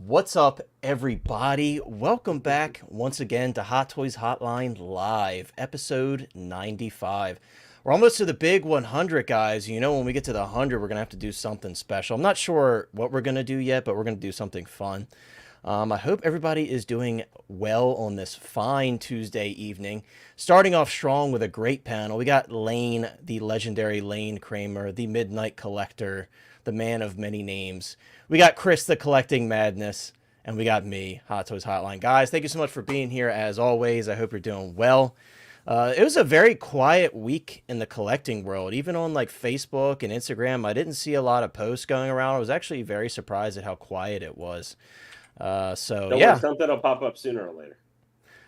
What's up, everybody? Welcome back once again to Hot Toys Hotline Live, episode 95. We're almost to the big 100, guys. You know, when we get to the 100, we're going to have to do something special. I'm not sure what we're going to do yet, but we're going to do something fun. I hope everybody is doing well on this fine Tuesday evening. Starting off strong with a great panel. We got Lane, the legendary Lane Kramer, the Midnight Collector, the man of many names. We got Chris, the Collecting Madness, and we got me, Hot Toys Hotline. Guys, thank you so much for being here as always. I hope you're doing well. It was a very quiet week in the collecting world. Even on like Facebook and Instagram, I didn't see a lot of posts going around. I was actually very surprised at how quiet it was. So Don't yeah, worry, something will pop up sooner or later.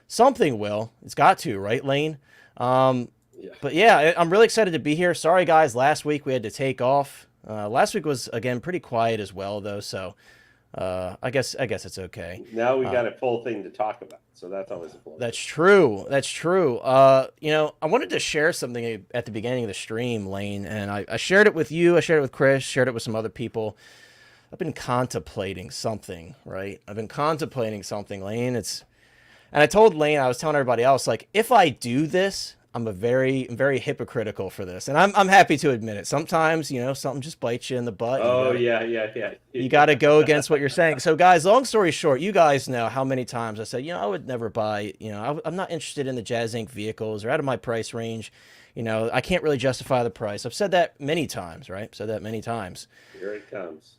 something will. It's got to, right, Lane? Yeah. But yeah, I'm really excited to be here. Sorry, guys. Last week we had to take off. Last week was again pretty quiet as well, though. So I guess it's okay. Now we got a full thing to talk about, so that's always a plus. That's true. That's true. You know, I wanted to share something at the beginning of the stream, Lane, and I shared it with you. I shared it with Chris. Shared it with some other people. I've been contemplating something, right? I've been contemplating something, Lane. And I told Lane, I was telling everybody else, like, if I do this, I'm very hypocritical for this. And I'm happy to admit it. Sometimes, you know, something just bites you in the butt. Oh, yeah. You got to go against what you're saying. So, guys, long story short, you guys know how many times I said, you know, I would never buy, you know, I'm not interested in the Jazz Inc. vehicles. They're out of my price range. You know, I can't really justify the price. I've said that many times, right? Said that many times. Here it comes.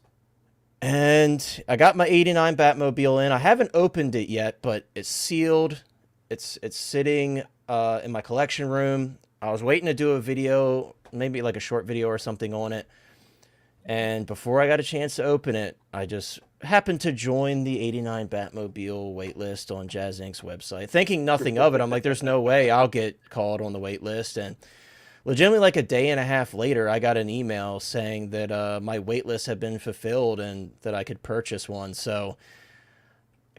And I got my 89 Batmobile in. I haven't opened it yet, but it's sealed. It's sitting in my collection room. I was waiting to do a video, maybe like a short video or something on it. And before I got a chance to open it, I just happened to join the 89 Batmobile waitlist on Jazz Inc.'s website. Thinking nothing of it, I'm like, there's no way I'll get called on the waitlist. And legitimately, like a day and a half later, I got an email saying that my waitlist had been fulfilled and that I could purchase one. So,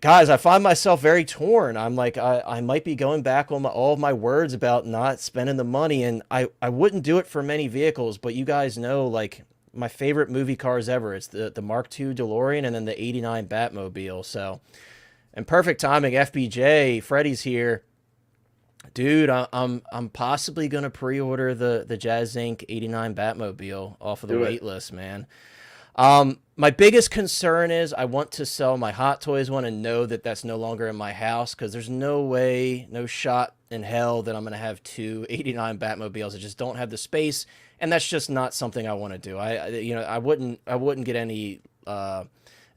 guys, I find myself very torn. I'm like, I might be going back on all of my words about not spending the money, and I wouldn't do it for many vehicles, but you guys know, like, my favorite movie cars ever. It's the Mark II DeLorean and then the 89 Batmobile. So, and perfect timing, FBJ, Freddie's here. Dude, I'm possibly gonna pre-order the Jazz Inc. 89 Batmobile off of the wait list, man. My biggest concern is I want to sell my Hot Toys one and know that that's no longer in my house, because there's no way, no shot in hell that I'm gonna have two 89 Batmobiles. I just don't have the space, and that's just not something I want to do. I wouldn't get any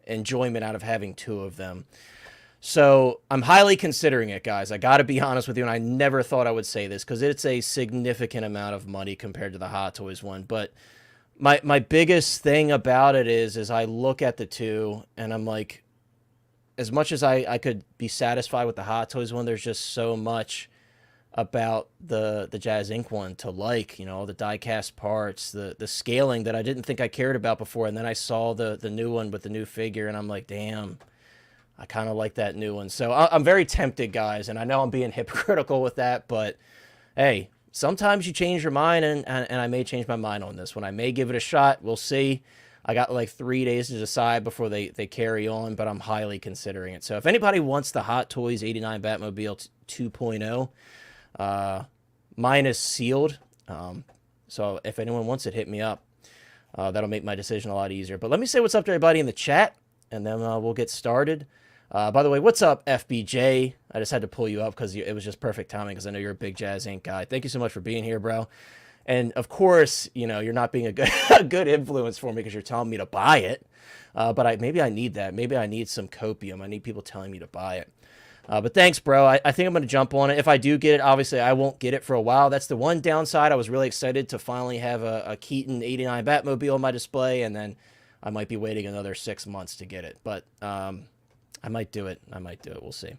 enjoyment out of having two of them. So I'm highly considering it, guys. I got to be honest with you, and I never thought I would say this because it's a significant amount of money compared to the Hot Toys one. But my biggest thing about it is I look at the two, and I'm like, as much as I could be satisfied with the Hot Toys one, there's just so much about the Jazz Inc. one to like, you know, all the die-cast parts, the scaling that I didn't think I cared about before. And then I saw the new one with the new figure, and I'm like, damn. I kind of like that new one. So I'm very tempted, guys, and I know I'm being hypocritical with that, but hey, sometimes you change your mind, and I may change my mind on this one. I may give it a shot. We'll see. I got like 3 days to decide before they carry on, but I'm highly considering it. So if anybody wants the Hot Toys 89 Batmobile 2.0, mine is sealed. So if anyone wants it, hit me up. That'll make my decision a lot easier. But let me say what's up to everybody in the chat, and then we'll get started. By the way, what's up, FBJ? I just had to pull you up because it was just perfect timing because I know you're a big Jazz Inc. guy. Thank you so much for being here, bro. And, of course, you know, you're not being a good influence for me because you're telling me to buy it. But maybe I need that. Maybe I need some copium. I need people telling me to buy it. But thanks, bro. I think I'm going to jump on it. If I do get it, obviously I won't get it for a while. That's the one downside. I was really excited to finally have a Keaton 89 Batmobile on my display, and then I might be waiting another 6 months to get it. But I might do it. We'll see.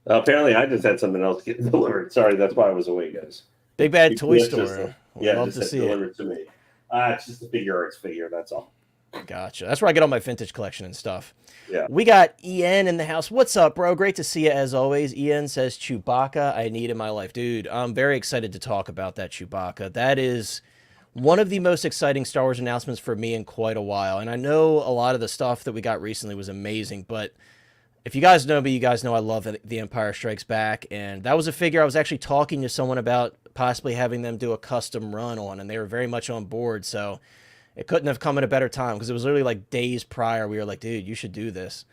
Apparently, I just had something else get delivered. Sorry, that's why I was away, guys. Big Bad Toy Store. Love to see delivered it to me. It's just a figure arts figure. That's all. Gotcha. That's where I get all my vintage collection and stuff. Yeah. We got Ian in the house. What's up, bro? Great to see you as always. Ian says Chewbacca I need in my life. Dude, I'm very excited to talk about that Chewbacca. That is one of the most exciting Star Wars announcements for me in quite a while. And I know a lot of the stuff that we got recently was amazing, but if you guys know me, you guys know I love The Empire Strikes Back, and that was a figure I was actually talking to someone about possibly having them do a custom run on, and they were very much on board, so it couldn't have come at a better time, because it was literally like days prior. We were like, dude, you should do this.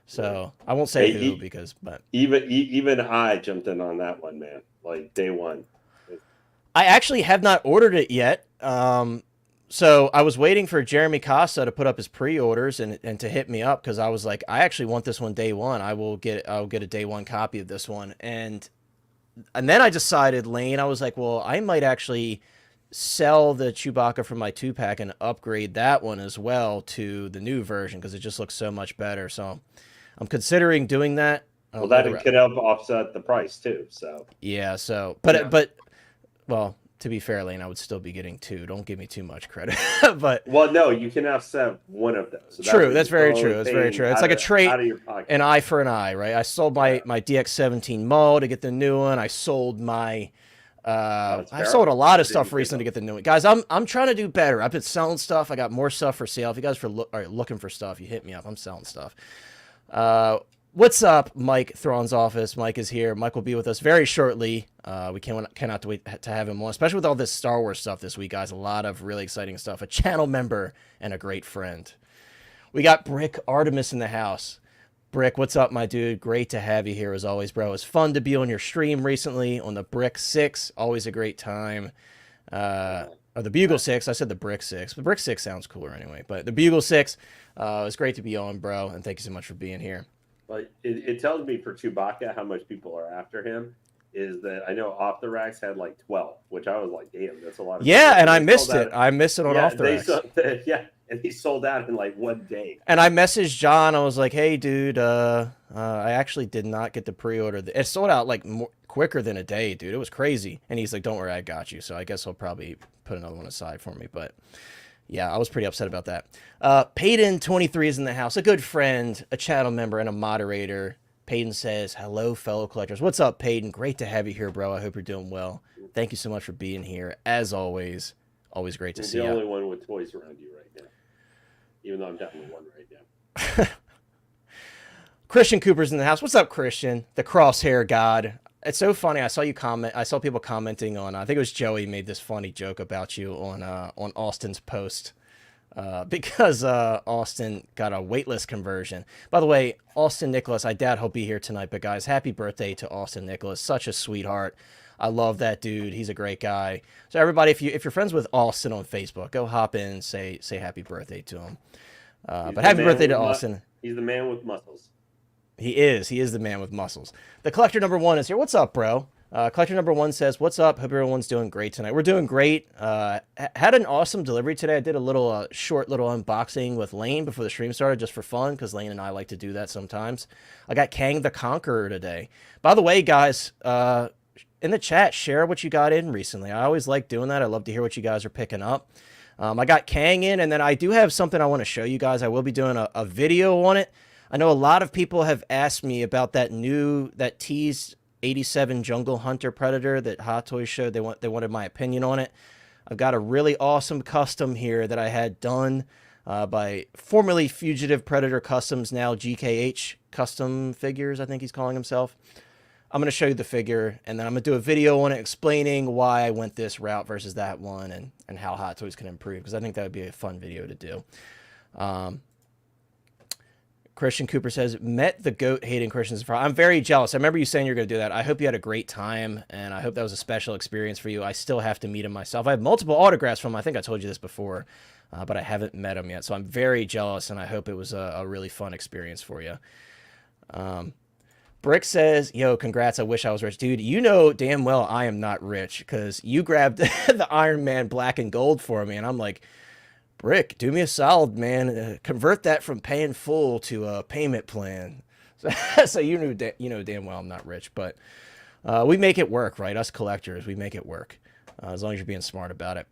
So I won't say who, because, but even I jumped in on that one, man, like day one. I actually have not ordered it yet. So I was waiting for Jeremy Costa to put up his pre-orders and to hit me up, because I was like, I actually want this one day one. I'll get a day one copy of this one. And then I decided, Lane, I was like, well, I might actually sell the Chewbacca from my 2-pack and upgrade that one as well to the new version, because it just looks so much better. So I'm considering doing that. Well, that could help offset the price too. So yeah. So, but well, to be fair, Lane, I would still be getting 2. Don't give me too much credit. But well, no, you can offset one of those. So true. That's very true. That's very true. It's like a trade, an eye for an eye, right? I sold my DX-17 Maul to get the new one. I sold my I've sold a lot of stuff recently to get the new one. Guys, I'm trying to do better. I've been selling stuff. I got more stuff for sale. If you guys are looking for stuff, you hit me up. I'm selling stuff. What's up, Mike, Thrawn's office? Mike is here. Mike will be with us very shortly. We cannot wait to have him on, especially with all this Star Wars stuff this week, guys. A lot of really exciting stuff. A channel member and a great friend. We got Brick Artemis in the house. Brick, what's up, my dude? Great to have you here as always, bro. It's fun to be on your stream recently on the Brick 6. Always a great time. Or the Bugle 6. I said the Brick 6. The Brick 6 sounds cooler anyway. But the Bugle 6, it's great to be on, bro. And thank you so much for being here. But it tells me for Chewbacca how much people are after him. Is that I know Off the Racks had like 12, which I was like, damn, that's a lot of yeah, and I missed it. I missed it on Off the Racks. Yeah, and he sold out in like one day. And I messaged John. I was like, hey, dude, I actually did not get the pre-order. It sold out like quicker than a day, dude. It was crazy. And he's like, don't worry, I got you. So I guess he'll probably put another one aside for me. But yeah, I was pretty upset about that. Payton23 is in the house, a good friend, a channel member, and a moderator. Payton says, hello, fellow collectors. What's up, Payton? Great to have you here, bro. I hope you're doing well. Thank you so much for being here. As always, always great to see you. The only one with toys around you right now, even though I'm definitely one right now. Christian Cooper's in the house. What's up, Christian? The crosshair god. It's so funny. I saw people commenting on, I think it was Joey made this funny joke about you on Austin's post. Because Austin got a waitlist conversion. By the way, Austin Nicholas, I doubt he'll be here tonight, but guys, happy birthday to Austin Nicholas. Such a sweetheart. I love that dude. He's a great guy. So everybody, if you're friends with Austin on Facebook, go hop in and say happy birthday to him. But happy birthday to Austin. He's the man with muscles. He is the man with muscles. The collector number 1 is here. What's up, bro? Collector number 1 says, what's up? Hope everyone's doing great tonight. We're doing great. Had an awesome delivery today. I did a little short little unboxing with Lane before the stream started, just for fun, because Lane and I like to do that sometimes. I got Kang the Conqueror today. By the way, guys, in the chat, share what you got in recently. I always like doing that. I love to hear what you guys are picking up. I got Kang in, and then I do have something I want to show you guys. I will be doing a video on it. I know a lot of people have asked me about that teased 87 Jungle Hunter Predator that Hot Toys showed. They wanted my opinion on it. I've got a really awesome custom here that I had done by formerly Fugitive Predator Customs, now GKH Custom Figures, I think he's calling himself. I'm going to show you the figure, and then I'm going to do a video on it explaining why I went this route versus that one, and how Hot Toys can improve, because I think that would be a fun video to do. Christian Cooper says, met the goat hating Christians. I'm very jealous. I remember you saying you're going to do that. I hope you had a great time, and I hope that was a special experience for you. I still have to meet him myself. I have multiple autographs from him. I think I told you this before, but I haven't met him yet. So I'm very jealous, and I hope it was a really fun experience for you. Brick says, yo, congrats. I wish I was rich. Dude, you know damn well I am not rich, because you grabbed the Iron Man black and gold for me, and I'm like, Brick, do me a solid, man. Convert that from paying full to a payment plan. So you know damn well I'm not rich, but we make it work, right? Us collectors, we make it work, as long as you're being smart about it.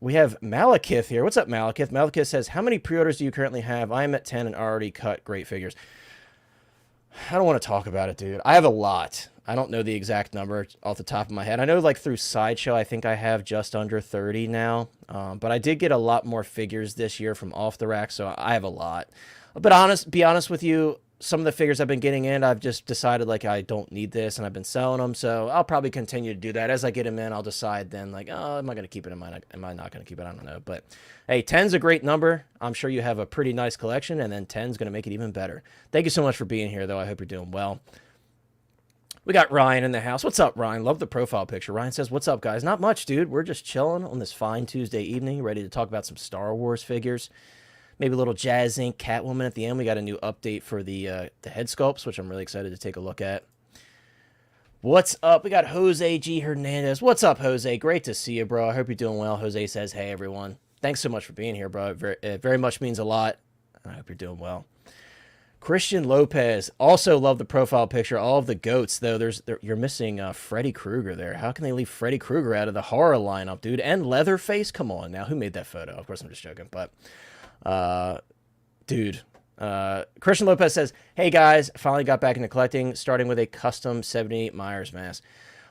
We have Malekith here. What's up, Malekith? Malekith says, how many pre-orders do you currently have? I am at 10 and already cut great figures. I don't want to talk about it, dude. I have a lot. I don't know the exact number off the top of my head. I know like through Sideshow, I think I have just under 30 now. But I did get a lot more figures this year from off the rack, so I have a lot. But be honest with you, some of the figures I've been getting in, I've just decided like I don't need this, and I've been selling them. So I'll probably continue to do that. As I get them in, I'll decide then like, oh, am I going to keep it? Am I not going to keep it? I don't know. But hey, 10's a great number. I'm sure you have a pretty nice collection, and then 10's going to make it even better. Thank you so much for being here, though. I hope you're doing well. We got Ryan in the house. What's up, Ryan? Love the profile picture. Ryan says, what's up, guys? Not much, dude. We're just chilling on this fine Tuesday evening, ready to talk about some Star Wars figures. Maybe a little Jazz Inc. Catwoman at the end. We got a new update for the head sculpts, which I'm really excited to take a look at. What's up? We got Jose G. Hernandez. What's up, Jose? Great to see you, bro. I hope you're doing well. Jose says, hey, everyone. Thanks so much for being here, bro. It very much means a lot. I hope you're doing well. Christian Lopez. Also love the profile picture. All of the goats, though. You're missing Freddy Krueger there. How can they leave Freddy Krueger out of the horror lineup, dude? And Leatherface? Come on now. Who made that photo? Of course, I'm just joking, but... dude, Christian Lopez says, hey guys, finally got back into collecting, starting with a custom 78 Myers mask.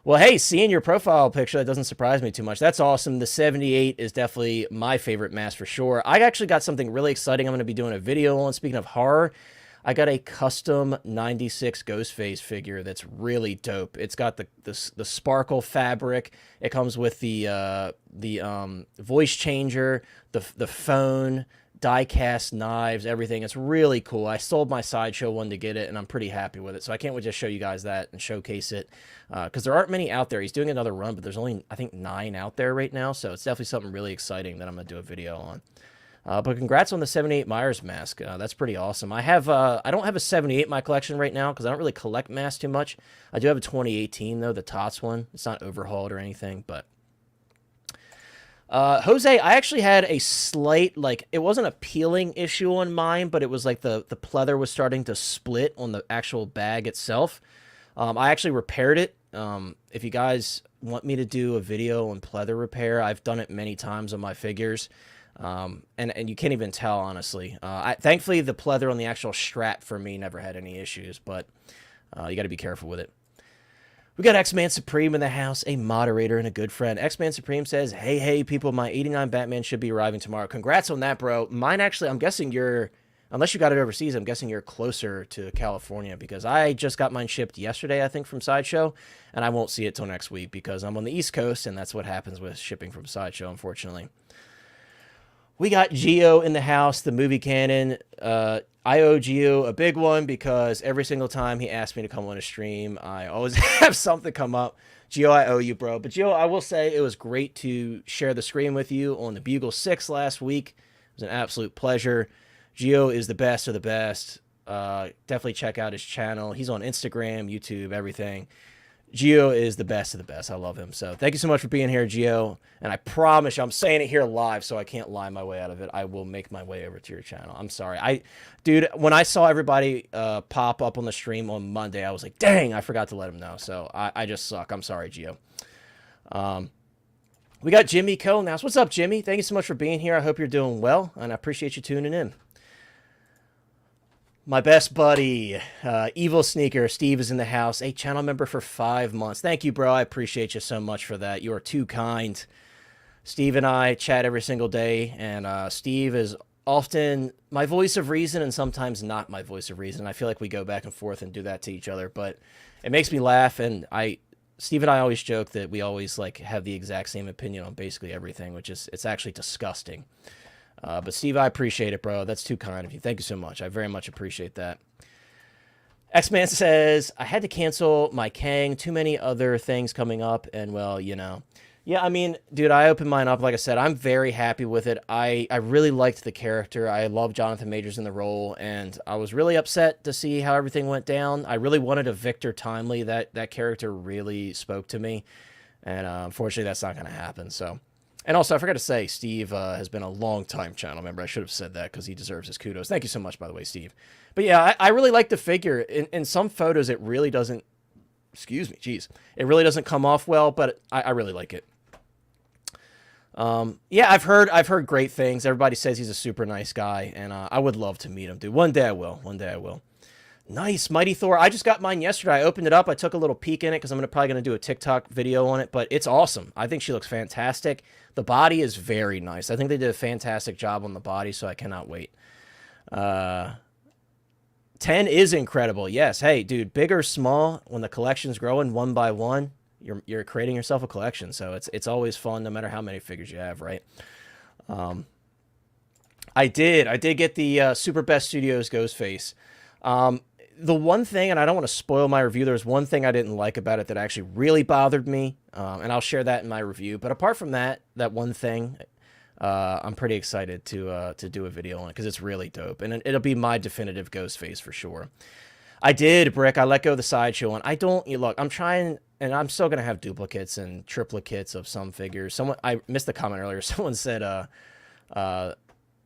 Well, hey, seeing your profile picture, that doesn't surprise me too much. That's awesome. The 78 is definitely my favorite mask for sure. I actually got something really exciting I'm going to be doing a video on. Speaking of horror, I got a custom 96 Ghostface figure that's really dope. It's got the sparkle fabric. It comes with the voice changer, the phone, die-cast knives, everything. It's really cool. I sold my Sideshow one to get it, and I'm pretty happy with it. So I can't wait to show you guys that and showcase it, because there aren't many out there. He's doing another run, but there's only, I think, 9 out there right now. So it's definitely something really exciting that I'm going to do a video on. But congrats on the 78 Myers mask. That's pretty awesome. I don't have a 78 in my collection right now because I don't really collect masks too much. I do have a 2018, though, the TOTS one. It's not overhauled or anything, but... Jose, I actually had a slight, like, it wasn't a peeling issue on mine, but it was like the pleather was starting to split on the actual bag itself. I actually repaired it. If you guys want me to do a video on pleather repair, I've done it many times on my figures. And you can't even tell, honestly. Thankfully, the pleather on the actual strap for me never had any issues, but you got to be careful with it. We got X-Man Supreme in the house, a moderator and a good friend. X-Man Supreme says, hey, people, my 89 Batman should be arriving tomorrow. Congrats on that, bro. Mine, actually, I'm guessing you're, unless you got it overseas, I'm guessing you're closer to California, because I just got mine shipped yesterday, I think, from Sideshow, and I won't see it till next week because I'm on the East Coast, and that's what happens with shipping from Sideshow, unfortunately. We got Geo in the house, the movie canon. I owe Geo a big one because every single time he asks me to come on a stream, I always have something come up. Geo, I owe you, bro. But Geo, I will say it was great to share the screen with you on the Bugle 6 last week. It was an absolute pleasure. Geo is the best of the best. Definitely check out his channel. He's on Instagram, YouTube, everything. Geo is the best of the best. I love him. So thank you so much for being here, Geo. And I promise you, I'm saying it here live, so I can't lie my way out of it. I will make my way over to your channel. I'm sorry. Dude, when I saw everybody pop up on the stream on Monday, I was like, dang, I forgot to let him know. So I just suck. I'm sorry, Geo. We got Jimmy Cole now. What's up, Jimmy? Thank you so much for being here. I hope you're doing well, and I appreciate you tuning in. My best buddy, Evil Sneaker, Steve is in the house, a channel member for 5 months. Thank you, bro. I appreciate you so much for that. You are too kind. Steve and I chat every single day, and Steve is often my voice of reason and sometimes not my voice of reason. I feel like we go back and forth and do that to each other, but it makes me laugh, and Steve and I always joke that we always like have the exact same opinion on basically everything, which is, it's actually disgusting. But Steve, I appreciate it, bro. That's too kind of you. Thank you so much. I very much appreciate that. X-Man says, I had to cancel my Kang. Too many other things coming up. And, well, you know. Yeah, I mean, dude, I opened mine up. Like I said, I'm very happy with it. I really liked the character. I love Jonathan Majors in the role. And I was really upset to see how everything went down. I really wanted a Victor Timely. That character really spoke to me. And unfortunately, that's not going to happen. So... And also, I forgot to say, Steve has been a long-time channel member. I should have said that because he deserves his kudos. Thank you so much, by the way, Steve. But yeah, I really like the figure. In some photos, it really doesn't... Excuse me, jeez. It really doesn't come off well, but I really like it. Yeah, I've heard great things. Everybody says he's a super nice guy, and I would love to meet him, dude. One day I will. One day I will. Nice, Mighty Thor. I just got mine yesterday. I opened it up. I took a little peek in it because I'm probably going to do a TikTok video on it, but it's awesome. I think she looks fantastic. The body is very nice. I think they did a fantastic job on the body, so I cannot wait. 10 is incredible. Yes. Hey, dude, big or small, when the collection's growing one by one, you're creating yourself a collection. So it's always fun no matter how many figures you have, right? I did get the Super Best Studios Ghostface. The one thing, and I don't want to spoil my review, there's one thing I didn't like about it that actually really bothered me, and I'll share that in my review. But apart from that one thing, I'm pretty excited to do a video on it because it's really dope, and it'll be my definitive Ghostface for sure. I did, Brick. I let go of the Sideshow one. I don't look. I'm trying, and I'm still gonna have duplicates and triplicates of some figures. I missed the comment earlier. Someone said,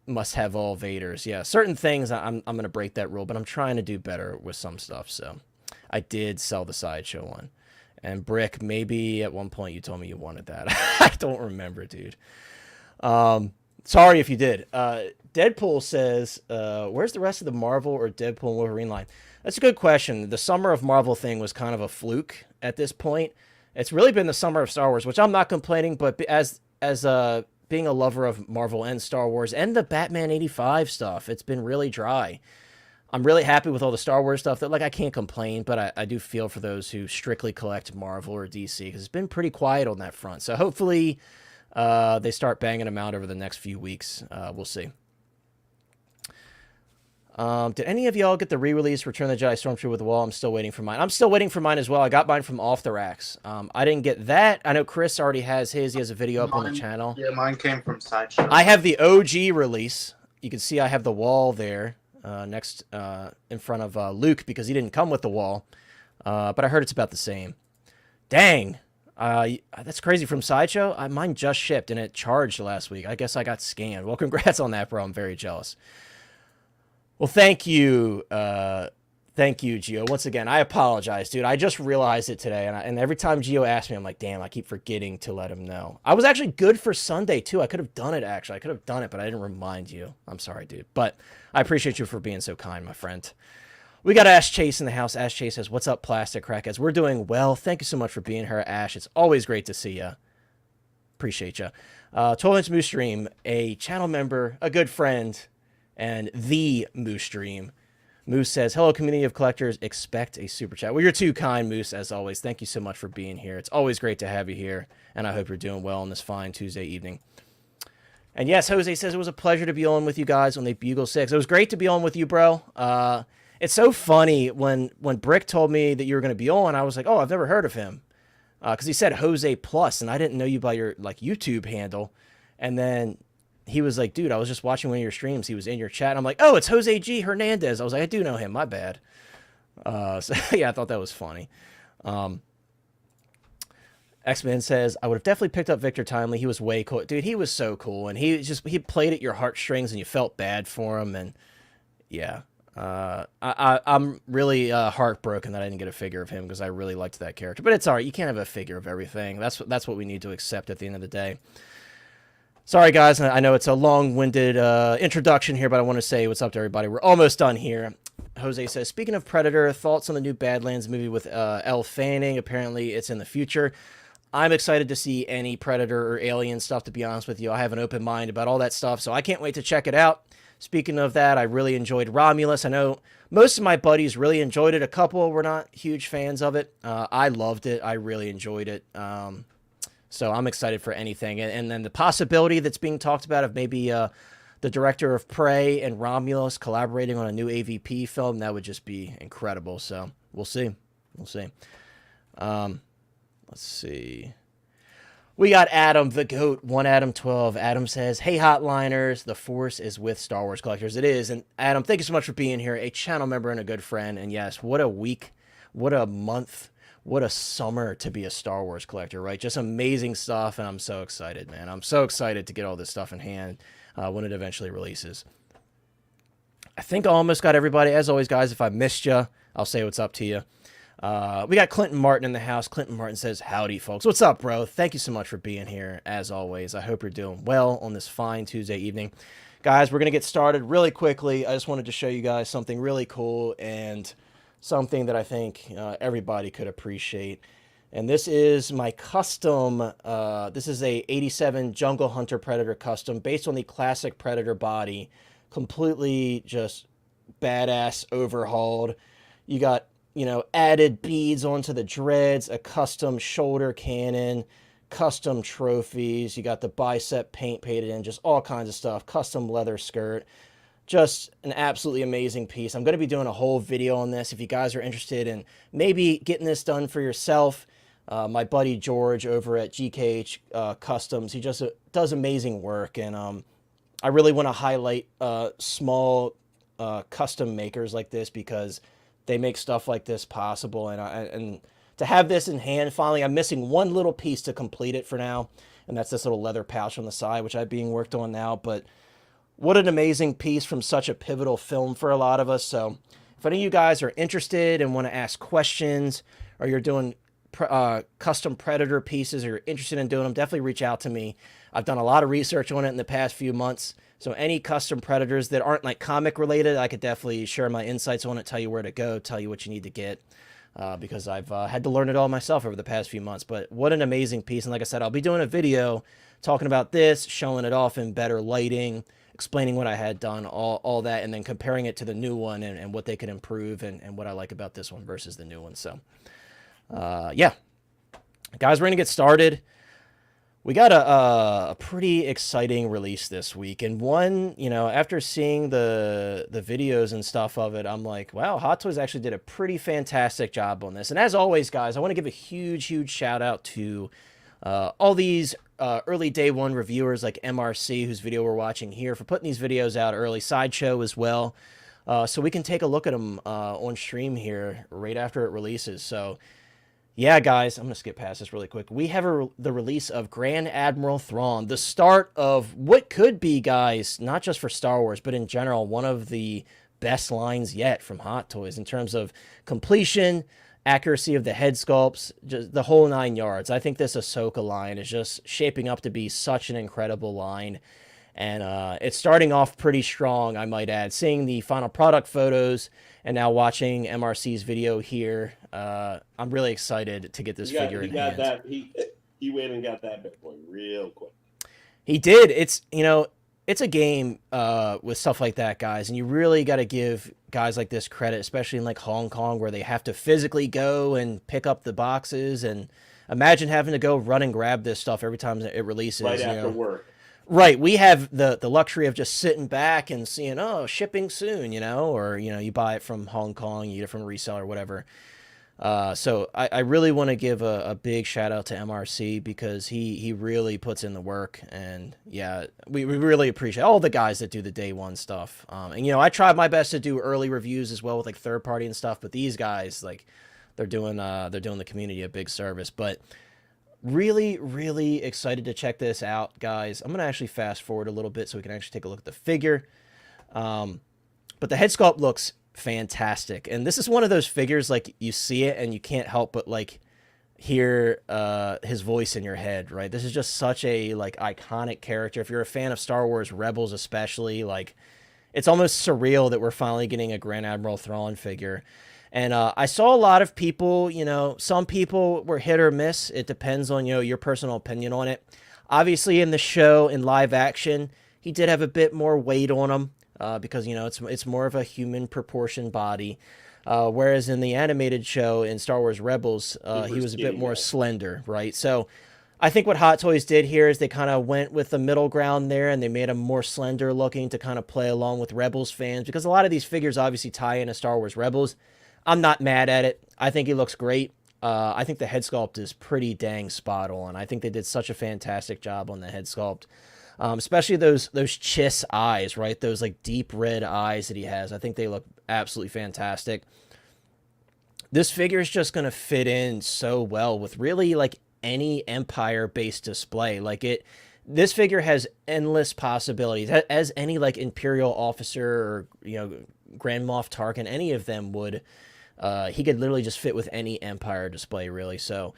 must have all Vaders. Yeah, certain things I'm going to break that rule, but I'm trying to do better with some stuff. So I did sell the Sideshow one. And Brick, maybe at one point you told me you wanted that. I don't remember, dude. Sorry if you did. Deadpool says, where's the rest of the Marvel or Deadpool and Wolverine line? That's a good question. The Summer of Marvel thing was kind of a fluke at this point. It's really been the Summer of Star Wars, which I'm not complaining, but as being a lover of Marvel and Star Wars and the Batman 85 stuff, it's been really dry. I'm really happy with all the Star Wars stuff. That I can't complain, but I do feel for those who strictly collect Marvel or DC because it's been pretty quiet on that front. So hopefully they start banging them out over the next few weeks. We'll see. Did any of y'all get the re-release Return of the Jedi Stormtrooper with the Wall? I'm still waiting for mine. I'm still waiting for mine as well. I got mine from Off the Racks. I didn't get that. I know Chris already has his. He has a video up on the channel. Yeah, mine came from Sideshow. I have the OG release. You can see I have the wall there next in front of Luke because he didn't come with the wall. But I heard it's about the same. Dang. That's crazy from Sideshow. Mine just shipped and it charged last week. I guess I got scammed. Well, congrats on that, bro. I'm very jealous. Well, thank you, Gio. Once again, I apologize, dude. I just realized it today, and every time Gio asks me, I'm like, damn, I keep forgetting to let him know. I was actually good for Sunday, too. I could have done it, actually. I could have done it, but I didn't remind you. I'm sorry, dude. But I appreciate you for being so kind, my friend. We got Ash Chase in the house. Ash Chase says, what's up, Plastic Crackheads? We're doing well. Thank you so much for being here, Ash. It's always great to see you. Appreciate you. 12-inch Moose Stream, a channel member, a good friend, and the Moose Stream. Moose says, hello, community of collectors. Expect a super chat. Well, you're too kind, Moose, as always. Thank you so much for being here. It's always great to have you here, and I hope you're doing well on this fine Tuesday evening. And yes, Jose says, it was a pleasure to be on with you guys on the Bugle 6. It was great to be on with you, bro. It's so funny when Brick told me that you were going to be on, I was like, oh, I've never heard of him. Because he said Jose Plus, and I didn't know you by your YouTube handle. And then he was like, dude, I was just watching one of your streams. He was in your chat. And I'm like, oh, it's Jose G. Hernandez. I was like, I do know him. My bad. So yeah, I thought that was funny. X-Men says, I would have definitely picked up Victor Timely. He was way cool. Dude, he was so cool. And he played at your heartstrings and you felt bad for him. And yeah, I'm really heartbroken that I didn't get a figure of him because I really liked that character. But it's all right. You can't have a figure of everything. That's what we need to accept at the end of the day. Sorry, guys. I know it's a long-winded introduction here, but I want to say what's up to everybody. We're almost done here. Jose says, speaking of Predator, thoughts on the new Badlands movie with Elle Fanning? Apparently, it's in the future. I'm excited to see any Predator or Alien stuff, to be honest with you. I have an open mind about all that stuff, so I can't wait to check it out. Speaking of that, I really enjoyed Romulus. I know most of my buddies really enjoyed it. A couple were not huge fans of it. I loved it. I really enjoyed it. So I'm excited for anything. And then the possibility that's being talked about of maybe the director of Prey and Romulus collaborating on a new AVP film, that would just be incredible. So we'll see. We'll see. Let's see. We got Adam, the GOAT, 1Adam12. Adam says, hey, Hotliners, the Force is with Star Wars collectors. It is. And Adam, thank you so much for being here. A channel member and a good friend. And yes, what a week, what a month, what a summer to be a Star Wars collector, right? Just amazing stuff, and I'm so excited, man. I'm so excited to get all this stuff in hand when it eventually releases. I think I almost got everybody. As always, guys, if I missed you, I'll say what's up to you. We got Clinton Martin in the house. Clinton Martin says, howdy, folks. What's up, bro? Thank you so much for being here, as always. I hope you're doing well on this fine Tuesday evening. Guys, we're going to get started really quickly. I just wanted to show you guys something really cool, and something that I think everybody could appreciate. And this is my custom, this is a 87 Jungle Hunter Predator custom based on the classic Predator body, completely just badass overhauled. You got, you know, added beads onto the dreads, a custom shoulder cannon, custom trophies. You got the bicep paint painted in, just all kinds of stuff, custom leather skirt. Just an absolutely amazing piece. I'm going to be doing a whole video on this if you guys are interested in maybe getting this done for yourself. My buddy George over at GKH Customs, he just does amazing work, and I really want to highlight small custom makers like this because they make stuff like this possible. And to have this in hand, finally, I'm missing one little piece to complete it for now, and that's this little leather pouch on the side, which I'm being worked on now. But what an amazing piece from such a pivotal film for a lot of us. So if any of you guys are interested and want to ask questions, or you're doing custom Predator pieces, or you're interested in doing them, definitely reach out to me. I've done a lot of research on it in the past few months. So any custom Predators that aren't like comic related, I could definitely share my insights on it, tell you where to go, tell you what you need to get, because I've had to learn it all myself over the past few months. But what an amazing piece. And like I said, I'll be doing a video talking about this, showing it off in better lighting, explaining what I had done, all that, and then comparing it to the new one and what they could improve and what I like about this one versus the new one. So, yeah. Guys, we're going to get started. We got a pretty exciting release this week. And one, you know, after seeing the videos and stuff of it, I'm like, wow, Hot Toys actually did a pretty fantastic job on this. And as always, guys, I want to give a huge shout out to all these early day one reviewers like MRC, whose video we're watching here, for putting these videos out early. Sideshow as well, so we can take a look at them on stream here right after it releases. So yeah, guys, I'm gonna skip past this really quick. We have the release of Grand Admiral Thrawn, the start of what could be, guys, not just for Star Wars but in general, one of the best lines yet from Hot Toys in terms of completion, accuracy of the head sculpts, just the whole 9 yards. I think this Ahsoka line is just shaping up to be such an incredible line, and it's starting off pretty strong, I might add. Seeing the final product photos and now watching MRC's video here, I'm really excited to get this figure in hand. He went and got that bad boy real quick. He did. It's, you know, it's a game with stuff like that, guys, and you really got to give guys like this credit, especially in like Hong Kong, where they have to physically go and pick up the boxes. And imagine having to go run and grab this stuff every time it releases. Right after work. Right. We have the luxury of just sitting back and seeing, oh, shipping soon, you know, or, you know, you buy it from Hong Kong, you get it from a reseller, whatever. So I really want to give a big shout out to MRC because he really puts in the work, and yeah, we really appreciate all the guys that do the day one stuff. And you know, I tried my best to do early reviews as well with like third party and stuff, but these guys, like, they're doing the community a big service. But really excited to check this out, guys. I'm gonna actually fast forward a little bit so we can actually take a look at the figure. But the head sculpt looks fantastic, and this is one of those figures, like, you see it and you can't help but like hear his voice in your head, right? This is just such a like iconic character. If you're a fan of Star Wars Rebels especially, like, it's almost surreal that we're finally getting a Grand Admiral Thrawn figure. And I saw a lot of people, you know, some people were hit or miss. It depends on, you know, your personal opinion on it. Obviously in the show, in live action, he did have a bit more weight on him. Because, you know, it's more of a human proportion body, whereas in the animated show in Star Wars Rebels, he was a bit more slender, right? So I think what Hot Toys did here is they kind of went with the middle ground there, and they made him more slender looking to kind of play along with Rebels fans, because a lot of these figures obviously tie into Star Wars Rebels. I'm not mad at it. I think he looks great. I think the head sculpt is pretty dang spot on. I think they did such a fantastic job on the head sculpt. Especially those Chiss eyes, right? Those like deep red eyes that he has. I think they look absolutely fantastic. This figure is just going to fit in so well with really like any Empire-based display. Like this figure has endless possibilities, as any like Imperial officer or, you know, Grand Moff Tarkin, any of them would. He could literally just fit with any Empire display, really. So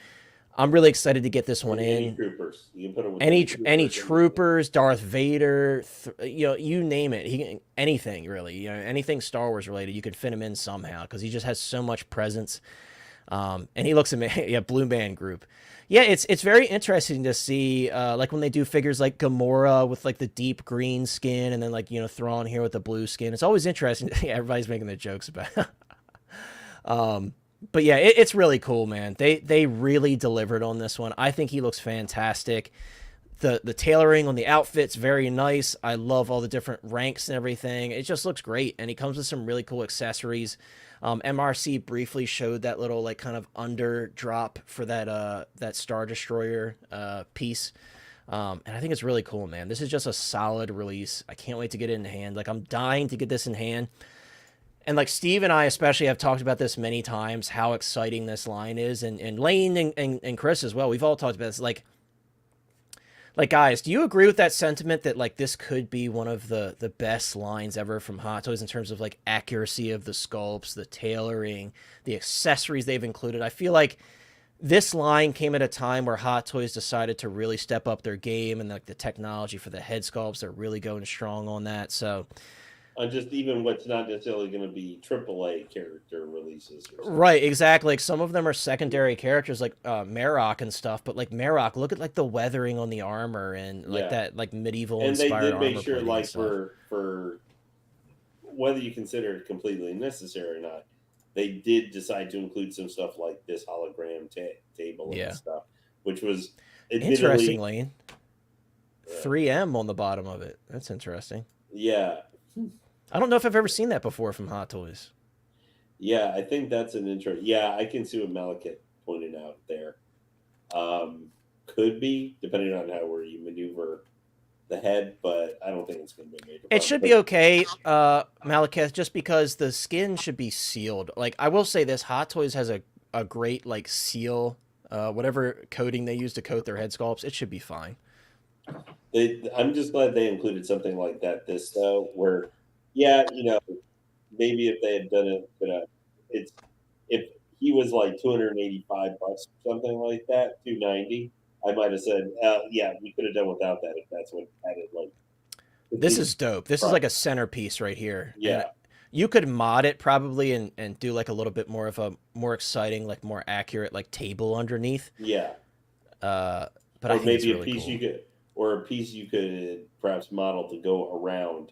I'm really excited to get this one Any in. troopers. You can put them with Any troopers. troopers, Darth Vader, you name it. Anything really, anything Star Wars related, you could fit him in somehow because he just has so much presence. And he looks amazing. Yeah, Blue Man Group. Yeah, it's very interesting to see, like when they do figures like Gamora with like the deep green skin, and then like Thrawn here with the blue skin. It's always interesting. Yeah, everybody's making their jokes about. But yeah, it's really cool, man. They really delivered on this one. I think he looks fantastic. The tailoring on the outfit's very nice. I love all the different ranks and everything. It just looks great, and he comes with some really cool accessories. MRC briefly showed that little like kind of under drop for that Star Destroyer piece. And I think it's really cool, man. This is just a solid release. I can't wait to get it in hand. Like, I'm dying to get this in hand. And like Steve and I especially have talked about this many times, how exciting this line is, and Lane and Chris as well. We've all talked about this. Like guys, do you agree with that sentiment that like this could be one of the best lines ever from Hot Toys in terms of like accuracy of the sculpts, the tailoring, the accessories they've included? I feel like this line came at a time where Hot Toys decided to really step up their game, and like the technology for the head sculpts, they're really going strong on that. So Just even what's not necessarily going to be AAA character releases. right, exactly. Like some of them are secondary characters, like Marok and stuff. But like Marok, look at like the weathering on the armor and like that like medieval and they inspired did make armor sure, plating like and stuff. for whether you consider it completely necessary or not, they did decide to include some stuff like this hologram table Yeah. and stuff, which was admittedly Interestingly, 3M on the bottom of it. That's interesting. yeah. I don't know if I've ever seen that before from Hot Toys. Yeah, I think that's an intro. Yeah, I can see what Malekith pointed out there. Could be, depending on where you maneuver the head, but I don't think it's going to be a major problem. It should be okay, Malekith, just because the skin should be sealed. Like, I will say this, Hot Toys has a great, like, seal, whatever coating they use to coat their head sculpts. It should be fine. I'm just glad they included something like that this, though, where, yeah, maybe if they had done it, but if he was like $285 or something like that, 290, I might have said, yeah, we could have done without that if that's what added like. This is dope. This is like a centerpiece right here. Yeah. And you could mod it probably and do like a little bit more of a more exciting, like more accurate, like table underneath. Yeah. But or I think maybe it's really a piece cool. a piece you could perhaps model to go around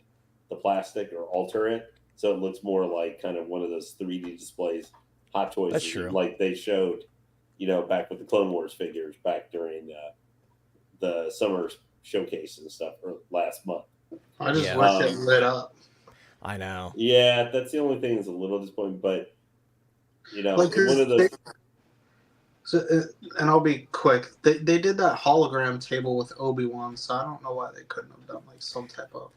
the plastic or alter it so it looks more like kind of one of those 3D displays Hot Toys. That's true. Like they showed, back with the Clone Wars figures back during the summer showcase and stuff last month. I just wish it lit up. I know. Yeah, that's the only thing that's a little disappointing, but Like, one of those. And I'll be quick. They did that hologram table with Obi-Wan, so I don't know why they couldn't have done like some type of.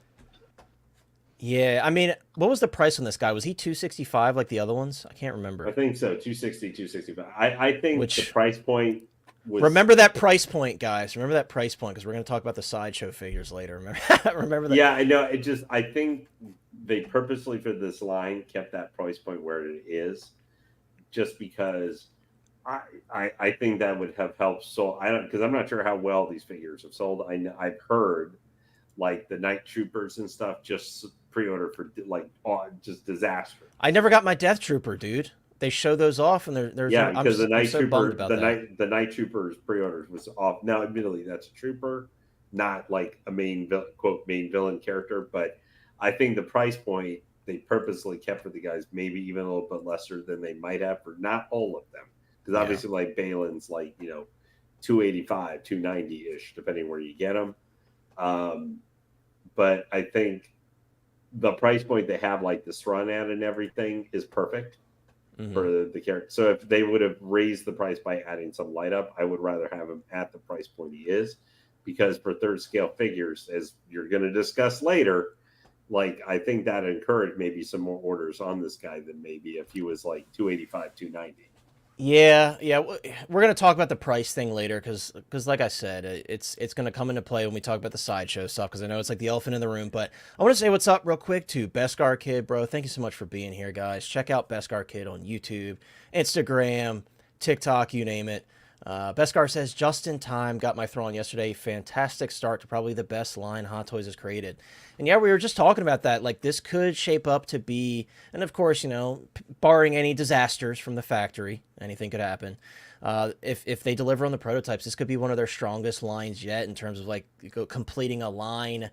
Yeah, I mean, what was the price on this guy? Was he $265 like the other ones? I can't remember. I think so. 260, 265. I think the price point was. Remember that price point, guys. Remember that price point, because we're going to talk about the Sideshow figures later. Remember that? Yeah, I know. I think they purposely for this line kept that price point where it is, just because I think that would have helped. So because I'm not sure how well these figures have sold. I've heard like the Night Troopers and stuff just pre-order for like just disaster. I never got my Death Trooper, dude. They show those off, and there's because the Night Trooper, the Night Troopers pre-orders was off. Now, admittedly, that's a trooper, not like a main villain character. But I think the price point they purposely kept for the guys, maybe even a little bit lesser than they might have for not all of them, because obviously like Balin's like $285, $290 ish, depending where you get them. But I think the price point they have, like the Thrawn at and everything, is perfect for the character. So if they would have raised the price by adding some light up, I would rather have him at the price point he is, because for third scale figures, as you're going to discuss later, like I think that encouraged maybe some more orders on this guy than maybe if he was like 285, 290. Yeah, we're gonna talk about the price thing later, because like I said, it's gonna come into play when we talk about the Sideshow stuff, because I know it's like the elephant in the room. But I want to say what's up real quick to Beskar Kid, bro. Thank you so much for being here, guys. Check out Beskar Kid on YouTube, Instagram, TikTok, you name it. Beskar says, just in time, got my Thrawn yesterday. Fantastic start to probably the best line Hot Toys has created. And yeah, we were just talking about that. Like, this could shape up to be, and of course, barring any disasters from the factory, anything could happen. If they deliver on the prototypes, this could be one of their strongest lines yet in terms of like completing a line,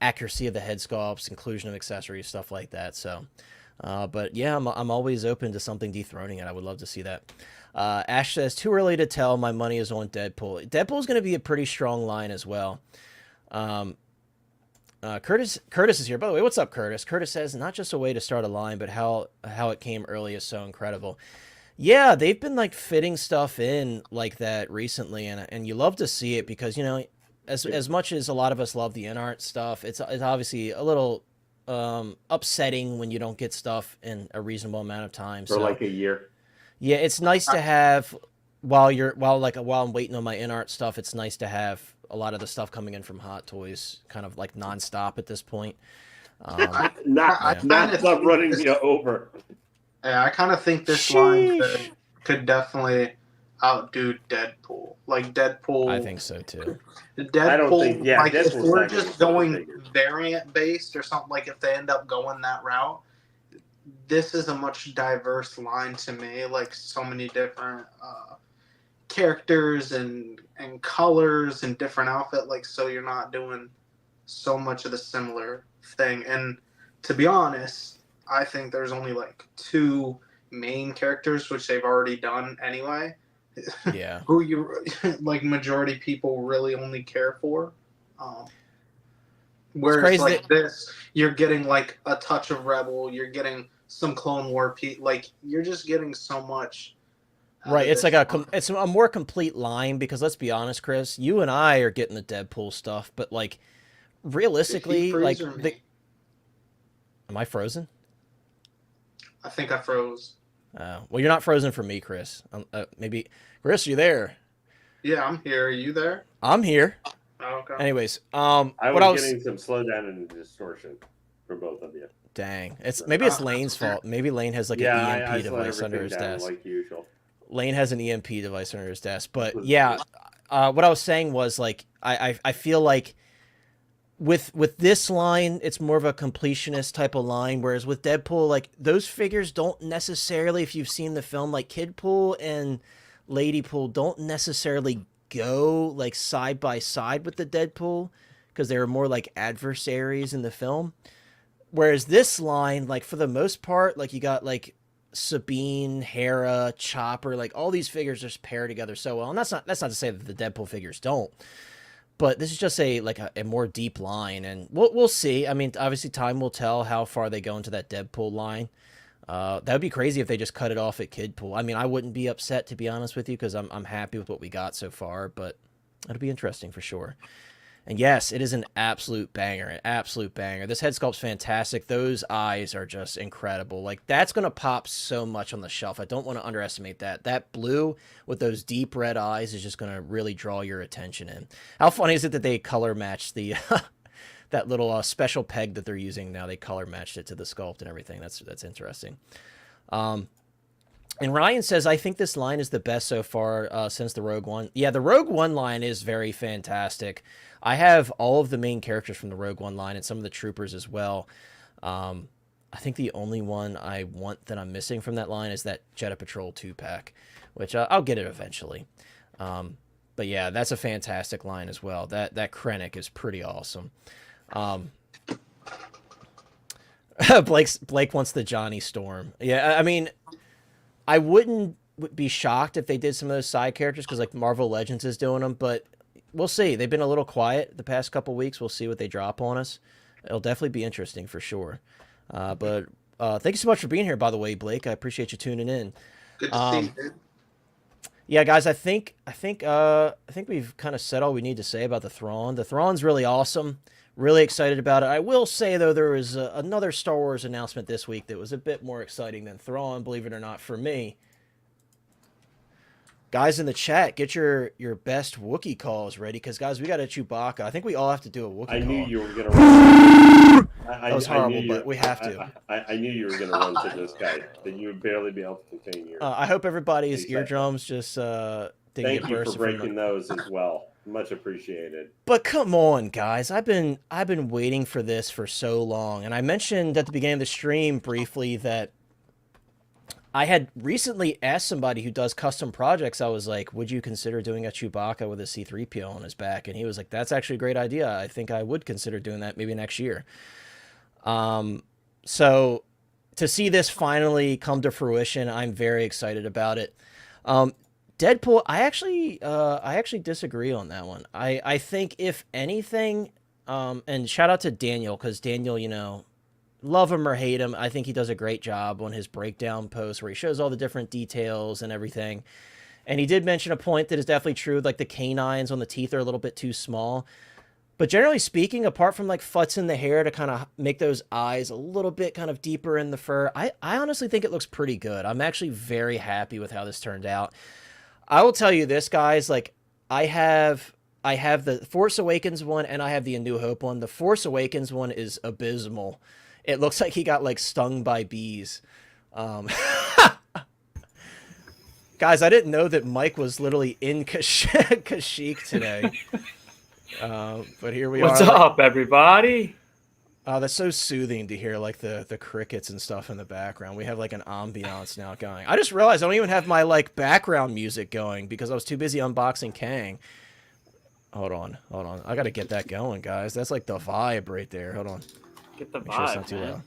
accuracy of the head sculpts, inclusion of accessories, stuff like that. So, but yeah, I'm always open to something dethroning it. I would love to see that. Ash says, too early to tell. My money is on Deadpool. Deadpool is going to be a pretty strong line as well. Curtis is here. By the way, what's up, Curtis? Curtis says, not just a way to start a line, but how it came early is so incredible. Yeah, they've been like fitting stuff in like that recently, and you love to see it because as much as a lot of us love the in art stuff, it's obviously a little upsetting when you don't get stuff in a reasonable amount of time. For like a year. Yeah, it's nice to have while I'm waiting on my in art stuff. It's nice to have a lot of the stuff coming in from Hot Toys, kind of like nonstop at this point. Not running me over. Yeah, I kind of think this line could definitely outdo Deadpool. Like Deadpool, I think so too. Deadpool, I don't think. Yeah, like if Deadpool's we're not just gonna going be bigger. variant based or something, like if they end up going that route, this is a much diverse line to me. Like so many different characters and colors and different outfit. Like so, you're not doing so much of the similar thing. And to be honest, I think there's only like 2 main characters, which they've already done anyway. Yeah. Who you like majority people really only care for. Whereas like this, you're getting like a touch of Rebel, you're getting some Clone War, like you're just getting so much. Right, it's like it's a more complete line because let's be honest, Chris, you and I are getting the Deadpool stuff, but like realistically, like am I frozen? I think I froze. Well, you're not frozen for me, Chris. Maybe Chris, you there? Yeah, I'm here. Are you there? I'm here. Oh, okay. Anyways, I was getting some slowdown and distortion for both of you. Dang, maybe it's Lane's fault. Maybe Lane has like an EMP device under his desk. Like usual. Lane has an EMP device under his desk, but yeah, what I was saying was like I feel like with this line, it's more of a completionist type of line, whereas with Deadpool, like those figures don't necessarily, if you've seen the film, like Kidpool and Ladypool don't necessarily go like side by side with the Deadpool because they were more like adversaries in the film. Whereas this line, like for the most part, like you got like Sabine, Hera, Chopper, like all these figures just pair together so well. And that's not to say that the Deadpool figures don't. But this is just a more deep line, and we'll see. I mean, obviously, time will tell how far they go into that Deadpool line. That would be crazy if they just cut it off at Kidpool. I mean, I wouldn't be upset, to be honest with you, because I'm happy with what we got so far. But it'll be interesting for sure. And yes, it is an absolute banger, This head sculpt's fantastic. Those eyes are just incredible. Like, that's going to pop so much on the shelf. I don't want to underestimate that. That blue with those deep red eyes is just going to really draw your attention in. How funny is it that they color matched the that little special peg that they're using now? They color matched it to the sculpt and everything. That's interesting. And Ryan says, I think this line is the best so far since the Rogue One. Yeah, the Rogue One line is very fantastic. I have all of the main characters from the Rogue One line and some of the troopers as well. I think the only one I want that I'm missing from that line is that Jedha Patrol 2-pack, which I'll get it eventually. But yeah, that's a fantastic line as well. That Krennic is pretty awesome. Blake wants the Johnny Storm. Yeah, I mean, I wouldn't be shocked if they did some of those side characters because like Marvel Legends is doing them, but we'll see. They've been a little quiet the past couple weeks. We'll see what they drop on us. It'll definitely be interesting for sure. But thank you so much for being here, by the way, Blake. I appreciate you tuning in. Good to see you, dude. Yeah, guys, I think we've kind of said all we need to say about the Thrawn. The Thrawn's really awesome. Really excited about it. I will say, though, there was another Star Wars announcement this week that was a bit more exciting than Thrawn, believe it or not, for me. Guys in the chat, get your best Wookiee calls ready, because guys, we got a Chewbacca. I think we all have to do a Wookiee I call. knew you were going to That was horrible, but we have to. I knew you were going to run to this guy, that you would barely be able to contain your... I hope everybody's Exactly. eardrums just didn't Thank get you for bursted breaking those as well. Much appreciated. But come on, guys. I've been waiting for this for so long. And I mentioned at the beginning of the stream briefly that I had recently asked somebody who does custom projects, I was like, would you consider doing a Chewbacca with a C-3PO on his back? And he was like, that's actually a great idea. I think I would consider doing that maybe next year. So to see this finally come to fruition, I'm very excited about it. Deadpool, I actually disagree on that one. I think if anything, and shout out to Daniel, because Daniel, you know, love him or hate him, I think he does a great job on his breakdown post where he shows all the different details and everything. And he did mention a point that is definitely true, like the canines on the teeth are a little bit too small. But generally speaking, apart from like futzing the hair to kind of make those eyes a little bit kind of deeper in the fur, I honestly think it looks pretty good. I'm actually very happy with how this turned out. I will tell you this, guys, like I have the Force Awakens one and I have the A New Hope one. The Force Awakens one is abysmal. It looks like he got like stung by bees. Guys, I didn't know that Mike was literally in Kashyyyk today. But here we are. What's up, everybody? That's so soothing to hear like the crickets and stuff in the background. We have like an ambiance now going. I just realized I don't even have my like background music going because I was too busy unboxing Kang. Hold on. I got to get that going, guys. That's like the vibe right there. Hold on. Get the Make sure it's vibe, not too man. loud.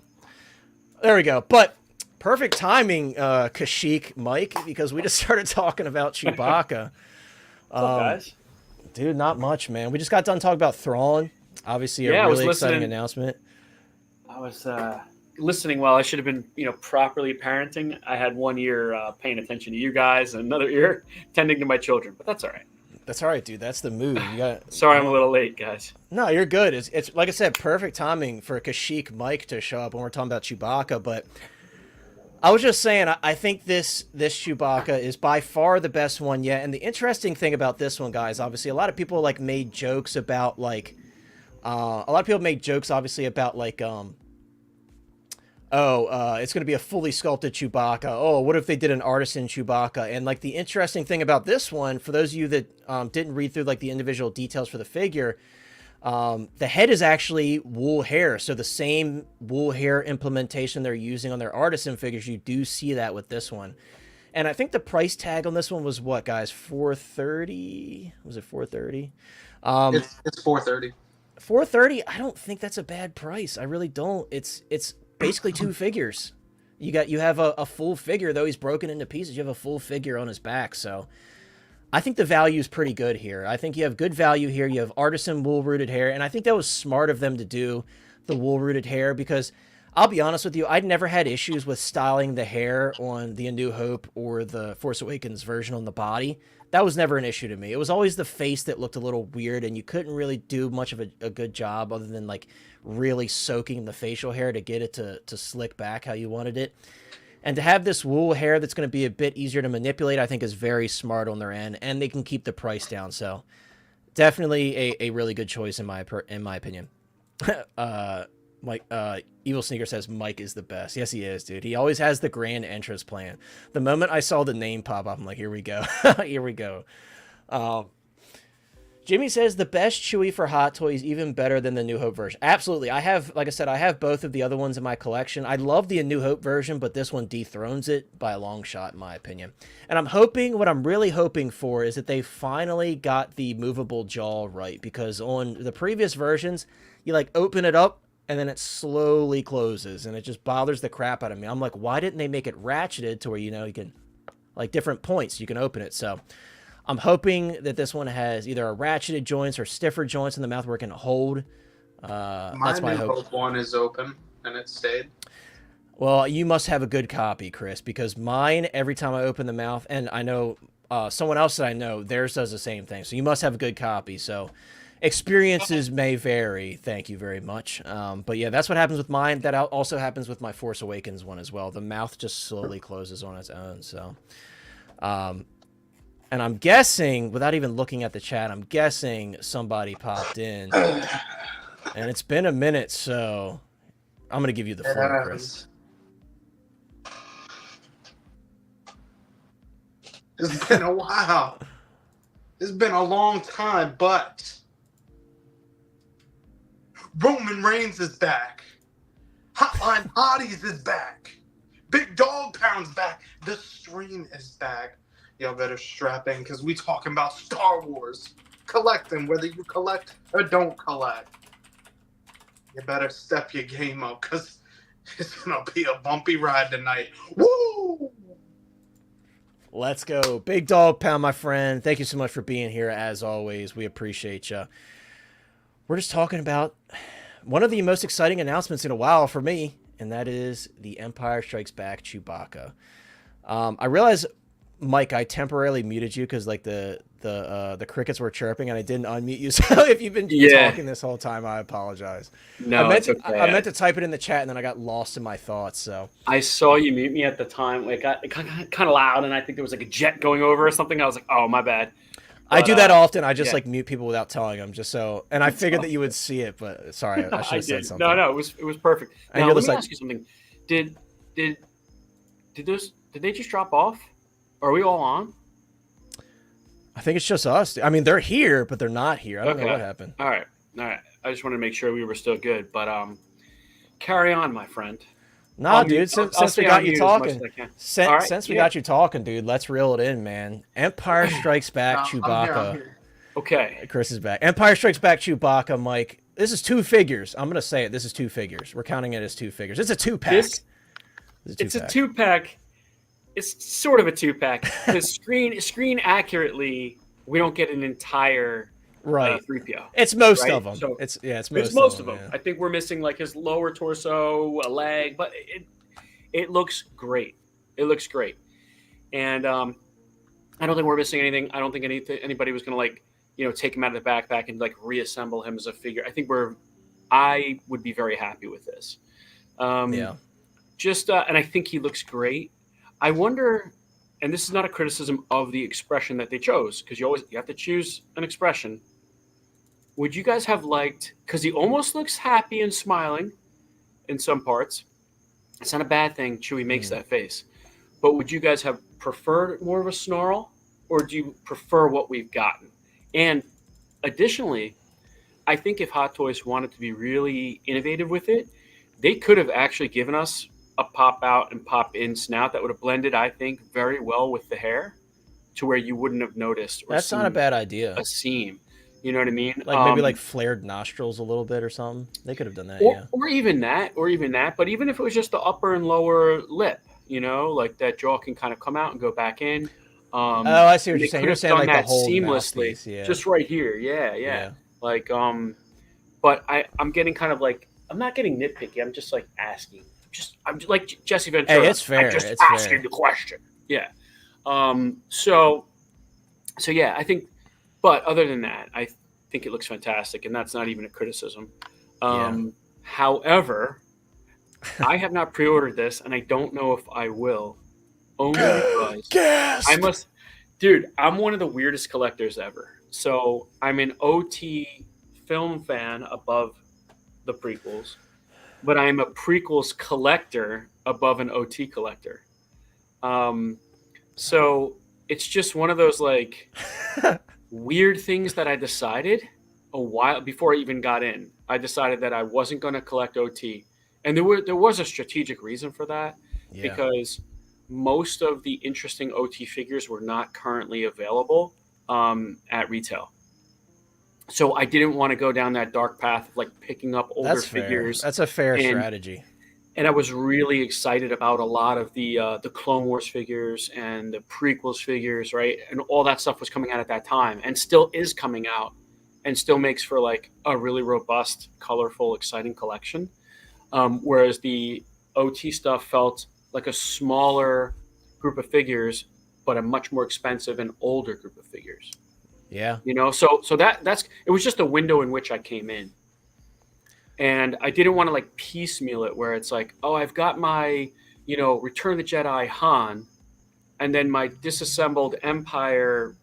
There we go. But perfect timing, Kashyyyk, Mike, because we just started talking about Chewbacca. What's up, guys? Dude, not much, man. We just got done talking about Thrawn. Obviously, Yeah, I a was really exciting listening. announcement. I was listening while I should have been, properly parenting. I had one ear paying attention to you guys and another ear tending to my children, but that's all right. That's all right, dude. That's the move. You got. Sorry, I'm a little late, guys. No, you're good. It's like I said, perfect timing for Kashyyyk Mike to show up when we're talking about Chewbacca. But I was just saying, I think this Chewbacca is by far the best one yet. And the interesting thing about this one, guys, obviously, a lot of people like made jokes about like, obviously about like, it's going to be a fully sculpted Chewbacca. Oh, what if they did an artisan Chewbacca? And like the interesting thing about this one, for those of you that didn't read through like the individual details for the figure, the head is actually wool hair. So the same wool hair implementation they're using on their artisan figures, you do see that with this one. And I think the price tag on this one was what, guys? $430? Was it $430? It's $430. $430. I don't think that's a bad price. I really don't. It's basically two figures. You have a full figure, though he's broken into pieces. You have a full figure on his back, so I think the value is pretty good here. I think you have good value here. You have artisan wool-rooted hair, and I think that was smart of them to do the wool-rooted hair because I'll be honest with you, I'd never had issues with styling the hair on the A New Hope or the Force Awakens version on the body. That was never an issue to me. It was always the face that looked a little weird, and you couldn't really do much of a good job other than like really soaking the facial hair to get it to slick back how you wanted it. And to have this wool hair that's going to be a bit easier to manipulate, I think is very smart on their end, and they can keep the price down. So definitely a really good choice in my opinion. Mike, Evil Sneaker says Mike is the best. Yes, he is, dude. He always has the grand entrance plan. The moment I saw the name pop up, I'm like, here we go. Here we go. Jimmy says the best Chewy for Hot Toys, even better than the New Hope version. Absolutely. I have, like I said, I have both of the other ones in my collection. I love the New Hope version, but this one dethrones it by a long shot, in my opinion. And I'm hoping, what I'm really hoping for is that they finally got the movable jaw right, because on the previous versions, you like open it up and then it slowly closes and it just bothers the crap out of me. I'm like, why didn't they make it ratcheted to where, you can, like different points, you can open it. So I'm hoping that this one has either a ratcheted joints or stiffer joints in the mouth where it can hold. That's my hope. Hope one is open and it stayed. Well, you must have a good copy, Chris, because mine, every time I open the mouth, and I know someone else that I know, theirs does the same thing. So you must have a good copy. So experiences may vary. Thank you very much. But yeah, that's what happens with mine. That also happens with my Force Awakens one as well. The mouth just slowly closes on its own. So And I'm guessing, without even looking at the chat, I'm guessing somebody popped in. And it's been a minute, so I'm going to give you the floor, Chris. It's been a while. It's been a long time, but Roman Reigns is back. Hotline Hotties is back. Big Dog Pound's back. The stream is back. Y'all better strap in because we talking about Star Wars. Collecting, whether you collect or don't collect. You better step your game up because it's going to be a bumpy ride tonight. Woo! Let's go. Big Dog Pound, my friend. Thank you so much for being here, as always. We appreciate you. We're just talking about one of the most exciting announcements in a while for me, and that is the Empire Strikes Back Chewbacca. I realize, Mike, I temporarily muted you because like the crickets were chirping and I didn't unmute you. So if you've been talking this whole time, I apologize. No, I meant to type it in the chat and then I got lost in my thoughts. So I saw you mute me at the time. It got kind of loud, and I think there was like a jet going over or something. I was like, oh, my bad. But, I do that often. I just like mute people without telling them, just so. And I figured that you would see it, but sorry, I should have said something. No, it was perfect. Now, let me ask you something. Did they just drop off? Are we all on? I think it's just us. I mean, they're here, but they're not here. I don't know what happened. All right. I just wanted to make sure we were still good, but carry on, my friend. Nah, dude. Since we got you talking, since we got you talking, dude, let's reel it in, man. Empire Strikes Back Chewbacca. I'm here. Okay. Chris is back. Empire Strikes Back Chewbacca, Mike. This is 2 figures. I'm gonna say it. This is 2 figures. We're counting it as 2 figures. It's a 2-pack. It's a 2-pack. It's sort of a 2-pack. Because screen accurately, we don't get an entire 3PO. It's most of them. So it's most of them. Yeah. I think we're missing like his lower torso, a leg, but it looks great. It looks great, and I don't think we're missing anything. I don't think anybody was gonna take him out of the backpack and like reassemble him as a figure. I would be very happy with this. Just and I think he looks great. I wonder, and this is not a criticism of the expression that they chose, because you have to choose an expression. Would you guys have liked, because he almost looks happy and smiling in some parts. It's not a bad thing. Chewie makes that face. But would you guys have preferred more of a snarl, or do you prefer what we've gotten? And additionally, I think if Hot Toys wanted to be really innovative with it, they could have actually given us a pop out and pop in snout that would have blended, I think, very well with the hair to where you wouldn't have noticed. That's not a bad idea. A seam. You know what I mean? Like maybe like flared nostrils a little bit or something. They could have done that, Or even that. But even if it was just the upper and lower lip, like that jaw can kind of come out and go back in. I see what you're saying. You're saying like that the whole seamlessly, just right here. Yeah. Like, but I'm getting kind of like, I'm not getting nitpicky. I'm just like asking. I'm just like Jesse Ventura. Hey, it's fair. I'm just asking the question. Yeah. So yeah, I think. But other than that, I think it looks fantastic, and that's not even a criticism. However, I have not pre-ordered this, and I don't know if I will. Only because I must. Dude, I'm one of the weirdest collectors ever. So I'm an OT film fan above the prequels, but I'm a prequels collector above an OT collector. So it's just one of those like weird things that I decided a while before I even got in. I decided that I wasn't going to collect OT, and there was a strategic reason for that because most of the interesting OT figures were not currently available at retail. So I didn't want to go down that dark path of like picking up older figures. That's a fair strategy. And I was really excited about a lot of the Clone Wars figures and the prequels figures, right? And all that stuff was coming out at that time and still is coming out and still makes for like a really robust, colorful, exciting collection. Whereas the OT stuff felt like a smaller group of figures, but a much more expensive and older group of figures. Yeah. So that's it was just a window in which I came in. And I didn't want to like piecemeal it where it's like, oh, I've got my, Return of the Jedi Han, and then my disassembled Empire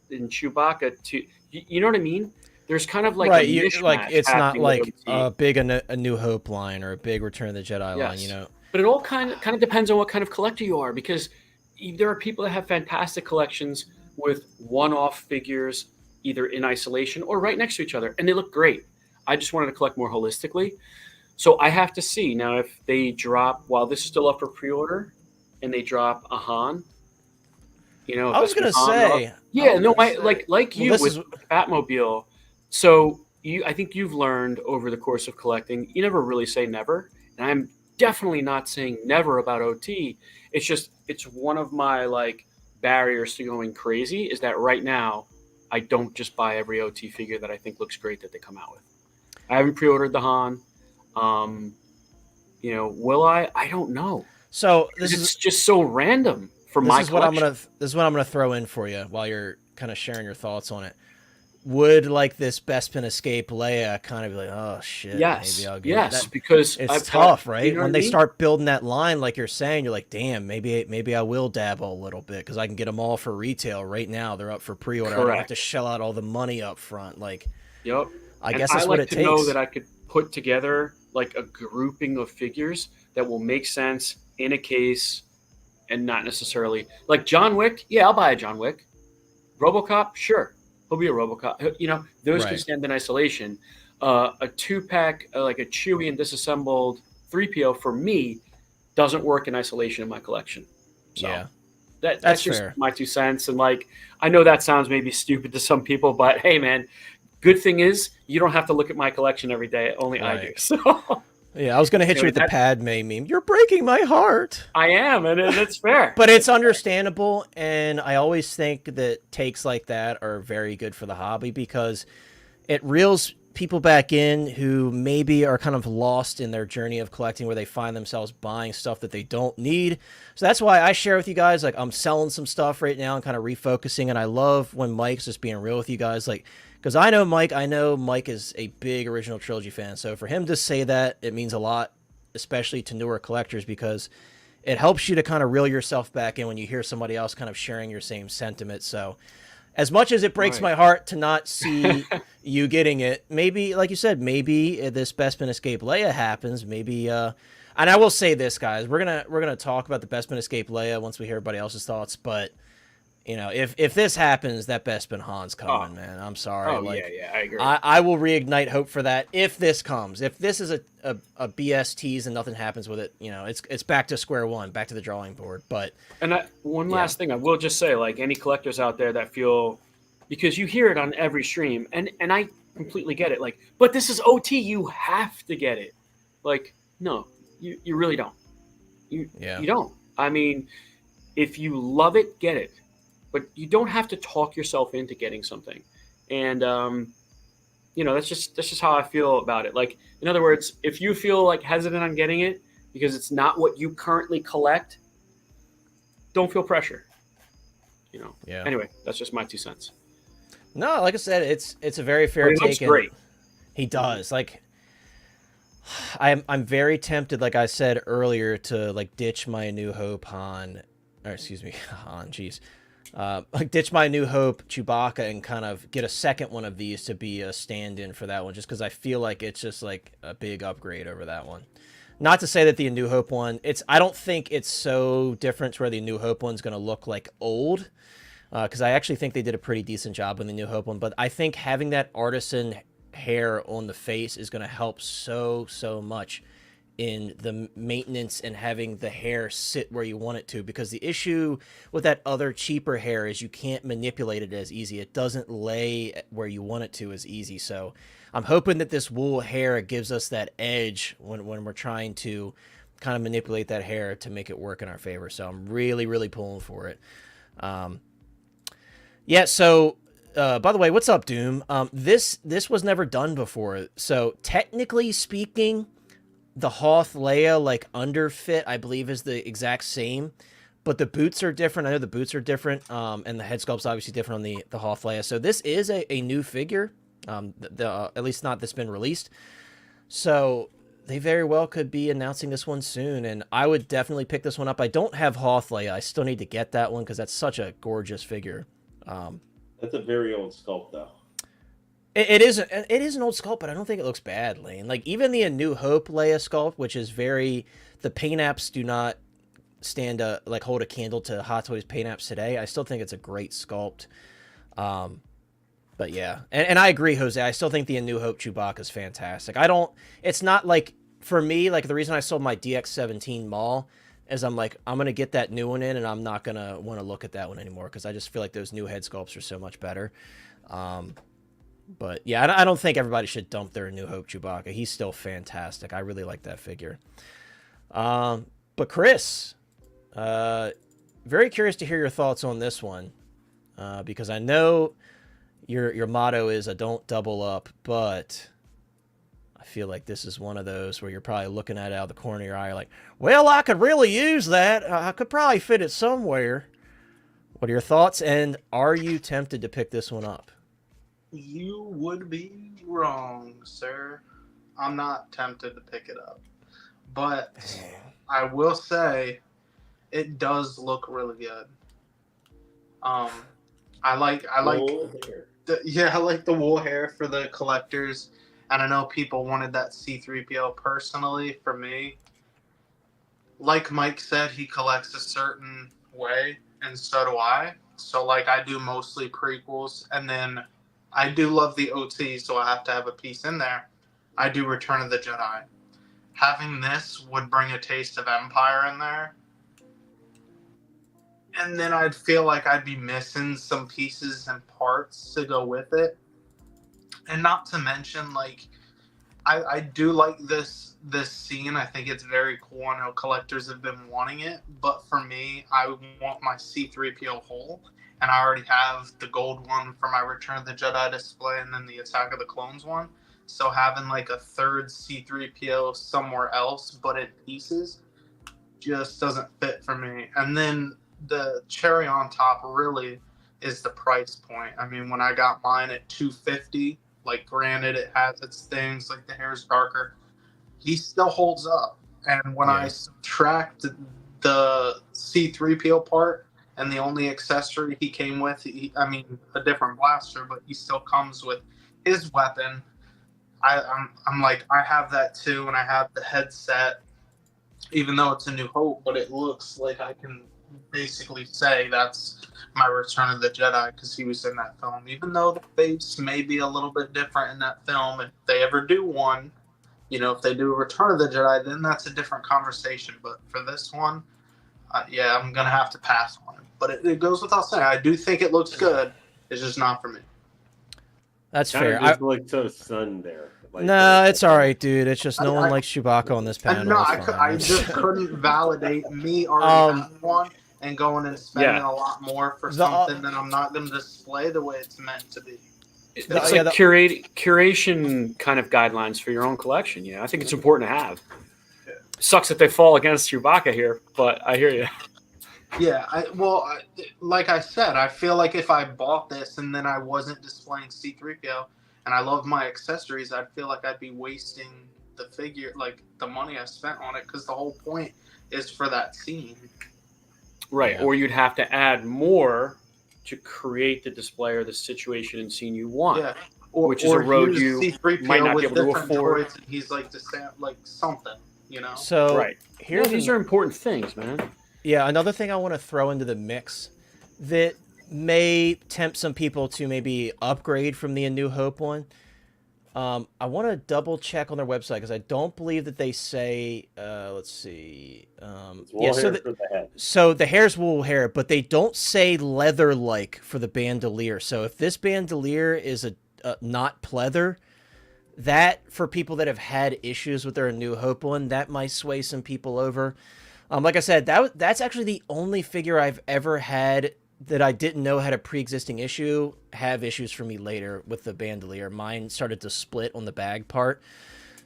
in Chewbacca to you know what I mean? There's kind of like right. a You, like mishmash it's not happening with like OT. a big a New Hope line or a big Return of the Jedi line. You Yes. know. But it all kind of depends on what kind of collector you are, because there are people that have fantastic collections with one-off figures either in isolation or right next to each other, and they look great. I just wanted to collect more holistically. So I have to see now if they drop while this is still up for pre-order and they drop a Han. You know, I was gonna say. yeah, I was no, gonna my say- like Well, you this with is Batmobile. So I think you've learned over the course of collecting, you never really say never, and I'm definitely not saying never about OT. It's just it's one of my like barriers to going crazy is that right now I don't just buy every OT figure that I think looks great that they come out with. I haven't pre-ordered the Han. You know, will I? I don't know. so. Because This it's is just so random for my this is what I'm collection. gonna this is what I'm gonna throw in for you while you're kind of sharing your thoughts on it. Would like this Bespin Escape Leia kind of be like, oh shit, Yes, maybe I'll get yes, that. because It's I've tough, got, right? you know When what they I mean? start building that line, like you're saying, you're like, damn, maybe I will dabble a little bit because I can get them all for retail right now. They're up for pre-order. I don't have Correct. to shell out all the money up front. Like, Yep. I And guess I that's what like it to know takes. that I could put together like a grouping of figures that will make sense in a case and not necessarily like John Wick. Yeah, I'll buy a John Wick. RoboCop, sure, he'll be a RoboCop. You know, those can Right. stand in isolation. A two-pack, like a Chewy and disassembled 3PO for me doesn't work in isolation in my collection. So Yeah, that's that's just fair. my 2 cents. And like, I know that sounds maybe stupid to some people, but hey, man, good thing is you don't have to look at my collection every day. Only I do. Right. So Yeah, I was gonna hit you anyway, with the that Padme meme. You're breaking my heart. I am, and that's fair. But it's understandable, and I always think that takes like that are very good for the hobby because it reels people back in who maybe are kind of lost in their journey of collecting where they find themselves buying stuff that they don't need. So that's why I share with you guys, like I'm selling some stuff right now and kind of refocusing. And I love when Mike's just being real with you guys, like, because I know Mike is a big original trilogy fan. So for him to say that, it means a lot, especially to newer collectors, because it helps you to kind of reel yourself back in when you hear somebody else kind of sharing your same sentiment. So as much as it breaks Right. my heart to not see you getting it, maybe, like you said, maybe this Bespin Escape Leia happens. Maybe, and I will say this, guys, we're gonna talk about the Bespin Escape Leia once we hear everybody else's thoughts. But you know, if this happens, that Bespin Han's coming, man. I'm sorry. Oh like, yeah, I agree. I will reignite hope for that if this comes. If this is a BS tease and nothing happens with it, you know, it's back to square one, back to the drawing board. But And one last thing, I will just say, like any collectors out there that feel, because you hear it on every stream, and I completely get it. Like, but this is OT, you have to get it. Like, no, you really don't. You don't. I mean, if you love it, get it, but you don't have to talk yourself into getting something. And you know, that's just how I feel about it. Like, in other words, if you feel like hesitant on getting it because it's not what you currently collect, don't feel pressure. You know. yeah. Anyway, that's just my 2 cents. No, like I said, it's a very fair But he take. looks and great. He does. Like, I'm very tempted, like I said earlier, to like ditch my New Hope Han, or excuse me, Han. Jeez. Like ditch my New Hope Chewbacca and kind of get a second one of these to be a stand-in for that one, just because I feel like it's just like a big upgrade over that one. Not to say that the New Hope one, I don't think it's so different to where the New Hope one's going to look like old, because I actually think they did a pretty decent job in the New Hope one, but I think having that artisan hair on the face is going to help so much in the maintenance and having the hair sit where you want it to, because the issue with that other cheaper hair is you can't manipulate it as easy. It doesn't lay where you want it to as easy. So I'm hoping that this wool hair gives us that edge when we're trying to kind of manipulate that hair to make it work in our favor. So I'm really pulling for it. Yeah, so by the way, what's up, Doom? This was never done before. So technically speaking, the Hoth Leia like underfit, I believe, is the exact same, but the boots are different. I know the boots are different, and the head sculpt's obviously different on the Hoth Leia. So this is a new figure, at least not that's been released. So they very well could be announcing this one soon, and I would definitely pick this one up. I don't have Hoth Leia. I still need to get that one because that's such a gorgeous figure. That's a very old sculpt, though. It is an old sculpt, but I don't think it looks bad, Lane. Like, even the A New Hope Leia sculpt, which is the paint apps do not hold a candle to Hot Toys paint apps today. I still think it's a great sculpt. But yeah, and I agree, Jose. I still think the A New Hope Chewbacca is fantastic. It's not like, for me, like the reason I sold my DX-17 Maul is I'm like, I'm going to get that new one in and I'm not going to want to look at that one anymore because I just feel like those new head sculpts are so much better. But yeah, I don't think everybody should dump their New Hope Chewbacca. He's still fantastic. I really like that figure. But Chris, very curious to hear your thoughts on this one because I know your motto is a don't double up, but I feel like this is one of those where you're probably looking at it out of the corner of your eye like, well, I could really use that. I could probably fit it somewhere. What are your thoughts, and are you tempted to pick this one up? You would be wrong, sir. I'm not tempted to pick it up. But I will say it does look really good. I like I like the wool hair for the collectors. And I know people wanted that C-3PO. Personally, for me, like Mike said, he collects a certain way, and so do I. So, like, I do mostly prequels, and then I do love the OT, so I have to have a piece in there. I do Return of the Jedi. Having this would bring a taste of Empire in there. And then I'd feel like I'd be missing some pieces and parts to go with it. And not to mention, like, I do like this scene. I think it's very cool. I know collectors have been wanting it. But for me, I want my C-3PO whole. And I already have the gold one for my Return of the Jedi display and then the Attack of the Clones one. So having like a third C-3PO somewhere else but in pieces just doesn't fit for me. And then the cherry on top really is the price point. I mean, when I got mine at $250, like, granted, it has its things, like the hair's darker, he still holds up. And when I subtract the C-3PO part and the only accessory he came with, a different blaster, but he still comes with his weapon. I'm like, I have that too, and I have the headset, even though it's a New Hope, but it looks like I can basically say that's my Return of the Jedi because he was in that film. Even though the face may be a little bit different in that film, if they ever do one, if they do a Return of the Jedi, then that's a different conversation. But for this one, I'm going to have to pass on it. But it goes without saying, I do think it looks good. It's just not for me. That's Kind fair. of just looked so stunned there. Like, no, it's all right, dude. It's just no one likes Chewbacca on this panel. No, I just couldn't validate me already having one and going and spending a lot more for something that I'm not going to display the way it's meant to be. It's like curation kind of guidelines for your own collection. Yeah, I think it's important to have. Yeah. Sucks that they fall against Chewbacca here, but I hear you. Yeah, like I said, I feel like if I bought this and then I wasn't displaying C-3PO and I love my accessories, I'd feel like I'd be wasting the figure, like the money I spent on it, because the whole point is for that scene. Right, Yeah. or you'd have to add more to create the display or the situation and scene you want. Yeah, which is a road use you C-3PO might not be with able to different afford. droids and he's like something, So Right. These are important things, man. Yeah, another thing I want to throw into the mix that may tempt some people to maybe upgrade from the A New Hope one. I want to double check on their website because I don't believe that they say. Let's see. So the hair's wool hair, but they don't say leather-like for the bandolier. So if this bandolier is a not pleather, that for people that have had issues with their A New Hope one, that might sway some people over. Like I said, that's actually the only figure I've ever had that I didn't know had a pre-existing issue have issues for me later with the bandolier. Mine started to split on the bag part.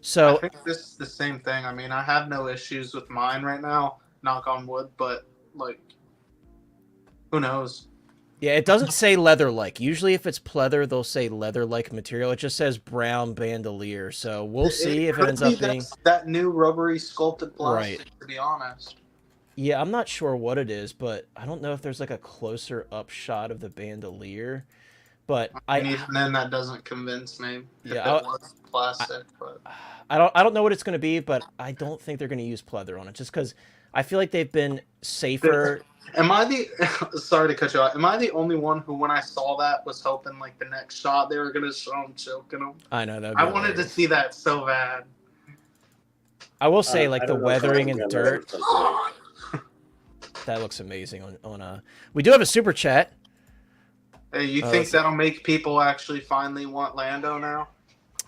So I think this is the same thing. I mean, I have no issues with mine right now, knock on wood, but like, who knows? Yeah, it doesn't say leather-like. Usually if it's pleather, they'll say leather-like material. It just says brown bandolier. So we'll see if it could ends up be being... that new rubbery sculpted plastic, Right. to be honest. Yeah, I'm not sure what it is, but I don't know if there's like a closer up shot of the bandolier. But And even then, that doesn't convince me. If Yeah, it was plastic, but I don't know what it's going to be, but I don't think they're going to use pleather on it just because I feel like they've been safer. am I the? Sorry to cut you off. Am I the only one who, when I saw that, was hoping like the next shot they were gonna show him choking him? I know that. I wanted to see that so bad. I will say, like I the don't know if weathering I'm and gonna dirt, something. that looks amazing on. We do have a super chat. Hey, you think that'll make people actually finally want Lando now?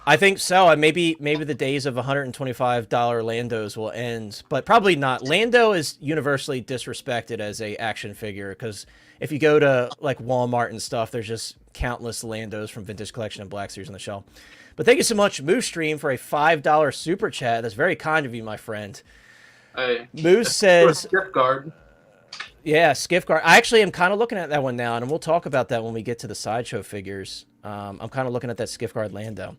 I think so. Maybe the days of $125 Landos will end, but probably not. Lando is universally disrespected as a action figure because if you go to like Walmart and stuff, there's just countless Landos from Vintage Collection and Black Series on the shelf. But thank you so much, Moose Stream, for a $5 super chat. That's very kind of you, my friend. Hey, Moose says, gift card. yeah, Skiff Guard. I actually am kind of looking at that one now, and we'll talk about that when we get to the Sideshow figures. I'm kind of looking at that Skiff Guard Lando.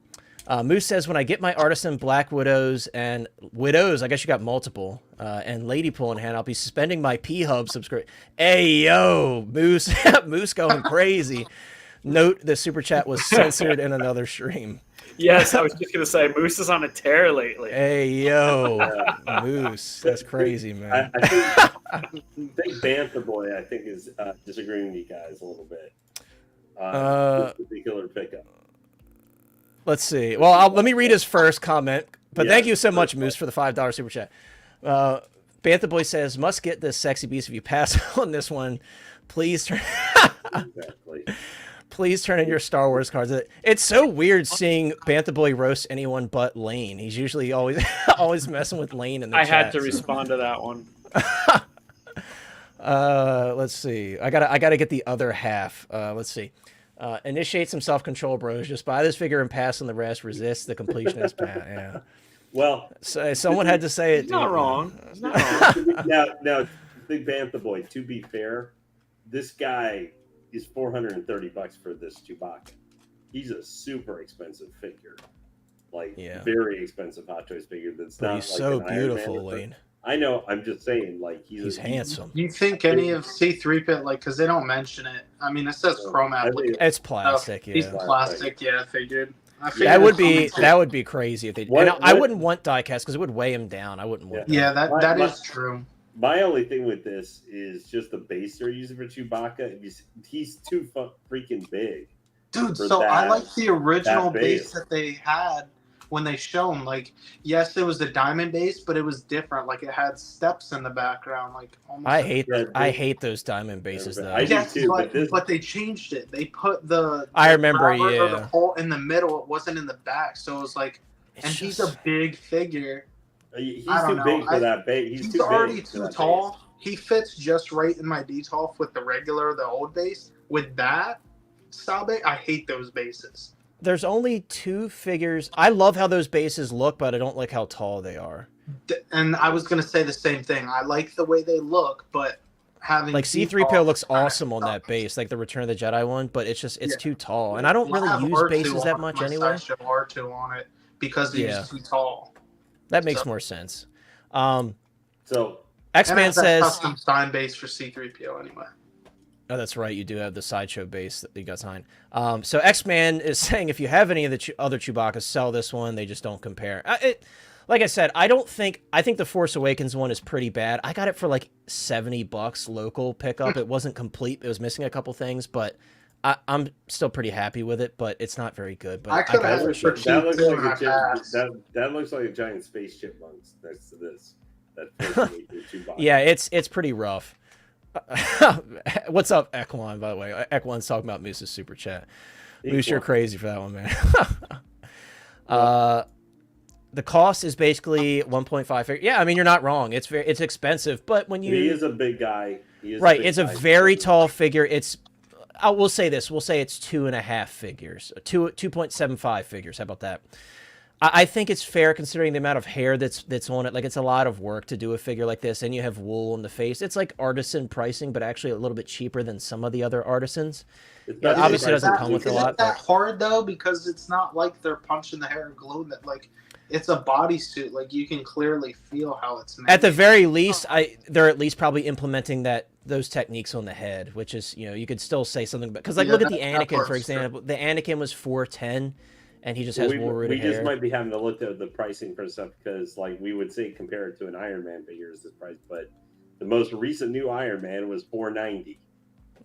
Moose says, when I get my Artisan Black Widows and Widows, I guess you got multiple, and Lady Pool in hand, I'll be suspending my P-Hub subscription. Hey, yo, Moose. Moose going crazy. Note the super chat was censored in another stream. Yes, I was just gonna say Moose is on a tear lately. Hey, yo, Moose. That's crazy, man. I think Bantha Boy, I think, is disagreeing with you guys a little bit. This particular pickup. Let's see. Well, let me read his first comment. But thank you so much, Moose, for the $5 super chat. Bantha Boy says, must get this sexy beast if you pass on this one. Please turn... Exactly. Please turn in your Star Wars cards. It's so weird seeing Bantha Boy roast anyone but Lane. He's usually always messing with Lane in the chat. I had to respond to that one. Let's see. I gotta get the other half. Let's see. Initiate some self-control, bros. Just buy this figure and pass on the rest. Resist the completionist path. Yeah. Well, so, someone had to say it. He's not wrong. He's not wrong. now, Big Bantha Boy. To be fair, this guy is $430 for this Chewbacca. He's a super expensive figure, like very expensive Hot Toys figure. That's but not he's like so an Iron beautiful, Man Lane. I know. I'm just saying, like he's handsome. You think any of C-3PO, like, because they don't mention it. I mean, it says chrome applicator. It's plastic. He's plastic. Yeah, I figured. That would be crazy if they. I wouldn't want diecast because it would weigh him down. I wouldn't want. Yeah, that is true. My only thing with this is just the base they're using for Chewbacca. He's too freaking big. Dude, so I like the original base that they had when they show him. Like, yes, it was a diamond base, but it was different. Like, it had steps in the background. Like, almost I hate those diamond bases though. I do too, but they changed it. They put the the hole in the middle. It wasn't in the back, so it was like. He's a big figure. He's too big for that base. He's already too tall. He fits just right in my Detolf with the old base. With that style base, I hate those bases. There's only 2 figures. I love how those bases look, but I don't like how tall they are. And I was going to say the same thing. I like the way they look, but having like C-3PO looks awesome on that base, like the Return of the Jedi one, but it's too tall. And I don't really use bases that much anyway. R2 on it because he's too tall. That makes more sense. So X-Man says custom sign base for C-3PO anyway. Oh, that's right. You do have the Sideshow base that you got signed. So X-Man is saying if you have any of the other Chewbaccas, sell this one. They just don't compare. Like I said, I think the Force Awakens one is pretty bad. I got it for like $70 local pickup. It wasn't complete. It was missing a couple things, but I'm still pretty happy with it. But it's not very good. But that looks like a giant space chipmunk next to this. Yeah, it's pretty rough. What's up, Equan? By the way, Equan's talking about Moose's super chat. Moose, you're crazy for that one, man. The cost is basically 1.5 figure. Yeah, I mean you're not wrong. It's expensive, but when he is a big guy, it's a very tall figure. We'll say this. We'll say it's 2.5 figures, 2.75 figures. How about that? I think it's fair considering the amount of hair that's on it. Like, it's a lot of work to do a figure like this, and you have wool on the face. It's like artisan pricing, but actually a little bit cheaper than some of the other artisans. It's Yeah, not obviously it just doesn't like- come with a Is lot, it that but hard though? Because it's not like they're punching the hair and gluing it. Like it's a bodysuit. Like you can clearly feel how it's made. at the very least, they're at least probably implementing those techniques on the head, which is, you could still say something, because like, Yeah, look at the that Anakin, for part's example. The Anakin was 410, and he just has we wool-rooted just hair. might be having to look at the pricing for stuff because, like, we would say compare it to an Iron Man figure is this price, but the most recent new Iron Man was $490,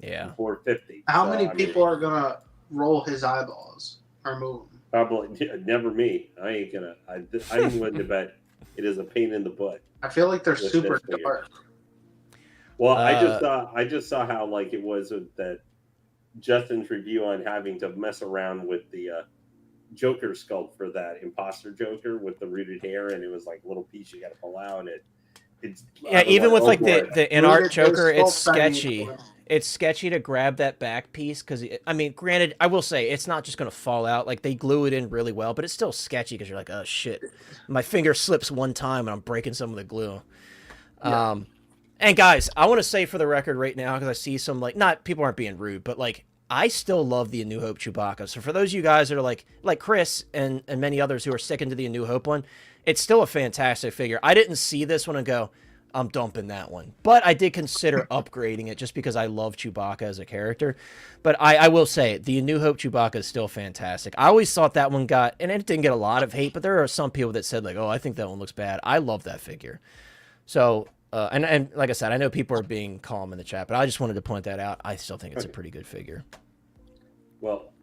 Yeah. $450. How So, many I mean, people are gonna roll his eyeballs or move them? Probably never me. I ain't gonna. I'm willing to bet it is a pain in the butt. I feel like they're With super this figure. dark. Well, I just saw how like it was with that Justin's review on having to mess around with the Joker sculpt for that imposter Joker with the rooted hair, and it was like a little piece you got to pull out. It's Yeah, even with like the in-art Rooted Joker, hair it's sculpt, I mean, sketchy. It's sketchy to grab that back piece because, I mean, granted, I will say it's not just going to fall out. Like, they glue it in really well, but it's still sketchy because you're like, oh, shit. My finger slips one time and I'm breaking some of the glue. Yeah. And, guys, I want to say for the record right now, because I see some, like, not people aren't being rude, but, like, I still love the A New Hope Chewbacca. So for those of you guys that are like Chris and many others who are sticking to the A New Hope one, it's still a fantastic figure. I didn't see this one and go, I'm dumping that one. But I did consider upgrading it just because I love Chewbacca as a character. But I will say, the New Hope Chewbacca is still fantastic. I always thought that one got, and it didn't get a lot of hate, but there are some people that said, like, oh, I think that one looks bad. I love that figure. So, and like I said, I know people are being calm in the chat, but I just wanted to point that out. I still think it's a pretty good figure. well,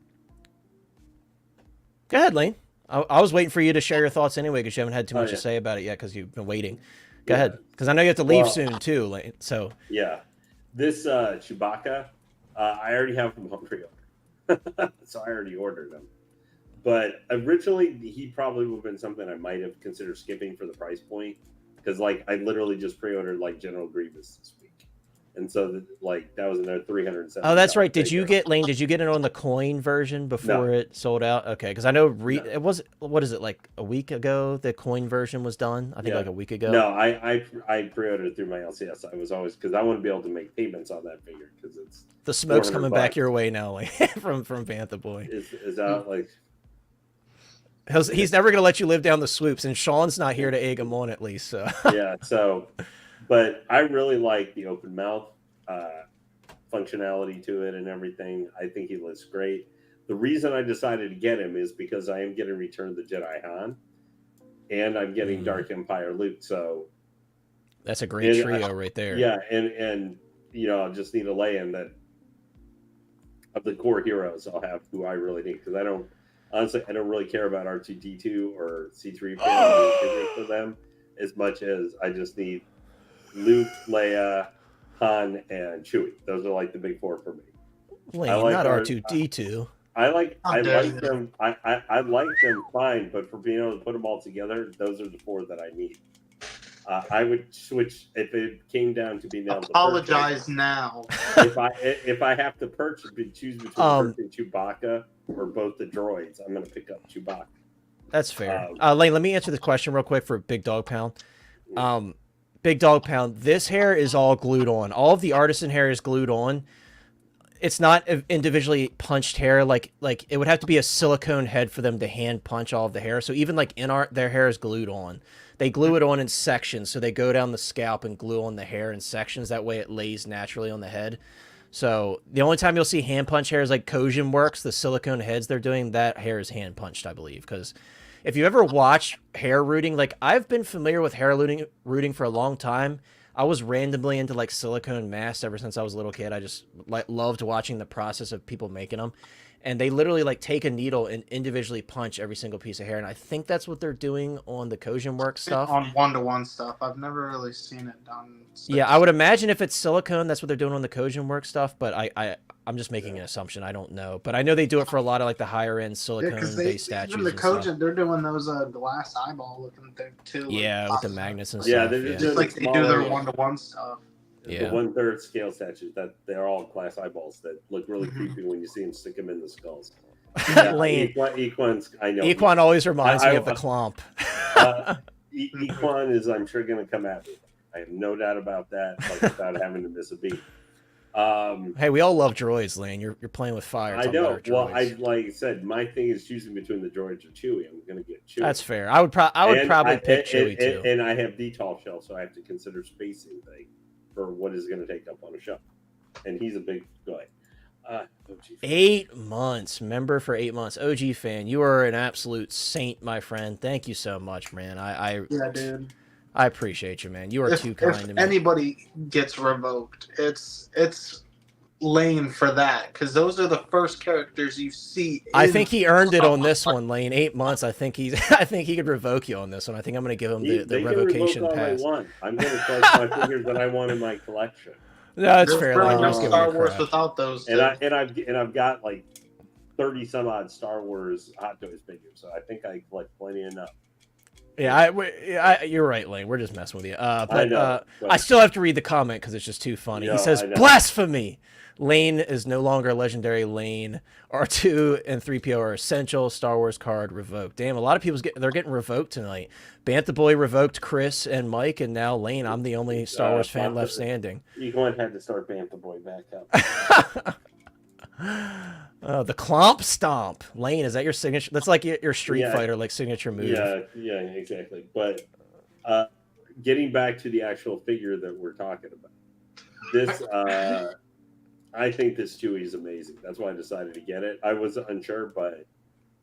Go ahead, Lane. I was waiting for you to share your thoughts anyway because you haven't had too much to say about it yet because you've been waiting. Go ahead, because I know you have to leave soon too, Lane. So yeah, this Chewbacca, I already have him on pre-order, so I already ordered him. But originally, he probably would have been something I might have considered skipping for the price point because, like, I literally just pre-ordered like General Grievous this week, and so like that was another $370. oh, that's right. Did you get, Lane? Did you get it on the coin version before it sold out? Okay, because I know it was, what is it, like a week ago? The coin version was done. I think like a week ago. No, I pre-ordered through my LCS. I was always because I want to be able to make payments on that figure because it's The smoke's coming back $400. your way now, Lane, from Bantha Boy. Is out like. He's never going to let you live down the swoops, and Sean's not here to egg him on at least. So Yeah, so, but I really like the open mouth functionality to it and everything. I think he looks great. The reason I decided to get him is because I am getting Return of the Jedi Han, and I'm getting Dark Empire Luke. So that's a great trio right there. yeah, and I just need a lay-in that of the core heroes I'll have who I really need because I don't really care about R2D2 or C-3PO for them as much as I just need Luke, Leia, Han, and Chewie. Those are like the big four for me. Lane, like not our- R2D2. I like dare them. I like them fine, but for being able to put them all together, those are the four that I need. I would switch if it came down to being able to Apologize now. if I have to choose between purchasing Chewbacca or both the droids, I'm going to pick up Chewbacca. That's fair. Lane, let me answer this question real quick for Big Dog Pound. Big Dog Pound, this hair is all glued on. All of the artisan hair is glued on. It's not individually punched hair. Like it would have to be a silicone head for them to hand punch all of the hair. So even like in art, their hair is glued on. They glue it on in sections. So they go down the scalp and glue on the hair in sections. That way it lays naturally on the head. So the only time you'll see hand punch hair is like Kojin Works, the silicone heads they're doing. That hair is hand punched, I believe. Because if you ever watch hair rooting, like I've been familiar with hair rooting for a long time. I was randomly into like silicone masks ever since I was a little kid. I just loved watching the process of people making them. And they literally like take a needle and individually punch every single piece of hair. And I think that's what they're doing on the Kojin Works stuff. On one-to-one stuff. I've never really seen it done. Yeah, I would imagine if it's silicone, that's what they're doing on the Kojin Works stuff. But I'm just making an assumption. I don't know. But I know they do it for a lot of like the higher end silicone-based statues. Even the and stuff. Kojin, they're doing those glass eyeball looking thing too. Yeah, with the magnets and Yeah, stuff. they're Yeah, Just like they do their one-to-one stuff. Yeah. The 1/3 scale statues that they're all glass eyeballs that look really creepy when you see them stick them in the skulls. Lane. Equan's, I know. Equan always reminds me of the Clomp. Equan is, I'm sure, going to come at me. I have no doubt about that, like, without having to miss a beat. Hey, we all love droids, Lane. You're playing with fire. I know. Well, like I said, my thing is choosing between the droids or Chewie. I'm going to get Chewie. That's fair. I would probably pick Chewie too. And I have DTOL shell, so I have to consider spacing thing for what is going to take up on a show. And he's a big guy. 8 months, member for 8 months. OG fan, you are an absolute saint, my friend. Thank you so much, man. Yeah, dude. I appreciate you, man. You are too kind to me. If anybody gets revoked, it's Lane for that, because those are the first characters you see. I think he earned it on this one, Lane. 8 months. I think he could revoke you on this one. I think I'm going to give him the revocation pass. I'm going to collect my figures that I want in my collection. No, that's fair. Like Lane. Star Wars without those. And I've got like 30 some odd Star Wars Hot Toys figures, so I think I collect plenty enough. Yeah, you're right, Lane. We're just messing with you. But I still have to read the comment because it's just too funny. He says, "Blasphemy! Lane is no longer legendary. Lane, R2 and 3PO are essential. Star Wars card revoked." Damn, a lot of people's they're getting revoked tonight. Bantha Boy revoked Chris and Mike, and now Lane. I'm the only Star Wars fan left standing. Egon had to start Bantha Boy back up. The Clomp Stomp. Lane, is that your signature? That's like your Street Fighter like signature move. Yeah, exactly. But getting back to the actual figure that we're talking about, this I think this Chewie is amazing. That's why I decided to get it. I was unsure, but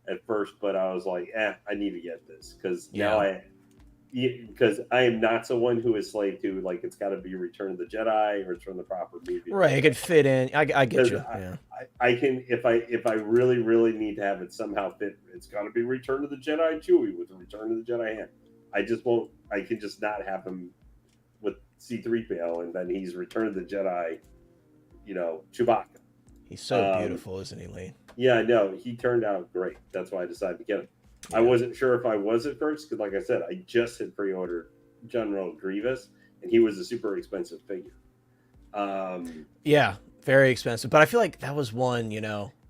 I was like, I need to get this because because I am not someone who is slave to like it's got to be Return of the Jedi or it's from the proper movie. Right, it could fit in. I get you. I can if I really need to have it somehow fit. It's got to be Return of the Jedi Chewie with the Return of the Jedi hand. I just won't. I can just not have him with C-3PO and then he's Return of the Jedi. Chewbacca. He's so beautiful, isn't he, Lane? Yeah, I know. He turned out great. That's why I decided to get him. Yeah. I wasn't sure if I was at first because, like I said, I just had pre-ordered General Grievous, and he was a super expensive figure. Yeah, very expensive. But I feel like that was one,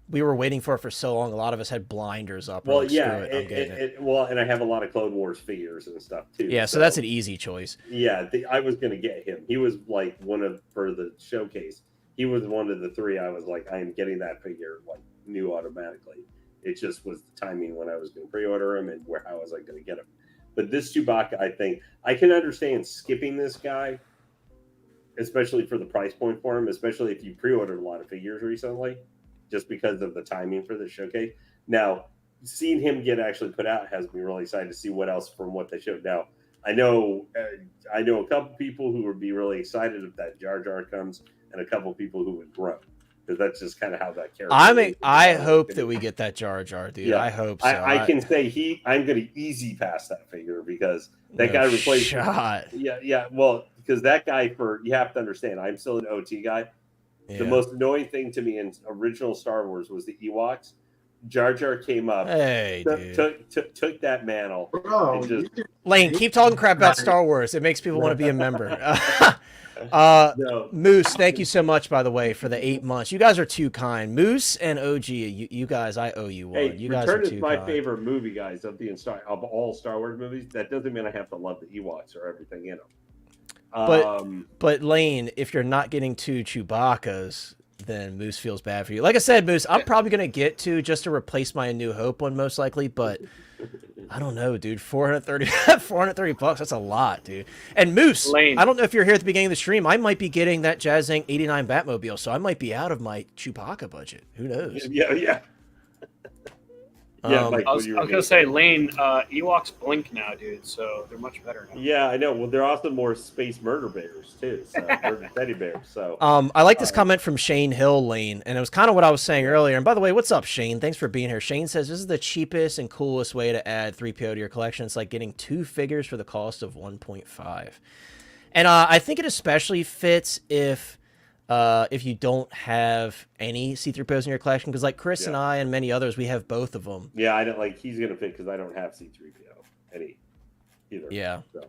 we were waiting for it for so long. A lot of us had blinders up. Well, and I have a lot of Clone Wars figures and stuff, too. Yeah, so that's an easy choice. Yeah, I was going to get him. He was, like, for the showcase. He was one of the three. I was like, I am getting that figure, like, new automatically. It just was the timing when I was going to pre-order him and how was I going to get him. But this Chewbacca, I think, I can understand skipping this guy, especially for the price point for him, especially if you pre-ordered a lot of figures recently, just because of the timing for the showcase. Now, seeing him get actually put out has me really excited to see what else from what they showed. Now, I know a couple people who would be really excited if that Jar Jar comes, and a couple people who would grow. Because that's just kind of how that character. I hope that we get that Jar Jar, dude. Yeah. I hope so. I can say I'm going to easy pass that figure because that guy replaced. Yeah. Well, because that guy you have to understand, I'm still an OT guy. Yeah. The most annoying thing to me in original Star Wars was the Ewoks. Jar Jar came up, took that mantle. Lane, keep talking crap about Star Wars. It makes people want to be a member. Moose, thank you so much, by the way, for the 8 months. You guys are too kind. Moose and OG, you guys, I owe you one. Hey, you guys Return are too is my kind. favorite movie, guys, of all Star Wars movies. That doesn't mean I have to love the Ewoks or everything in them. But Lane, if you're not getting 2 Chewbaccas, then Moose feels bad for you. Like I said, Moose, I'm probably going to get 2 just to replace my A New Hope one, most likely, but I don't know, dude. $430, that's a lot, dude. And Moose, Lane. I don't know if you're here at the beginning of the stream. I might be getting that Jazzang 89 Batmobile, so I might be out of my Chewbacca budget. Who knows? Yeah. Mike, I was going to say, Lane, Ewoks blink now, dude, so they're much better now. Yeah, I know. Well, they're also more space murder bears, too. So murder teddy bears. So I like this comment from Shane Hill, Lane, and it was kind of what I was saying earlier. And by the way, what's up, Shane? Thanks for being here. Shane says, this is the cheapest and coolest way to add 3PO to your collection. It's like getting 2 figures for the cost of 1.5. And I think it especially fits if you don't have any C-3POs in your collection, because like Chris and I and many others, we have both of them. Yeah, I don't like. He's gonna fit because I don't have C-3PO either. Yeah. So.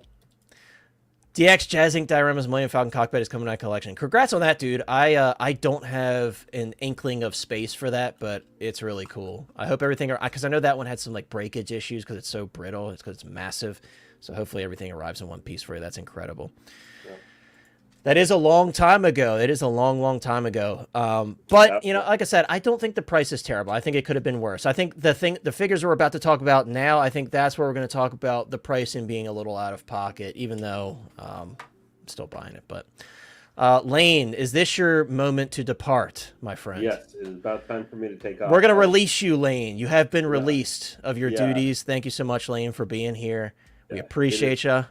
DX Jazz Ink Diorama's Millennium Falcon cockpit is coming out collection. Congrats on that, dude. I don't have an inkling of space for that, but it's really cool. I hope everything, because I know that one had some like breakage issues because it's so brittle. It's because it's massive. So hopefully everything arrives in one piece for you. That's incredible. Yeah. That is a long time ago. It is a long, long time ago. But you know, like I said, I don't think the price is terrible. I think it could have been worse. I think the figures we're about to talk about now, I think that's where we're going to talk about the pricing being a little out of pocket, even though I'm still buying it. But Lane, is this your moment to depart, my friend? Yes, it's about time for me to take off. We're going to release you, Lane. You have been released of your duties. Thank you so much, Lane, for being here. We appreciate you.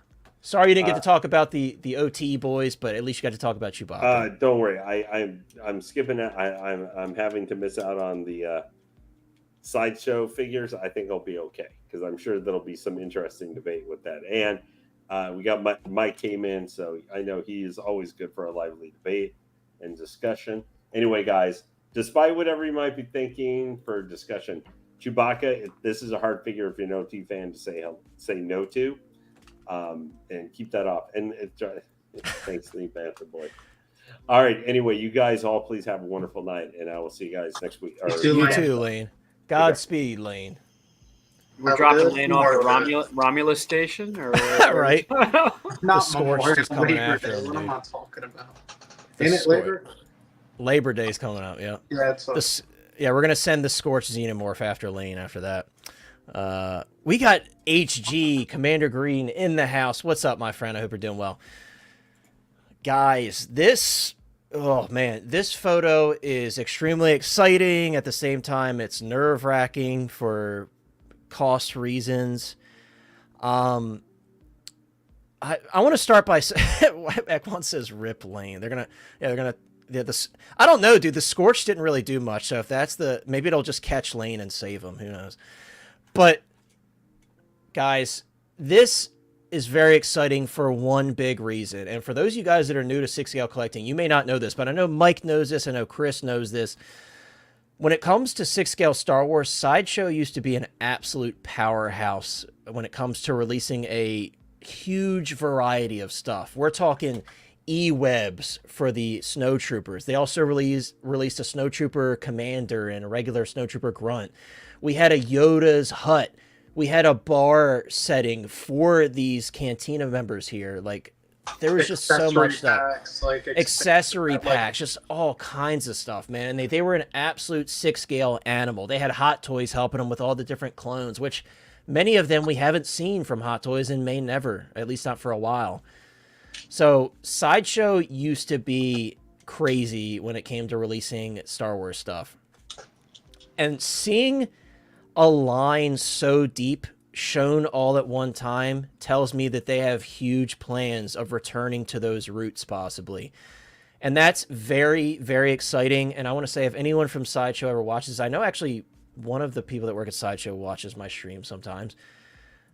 Sorry you didn't get to talk about the OT boys, but at least you got to talk about Chewbacca. Don't worry, I'm skipping it. I'm having to miss out on the Sideshow figures. I think I'll be okay because I'm sure there'll be some interesting debate with that. And we got Mike came in, so I know he is always good for a lively debate and discussion. Anyway, guys, despite whatever you might be thinking for discussion, Chewbacca, this is a hard figure if you're an OT fan to say no to. And keep that off. And thanks, Lee Panther Boy. All right. Anyway, you guys all please have a wonderful night, and I will see you guys next week. You too, Lane. Godspeed, Lane. We're dropping Lane off at Romulus Station, or right? Not Scorch is coming after him. What am I talking about? Ain't it Labor? Labor Day's coming up. Yeah. Yeah, it's we're gonna send the Scorch Xenomorph after Lane after that. We got HG Commander Green in the house. What's up, my friend? I hope you're doing well. Guys, this photo is extremely exciting. At the same time, it's nerve-wracking for cost reasons. I want to start by Ekwan says rip Lane. They're gonna I don't know, dude. The Scorch didn't really do much, so if that's maybe it'll just catch Lane and save him. Who knows? But, guys, this is very exciting for one big reason. And for those of you guys that are new to 6scale collecting, you may not know this, but I know Mike knows this. I know Chris knows this. When it comes to 6scale Star Wars, Sideshow used to be an absolute powerhouse when it comes to releasing a huge variety of stuff. We're talking E-webs for the snowtroopers. They also released a snowtrooper commander and a regular snowtrooper grunt. We had a Yoda's hut. We had a bar setting for these Cantina members here. Like, there was just so much stuff. Accessory packs, just all kinds of stuff, man. And they were an absolute 6scale animal. They had Hot Toys helping them with all the different clones, which many of them we haven't seen from Hot Toys and may never, at least not for a while. So Sideshow used to be crazy when it came to releasing Star Wars stuff. And seeing a line so deep shown all at one time tells me that they have huge plans of returning to those roots possibly. And that's very, very exciting. And I want to say, if anyone from Sideshow ever watches, I know actually one of the people that work at Sideshow watches my stream sometimes.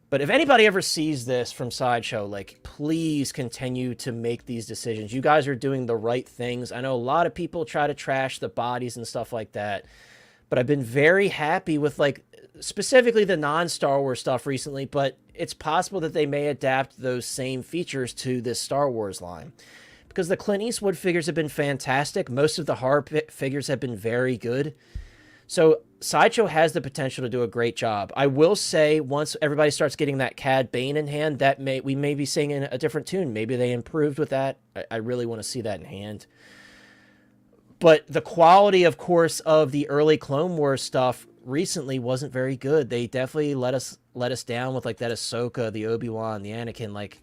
But if anybody ever sees this from Sideshow, like, please continue to make these decisions. You guys are doing the right things. I know a lot of people try to trash the bodies and stuff like that. But I've been very happy with, like, specifically the non-Star Wars stuff recently, but it's possible that they may adapt those same features to this Star Wars line. Because the Clint Eastwood figures have been fantastic. Most of the horror figures have been very good. So Sideshow has the potential to do a great job. I will say, once everybody starts getting that Cad Bane in hand, we may be singing a different tune. Maybe they improved with that. I really want to see that in hand. But the quality, of course, of the early Clone Wars stuff recently wasn't very good. They definitely let us down with, like, that Ahsoka, the Obi-Wan, the Anakin. Like,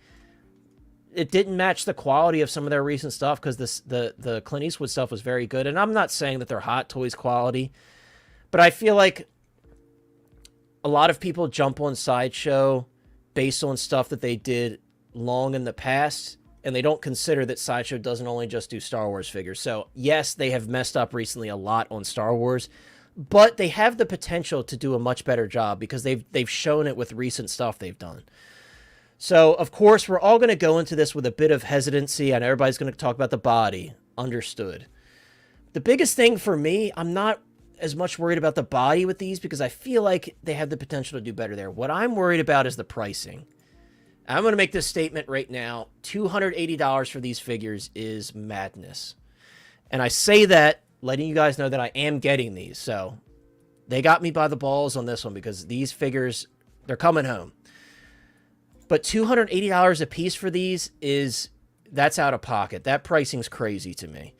it didn't match the quality of some of their recent stuff because the Clint Eastwood stuff was very good. And I'm not saying that they're Hot Toys quality, but I feel like a lot of people jump on Sideshow based on stuff that they did long in the past, and they don't consider that Sideshow doesn't only just do Star Wars figures. So, yes, they have messed up recently a lot on Star Wars, but they have the potential to do a much better job because they've shown it with recent stuff they've done. So, of course, we're all going to go into this with a bit of hesitancy, and everybody's going to talk about the body. Understood. The biggest thing for me, I'm not as much worried about the body with these because I feel like they have the potential to do better there. What I'm worried about is the pricing. I'm going to make this statement right now. $280 for these figures is madness. And I say that letting you guys know that I am getting these. So they got me by the balls on this one because these figures, they're coming home. But $280 a piece for these that's out of pocket. That pricing's crazy to me.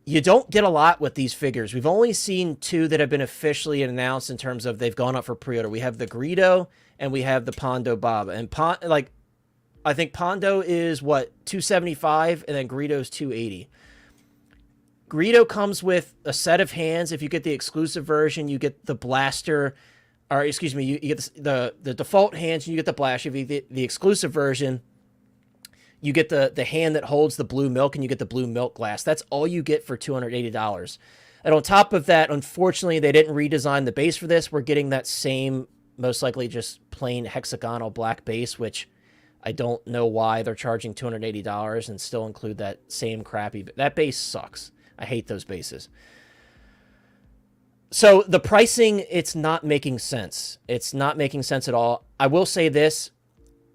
You don't get a lot with these figures. We've only seen 2 that have been officially announced in terms of they've gone up for pre-order. We have the Greedo and we have the Pondo Baba. And I think Pondo is what, $275 and then Greedo's $280. Greedo comes with a set of hands. If you get the exclusive version, you get the blaster, or excuse me, you get the default hands and you get the blaster. If you get the exclusive version, you get the hand that holds the blue milk and you get the blue milk glass. That's all you get for $280. And on top of that, unfortunately, they didn't redesign the base for this. We're getting that same, most likely just plain hexagonal black base, which I don't know why they're charging $280 and still include that same crappy. That base sucks. I hate those bases. So the pricing, it's not making sense. It's not making sense at all. I will say this.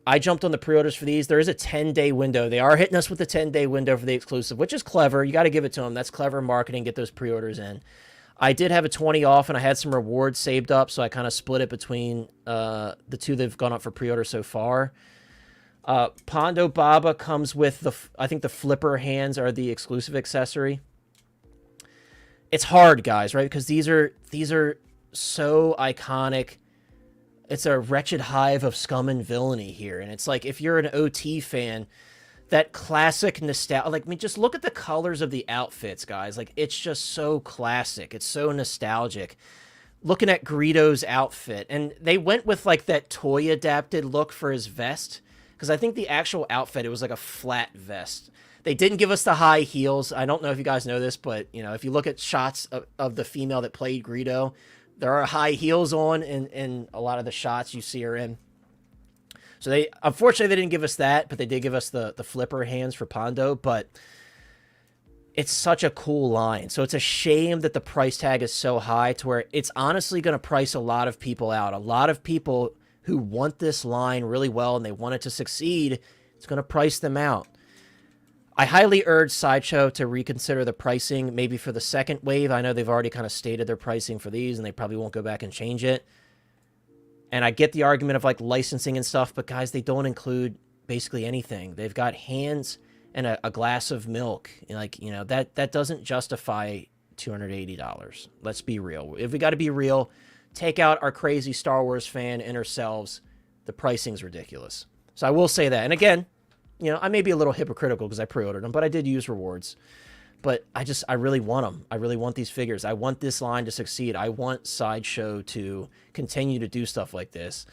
I jumped on the pre-orders for these. There is a 10-day window. They are hitting us with a 10-day window for the exclusive, which is clever. You got to give it to them. That's clever marketing. Get those pre-orders in. I did have a 20 off, and I had some rewards saved up, so I kind of split it between the 2 that have gone up for pre-order so far. Pondo Baba comes with I think the flipper hands are the exclusive accessory. It's hard, guys, right? Because these are so iconic. It's a wretched hive of scum and villainy here. And it's like, if you're an OT fan, that classic nostalgia, like, I mean, just look at the colors of the outfits, guys. Like, it's just so classic. It's so nostalgic. Looking at Greedo's outfit, and they went with like that toy adapted look for his vest. Because I think the actual outfit, it was like a flat vest. They didn't give us the high heels. I don't know if you guys know this, but, you know, if you look at shots of the female that played Greedo, there are high heels on in a lot of the shots you see her in. So unfortunately, they didn't give us that, but they did give us the flipper hands for Pondo. But it's such a cool line. So it's a shame that the price tag is so high to where it's honestly going to price a lot of people out. A lot of people who want this line really well and they want it to succeed, it's going to price them out. I highly urge Sideshow to reconsider the pricing, maybe for the second wave. I know they've already kind of stated their pricing for these, and they probably won't go back and change it. And I get the argument of like licensing and stuff, but guys, they don't include basically anything. They've got hands and a glass of milk. Like, you know, that doesn't justify $280. Let's be real. If we got to be real, take out our crazy Star Wars fan inner selves. The pricing's ridiculous. So I will say that. And again, you know, I may be a little hypocritical because I pre-ordered them, but I did use rewards. But I really want them. I really want these figures. I want this line to succeed. I want Sideshow to continue to do stuff like this.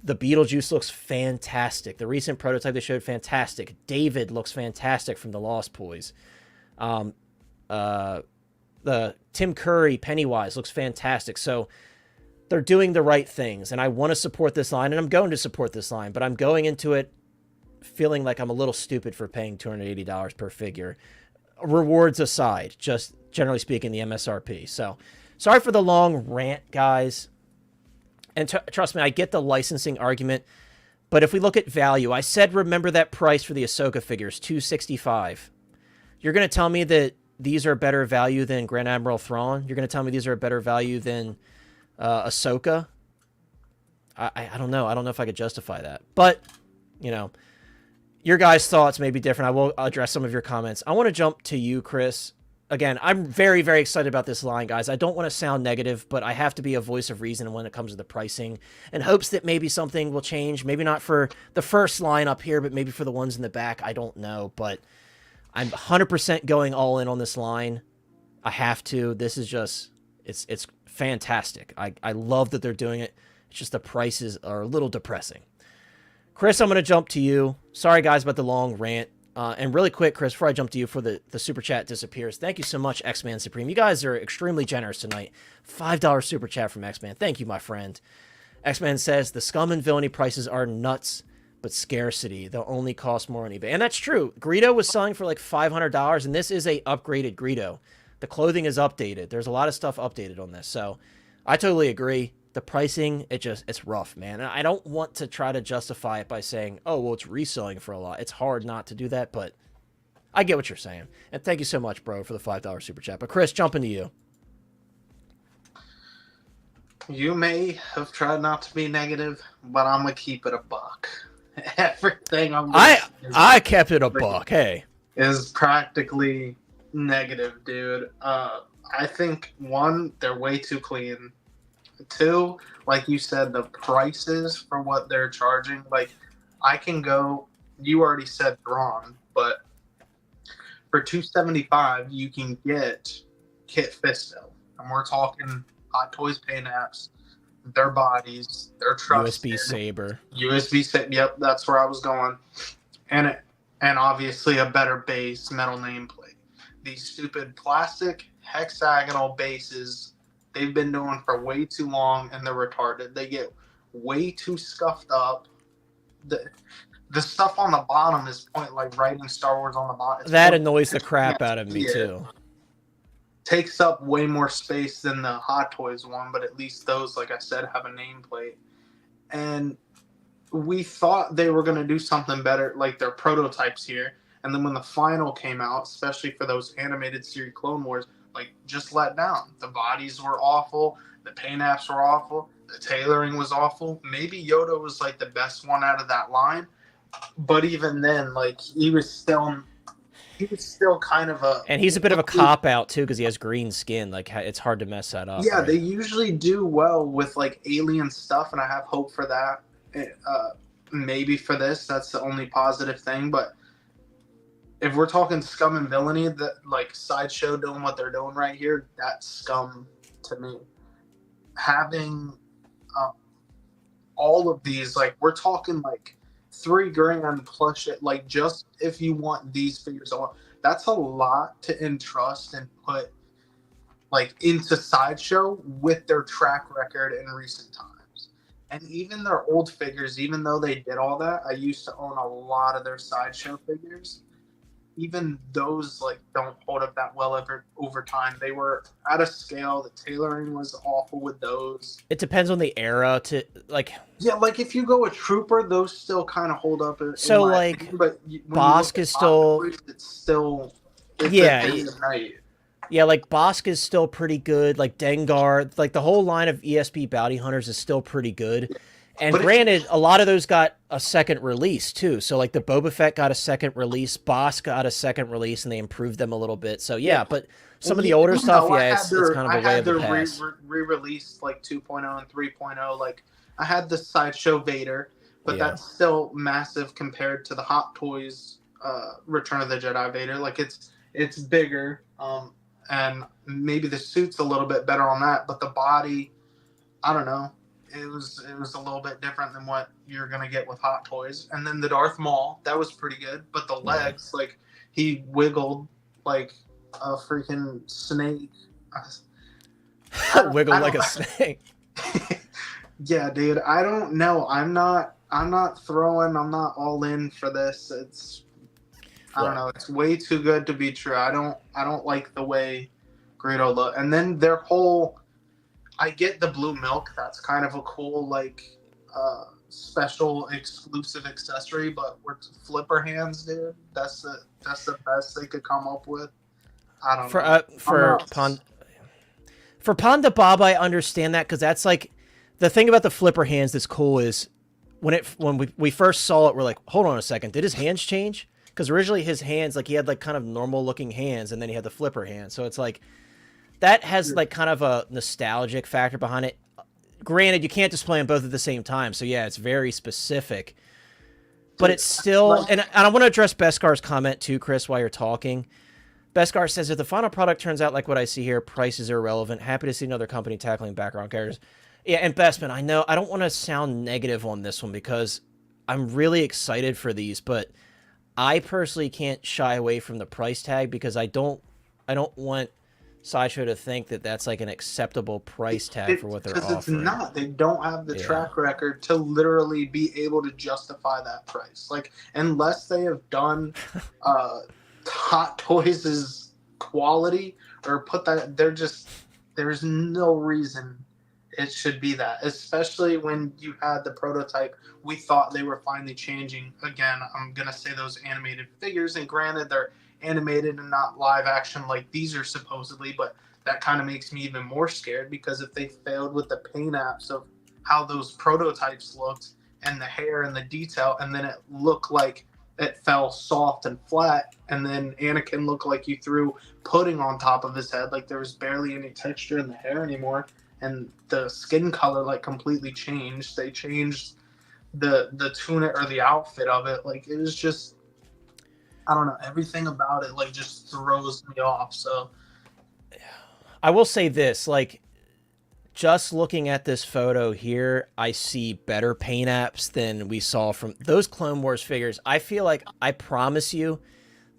The Beetlejuice looks fantastic. The recent prototype they showed, fantastic. David looks fantastic from the Lost Boys. The Tim Curry Pennywise looks fantastic. So they're doing the right things, and I want to support this line, and I'm going to support this line, but I'm going into it feeling like I'm a little stupid for paying $280 per figure. Rewards aside, just generally speaking, the MSRP. So, sorry for the long rant, guys. And trust me, I get the licensing argument, but if we look at value, I said remember that price for the Ahsoka figures, $265. You're going to tell me that these are better value than Grand Admiral Thrawn? You're going to tell me these are a better value than Ahsoka? I don't know. I don't know if I could justify that. But, you know, your guys' thoughts may be different. I will address some of your comments. I want to jump to you, Chris. Again, I'm very, very excited about this line, guys. I don't want to sound negative, but I have to be a voice of reason when it comes to the pricing, in hopes that maybe something will change. Maybe not for the first line up here, but maybe for the ones in the back. I don't know, but I'm 100% going all in on this line. I have to. This is just, it's fantastic. I love that they're doing it. It's just the prices are a little depressing. Chris, I'm going to jump to you. Sorry, guys, about the long rant. And really quick, Chris, before I jump to you for the super chat disappears, thank you so much, X-Man Supreme. You guys are extremely generous tonight. $5 super chat from X-Man. Thank you, my friend. X-Man says, the Scum and Villainy prices are nuts, but scarcity. They'll only cost more on eBay. And that's true. Greedo was selling for like $500, and this is a upgraded Greedo. The clothing is updated. There's a lot of stuff updated on this. So I totally agree. the pricing, it's rough, man. And I don't want to try to justify it by saying, oh, well, it's reselling for a lot. It's hard not to do that, but I get what you're saying. And thank you so much, bro, for the $5 super chat. But Chris, jump into you. You may have tried not to be negative, but I'm gonna keep it a buck. Everything I kept it a buck. Hey, is practically negative, dude. I think one, they're way too clean. Two, like you said, the prices for what they're charging. Like, I can go. You already said Thrawn, but for $275, you can get Kit Fisto, and we're talking Hot Toys paint apps, their bodies, their trusted USB saber. Yep, that's where I was going, and obviously a better base metal nameplate. These stupid plastic hexagonal bases they've been doing for way too long, and they're retarded. They get way too scuffed up. The stuff on the bottom is like writing Star Wars on the bottom. That annoys the crap out of me too. Takes up way more space than the Hot Toys one, but at least those, like I said, have a nameplate. And we thought they were going to do something better, like their prototypes here. And then when the final came out, especially for those animated series Clone Wars, like, just let down. The bodies were awful. The paint apps were awful. The tailoring was awful. Maybe Yoda was like the best one out of that line. But even then, like, he was still kind of a... And he's a bit of a cop-out, too, because he has green skin. Like, it's hard to mess that up. Yeah, right? They usually do well with, like, alien stuff, and I have hope for that. Maybe for this, that's the only positive thing. But if we're talking Scum and Villainy, that, like, Sideshow doing what they're doing right here, that's Scum to me. Having all of these, like, we're talking, like, $3,000 plus it, like, just if you want these figures on, that's a lot to entrust and put, like, into Sideshow with their track record in recent times. And even their old figures, even though they did all that, I used to own a lot of their Sideshow figures. Even those, like, don't hold up that well over time. They were out of scale. The tailoring was awful with those. It depends on the era to, like... Yeah, like, if you go with Trooper, those still kind of hold up. So, like, opinion, but Bosk is still... It's still... It's yeah, like, Bosk is still pretty good. Like, Dengar, like, the whole line of ESP Bounty Hunters is still pretty good. And but granted, a lot of those got a second release, too. So, like, the Boba Fett got a second release, Bosk got a second release, and they improved them a little bit. So, yeah, but some of the older stuff, it's kind of a way of the past. I had their re-released, like, 2.0 and 3.0. Like, I had the Sideshow Vader, but that's still massive compared to the Hot Toys Return of the Jedi Vader. Like, it's bigger, and maybe the suit's a little bit better on that, but the body, I don't know. It was a little bit different than what you're gonna get with Hot Toys. And then the Darth Maul, that was pretty good. But the legs, like, he wiggled like a freaking snake. Wiggled like a snake. Yeah, dude. I don't know. I'm not throwing. I'm not all in for this. I don't know. It's way too good to be true. I don't like the way Greedo look. And then their whole. I get the blue milk. That's kind of a cool, like, special exclusive accessory. But with flipper hands, dude, that's the best they could come up with. I don't know. For Ponda Bob, I understand that, because that's like the thing about the flipper hands that's cool is when we first saw it, we're like, hold on a second, did his hands change? Because originally his hands, like, he had like kind of normal looking hands, and then he had the flipper hands. So it's like. That has, like, kind of a nostalgic factor behind it. Granted, you can't display them both at the same time, so yeah, it's very specific. But it's still... And I want to address Beskar's comment, too, Chris, while you're talking. Beskar says, if the final product turns out like what I see here, prices are irrelevant. Happy to see another company tackling background characters. Yeah, and Bestman, I know, I don't want to sound negative on this one, because I'm really excited for these, but I personally can't shy away from the price tag, because I don't want... Sideshow to think that that's like an acceptable price tag for what they're offering. Because it's not. They don't have the track record to literally be able to justify that price. Like, unless they have done Hot Toys' quality or put that, there's no reason. It should be that, especially when you had the prototype. We thought they were finally changing. Again, I'm going to say those animated figures, and granted, they're animated and not live action like these are supposedly, but that kind of makes me even more scared because if they failed with the paint apps of how those prototypes looked and the hair and the detail, and then it looked like it fell soft and flat, and then Anakin looked like you threw pudding on top of his head, like there was barely any texture in the hair anymore, and the skin color like completely changed. They changed the tunic or the outfit of it. Like it was just, I don't know, everything about it like just throws me off. So I will say this, like, just looking at this photo here, I see better paint apps than we saw from those Clone Wars figures. I feel like, I promise you,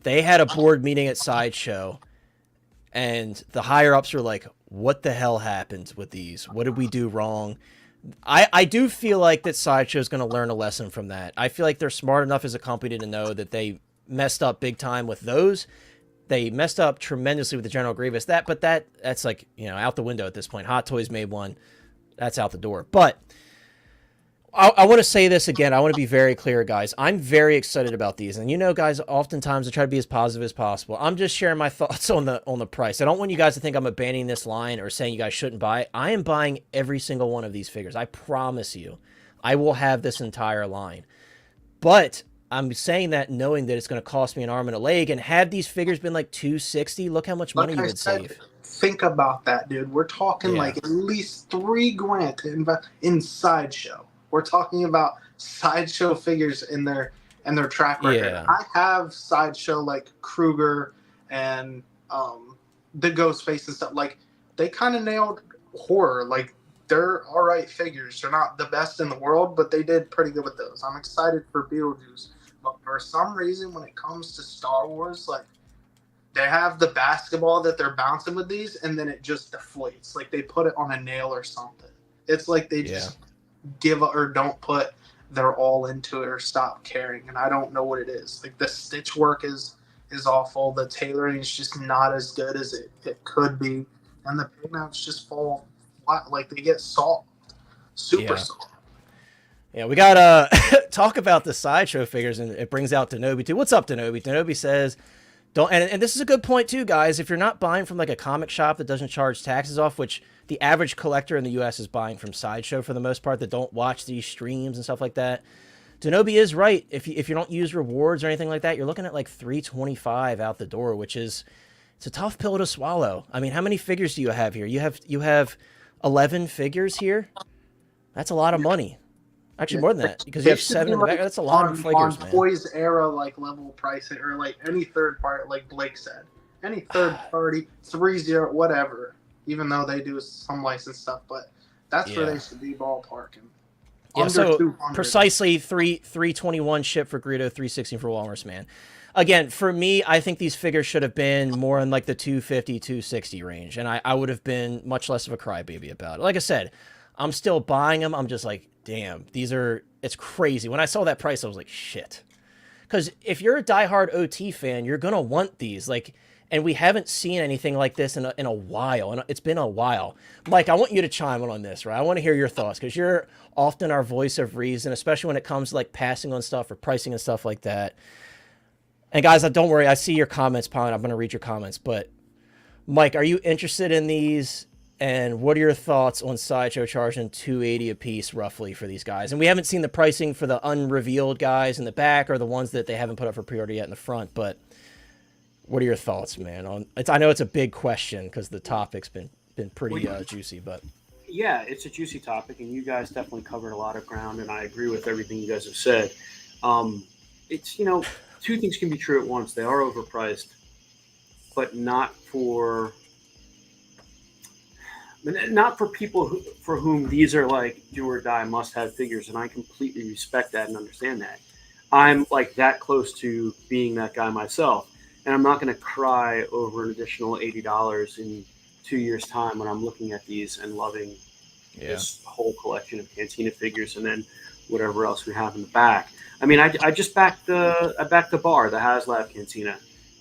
they had a board meeting at Sideshow, and the higher-ups were like, what the hell happened with these? What did we do wrong? I do feel like that Sideshow is going to learn a lesson from that. I feel like they're smart enough as a company to know that they messed up big time with those. They messed up tremendously with the General Grievous. That's like, you know, out the window at this point. Hot Toys made one. That's out the door. But I want to say this again. I want to be very clear, guys. I'm very excited about these. And you know, guys, oftentimes I try to be as positive as possible. I'm just sharing my thoughts on the price. I don't want you guys to think I'm abandoning this line or saying you guys shouldn't buy it. I am buying every single one of these figures. I promise you. I will have this entire line. But I'm saying that knowing that it's going to cost me an arm and a leg, and had these figures been like $260, look how much money you would save. Think about that, dude. We're talking like at least $3,000 to invest in Sideshow. We're talking about Sideshow figures in their track record. Yeah. I have Sideshow like Kruger and the Ghostface and stuff. Like they kind of nailed horror. Like they're all right figures. They're not the best in the world, but they did pretty good with those. I'm excited for Beetlejuice. But for some reason, when it comes to Star Wars, like they have the basketball that they're bouncing with these, and then it just deflates. Like they put it on a nail or something. It's like they just give or don't put their all into it or stop caring. And I don't know what it is. Like the stitch work is awful. The tailoring is just not as good as it could be. And the paint just fall flat. Like they get soft. Super soft. Yeah, we got to talk about the Sideshow figures, and it brings out Denobi too. What's up, Denobi? Denobi says, don't, and this is a good point too, guys. If you're not buying from like a comic shop that doesn't charge taxes off, which the average collector in the U.S. is buying from Sideshow for the most part, that don't watch these streams and stuff like that, Denobi is right. If you don't use rewards or anything like that, you're looking at like $325 out the door, which is, it's a tough pill to swallow. I mean, how many figures do you have here? You have 11 figures here. That's a lot of money. Actually, more than that, because you have 7 in the back. That's a lot of figures, man. Toys era, like level pricing, or like any third party, like Blake said, any third party 3-0, whatever. Even though they do some licensed stuff, but that's where they should be ballparking. Yeah, so precisely 321 ship for Greedo, 360 for Walrus Man. Again, for me, I think these figures should have been more in like the 250, 260 range, and I would have been much less of a crybaby about it. Like I said, I'm still buying them. I'm just like, damn, it's crazy. When I saw that price, I was like, shit. Because if you're a diehard OT fan, you're going to want these. Like, and we haven't seen anything like this in a while. And it's been a while. Mike, I want you to chime in on this, right? I want to hear your thoughts, because you're often our voice of reason, especially when it comes to like passing on stuff or pricing and stuff like that. And guys, don't worry. I see your comments, Pon. I'm going to read your comments. But Mike, are you interested in these? And what are your thoughts on Sideshow charging $280 a piece roughly for these guys? And we haven't seen the pricing for the unrevealed guys in the back or the ones that they haven't put up for pre-order yet in the front. But what are your thoughts, man? I know it's a big question because the topic's been pretty juicy, but yeah, it's a juicy topic, and you guys definitely covered a lot of ground, and I agree with everything you guys have said. It's, two things can be true at once. They are overpriced, but not for people for whom these are like do or die must-have figures, and I completely respect that and understand that. I'm like that close to being that guy myself, and I'm not going to cry over an additional $80 in 2 years' time when I'm looking at these and loving this whole collection of Cantina figures and then whatever else we have in the back. I mean, I just backed the bar, the HasLab Cantina,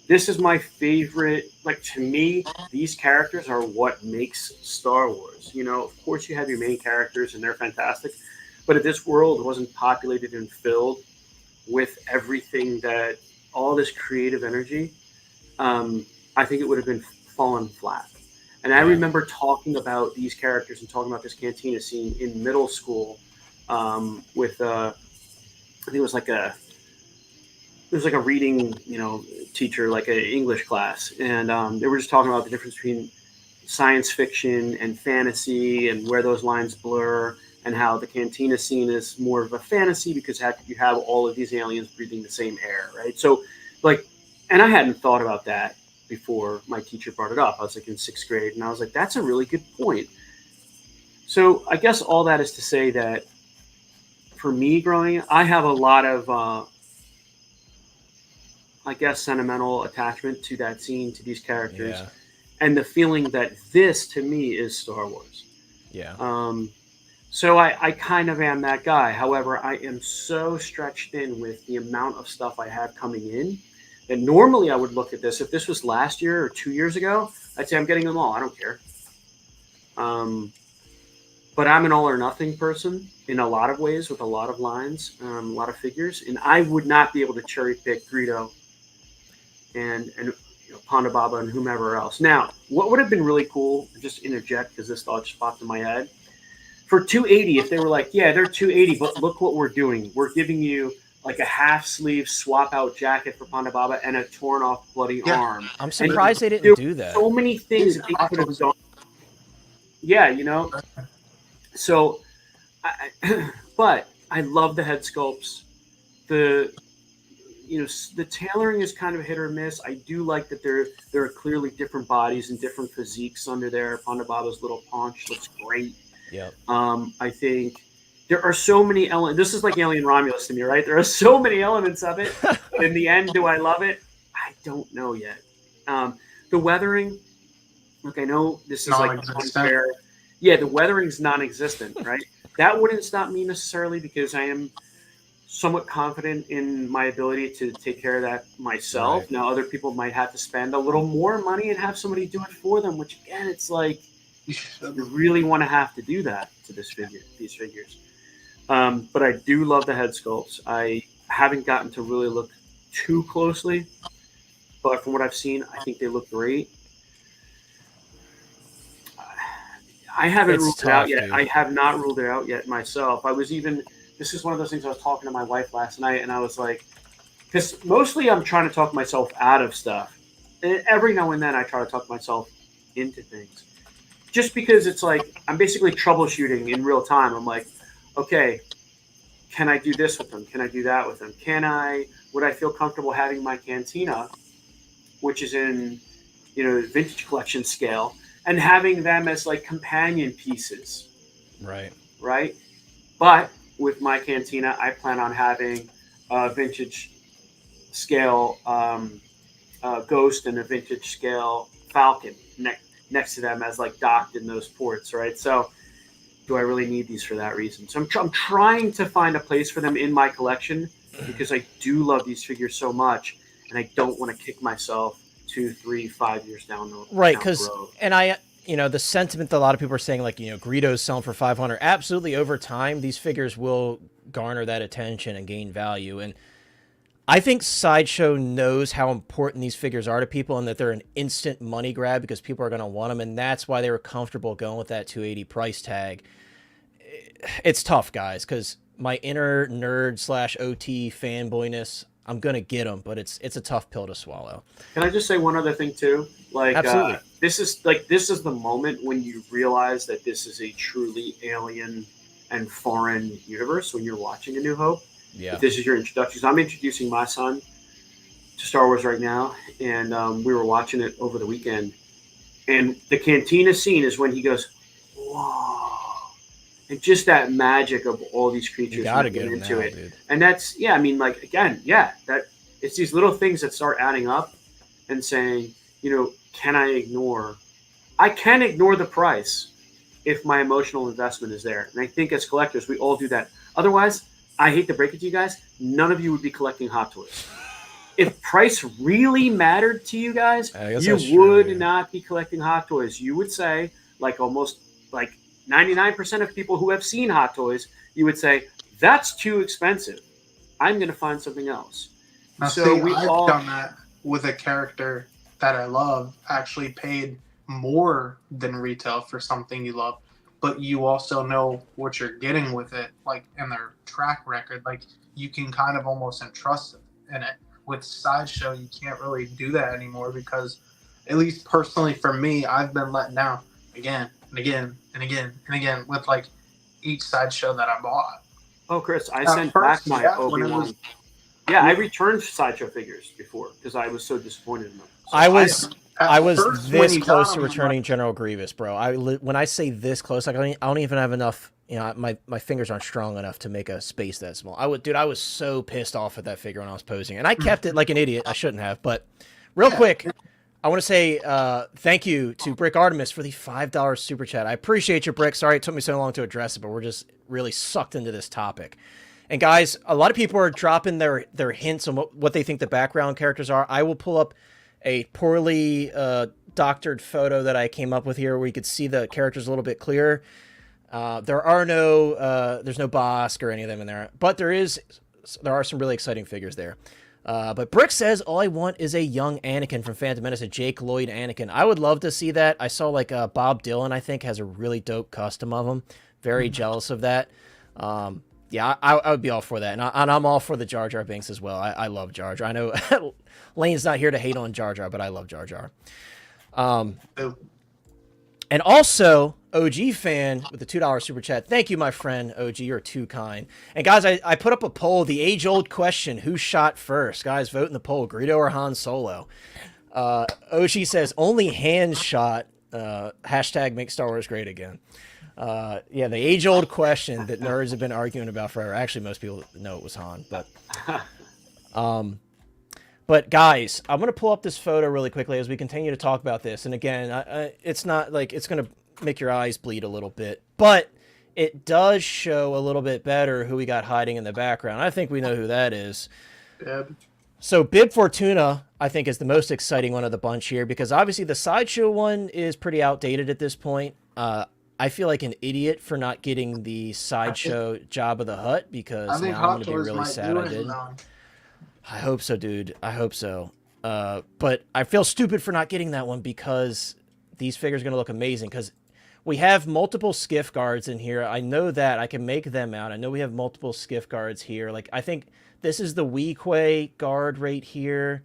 this is my favorite. Like, to me, these characters are what makes Star Wars. You know, of course, you have your main characters, and they're fantastic. But if this world wasn't populated and filled with everything that all this creative energy, I think it would have been fallen flat. And I remember talking about these characters and talking about this cantina scene in middle school with I think it was like a reading, teacher, like an English class, and they were just talking about the difference between science fiction and fantasy and where those lines blur, and how the cantina scene is more of a fantasy because you have all of these aliens breathing the same air, right? So, like, and I hadn't thought about that before my teacher brought it up. I was like in 6th grade, and I was like, that's a really good point. So I guess all that is to say that for me growing up, I have a lot of, I guess, sentimental attachment to that scene, to these characters, and the feeling that this, to me, is Star Wars. Yeah. So I kind of am that guy. However, I am so stretched thin with the amount of stuff I have coming in. And normally I would look at this. If this was last year or 2 years ago, I'd say I'm getting them all. I don't care. But I'm an all or nothing person in a lot of ways, with a lot of lines, a lot of figures. And I would not be able to cherry pick Greedo and Ponda Baba and whomever else. Now, what would have been really cool, just interject because this thought just popped in my head. For 280, if they were like, yeah, they're 280, but look what we're doing. We're giving you like a half sleeve swap out jacket for Ponda Baba and a torn off bloody arm. I'm surprised they didn't do that. So many things that they could have done. Yeah, So, but I love the head sculpts. The tailoring is kind of hit or miss. I do like that there are clearly different bodies and different physiques under there. Ponda Baba's little paunch looks great. Yeah. I think there are so many elements. This is like Alien Romulus to me, right? There are so many elements of it. But in the end, do I love it? I don't know yet. The weathering, look, I know this is like unfair. Yeah, the weathering's non-existent, right? That wouldn't stop me necessarily because I am somewhat confident in my ability to take care of that myself. Right. Now, other people might have to spend a little more money and have somebody do it for them, which, again, it's like you really want to have to do that to these figures. But I do love the head sculpts. I haven't gotten to really look too closely, but from what I've seen, I think they look great. I haven't ruled it out yet. Dude. I have not ruled it out yet myself. This is one of those things I was talking to my wife last night, and I was like, because mostly I'm trying to talk myself out of stuff. And every now and then I try to talk myself into things. Just because it's like, I'm basically troubleshooting in real time. I'm like, okay, can I do this with them? Can I do that with them? Would I feel comfortable having my cantina, which is in, vintage collection scale, and having them as like companion pieces. Right. But with my cantina, I plan on having a vintage scale Ghost and a vintage scale Falcon next to them as like docked in those ports. Right. So do I really need these for that reason? So I'm trying to find a place for them in my collection because I do love these figures so much, and I don't want to kick myself 2, 3, 5 years down the road. Right, because the sentiment that a lot of people are saying, like, Greedo's selling for 500. Absolutely, over time, these figures will garner that attention and gain value. And I think Sideshow knows how important these figures are to people, and that they're an instant money grab because people are going to want them, and that's why they were comfortable going with that 280 price tag. It's tough, guys, because my inner nerd / OT fanboyness, I'm gonna get them, but it's a tough pill to swallow. Can I just say one other thing too? Like, absolutely. This is the moment when you realize that this is a truly alien and foreign universe when you're watching A New Hope. Yeah. If this is your introduction. So I'm introducing my son to Star Wars right now, and we were watching it over the weekend. And the cantina scene is when he goes, "Whoa!" And just that magic of all these creatures. You gotta get into it, dude. And that's that it's these little things that start adding up and saying, can I ignore? I can ignore the price if my emotional investment is there. And I think as collectors, we all do that. Otherwise, I hate to break it to you guys, none of you would be collecting Hot Toys. if price really mattered to you guys, I guess you that's true, would yeah. not be collecting Hot Toys. You would say, like almost like 99% of people who have seen Hot Toys, you would say, that's too expensive. I'm going to find something else. Now, So see, we I've all, done that with a character that I love. Actually, paid more than retail for something you love, but you also know what you're getting with it, like in their track record. Like you can kind of almost entrust in it. With Sideshow, you can't really do that anymore because, at least personally for me, I've been let down again and again and again and again with like each Sideshow that I bought. oh, Chris, I At sent back first, my yeah, when it Obi-Wan. was Yeah, I returned Sideshow figures before because I was so disappointed in them. So I was at was first, when this you got close to them, I'm returning like, General Grievous, bro. When I say this close, like I don't even have enough. You know, my fingers aren't strong enough to make a space that small. I was so pissed off at that figure when I was posing, and I kept it like an idiot. I shouldn't have, but real Yeah. quick, I want to say thank you to Brick Artemis for the $5 super chat. I appreciate your Brick. Sorry it took me so long to address it, but we're just really sucked into this topic. And guys, a lot of people are dropping their hints on what they think the background characters are. I will pull up a poorly doctored photo that I came up with here where you could see the characters a little bit clearer. There's no Bosk or any of them in there, but there are some really exciting figures there. But Brick says, all I want is a young Anakin from Phantom Menace, a Jake Lloyd Anakin. I would love to see that. I saw like Bob Dylan, I think, has a really dope custom of him. Very jealous of that. Yeah, I would be all for that. And I'm all for the Jar Jar Binks as well. I love Jar Jar. I know Lane's not here to hate on Jar Jar, but I love Jar Jar. And also, OG fan with the $2 super chat. Thank you, my friend, OG. You're too kind. And guys, I put up a poll, the age-old question, who shot first? Guys, vote in the poll, Greedo or Han Solo? OG says, only Han shot. Hashtag make Star Wars great again. Yeah, the age-old question that nerds have been arguing about forever. Actually, most people know it was Han, but guys, I'm going to pull up this photo really quickly as we continue to talk about this. And again, it's not like it's going to make your eyes bleed a little bit, but it does show a little bit better who we got hiding in the background. I think we know who that is. Bib. So Bib Fortuna, I think, is the most exciting one of the bunch here because obviously the Sideshow one is pretty outdated at this point. I feel like an idiot for not getting the Sideshow Jabba the Hutt because now I'm going to be really sad I didn't. I hope so, dude. I hope so. But I feel stupid for not getting that one because these figures are going to look amazing because we have multiple skiff guards in here. I know that. I can make them out. I know we have multiple skiff guards here. Like, I think this is the Weequay guard right here.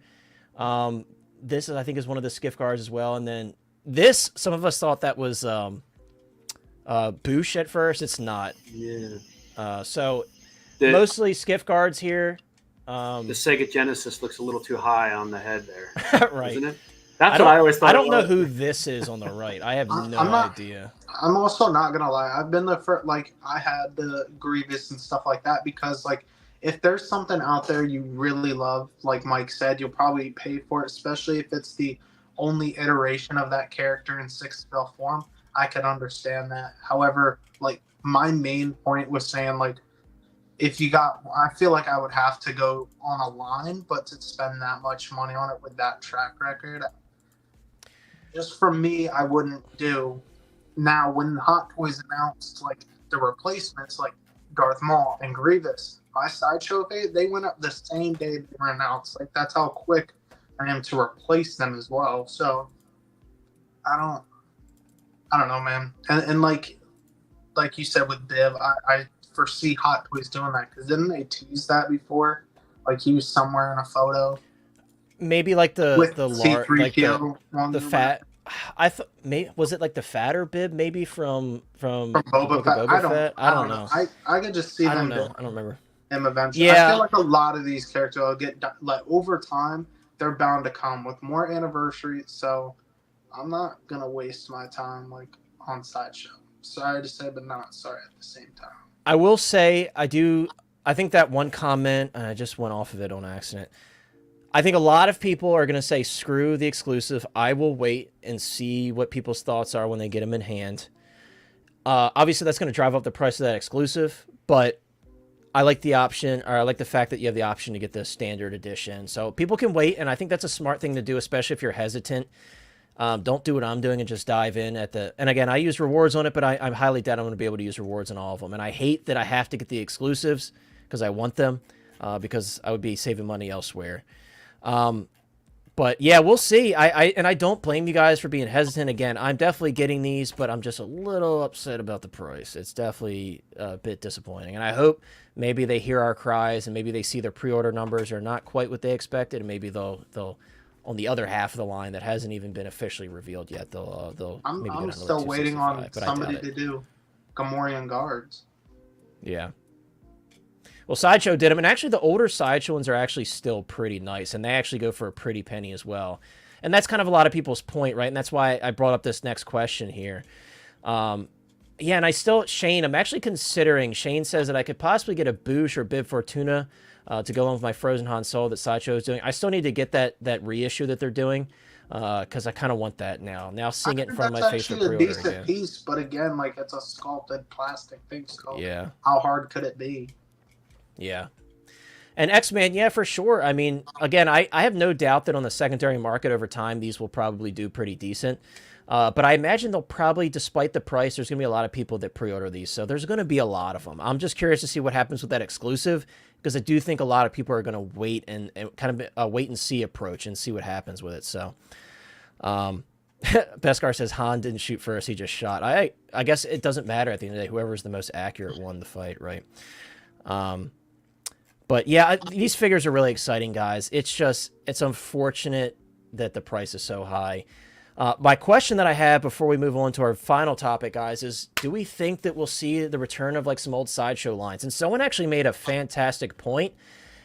This, I think, is one of the skiff guards as well. And then this, some of us thought that was Boosh at first. It's not. yeah. So Mostly mostly skiff guards here. the Sega Genesis looks a little too high on the head there, Right. isn't it? That's what I always thought. I don't it know was. who this is on the right. I have no I'm not- idea. I'm also not gonna lie. I've been the first, like I had the Grievous and stuff like that because like if there's something out there you really love, like Mike said, you'll probably pay for it, especially if it's the only iteration of that character in 6-scale form. I can understand that. However, like my main point was saying like if you got, I feel like I would have to go on a line, but to spend that much money on it with that track record, just for me, I wouldn't do. Now, when Hot Toys announced like the replacements, like Darth Maul and Grievous, my Sideshow they went up the same day they were announced. Like that's how quick I am to replace them as well. So I don't know, man. And like you said with Biv, I foresee Hot Toys doing that because didn't they tease that before? Like he was somewhere in a photo Maybe like with the C-3PO the fat. I thought was it like the fatter Bib maybe from from the Boba Book Fett. of Boba Fett? I don't know. I could just see I don't them know. doing I don't remember. him eventually. Yeah. I feel like a lot of these characters will get like over time. They're bound to come with more anniversaries. So I'm not gonna waste my time like on Sideshow. Sorry to say, but not sorry at the same time. I will say I think that one comment, and I just went off of it on accident. I think a lot of people are going to say, screw the exclusive. I will wait and see what people's thoughts are when they get them in hand. Obviously, that's going to drive up the price of that exclusive, but I like the option, or I like the fact that you have the option to get the standard edition. So people can wait, and I think that's a smart thing to do, especially if you're hesitant. Don't do what I'm doing and just dive in at the... And again, I use rewards on it, but I highly doubt I'm going to be able to use rewards on all of them. And I hate that I have to get the exclusives because I want them, because I would be saving money elsewhere. But yeah, we'll see. I don't blame you guys for being hesitant. Again, I'm definitely getting these, but I'm just a little upset about the price. It's definitely a bit disappointing. And I hope maybe they hear our cries and maybe they see their pre-order numbers are not quite what they expected, and maybe they'll on the other half of the line that hasn't even been officially revealed yet, they'll maybe get I'm another still waiting on 265, but somebody to do Gamorrean guards. Yeah. Well, Sideshow did them, and actually the older Sideshow ones are actually still pretty nice, and they actually go for a pretty penny as well. And that's kind of a lot of people's point, right? And that's why I brought up this next question here. Yeah, and Shane, I'm actually considering, Shane says that I could possibly get a Boosh or Bib Fortuna to go along with my Frozen Han Solo that Sideshow is doing. I still need to get that reissue that they're doing, because I kind of want that now. Now seeing it in front of my face for pre-order again. That's actually a decent again. piece, but again, like, it's a sculpted plastic thing, so Yeah. how hard could it be? Yeah. And X-Men, yeah, for sure. I mean, again, I have no doubt that on the secondary market over time, these will probably do pretty decent. But I imagine they'll probably, despite the price, there's going to be a lot of people that pre-order these. So there's going to be a lot of them. I'm just curious to see what happens with that exclusive, because I do think a lot of people are going to wait and kind of a wait-and-see approach and see what happens with it. So Beskar says Han didn't shoot first, he just shot. I guess it doesn't matter at the end of the day. Whoever's the most accurate won the fight, right? But yeah, these figures are really exciting, guys. It's unfortunate that the price is so high. My question that I have before we move on to our final topic, guys, is do we think that we'll see the return of like some old Sideshow lines? And someone actually made a fantastic point.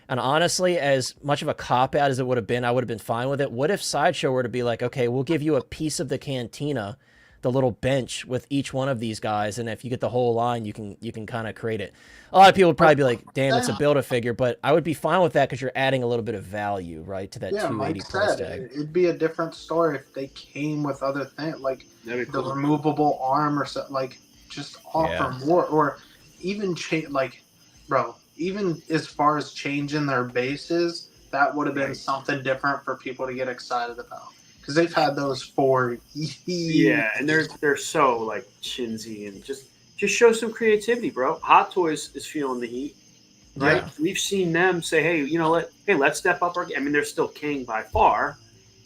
And honestly, as much of a cop-out as it would have been, I would have been fine with it. What if Sideshow were to be like, okay, we'll give you a piece of the cantina, the little bench with each one of these guys, and if you get the whole line, you can kind of create it. A lot of people would probably be like, damn, it's a Build-A-Figure, but I would be fine with that because you're adding a little bit of value, right, to that $280 price tag. It'd be a different story if they came with other things, like the removable arm or something, like just offer more, or even change, like, bro, even as far as changing their bases, that would have been something different for people to get excited about. Because they've had those for years. Yeah, and they're so like chintzy, and just show some creativity, bro. Hot Toys is feeling the heat, right? Yeah. We've seen them say, hey, let's step up our game. I mean, they're still king by far,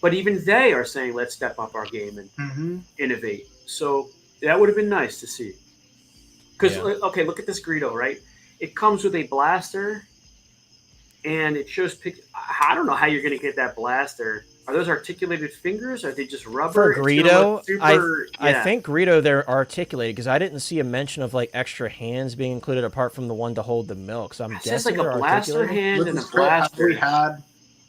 but even they are saying, let's step up our game and innovate. So that would have been nice to see. Because, okay, look at this greedo, right? It comes with a blaster, and it shows I don't know how you're going to get that blaster. Are those articulated fingers? Are they just rubber? For Greedo, I think Greedo, they're articulated, because I didn't see a mention of like extra hands being included apart from the one to hold the milk. So I'm guessing like a blaster hand and a blaster. Have we had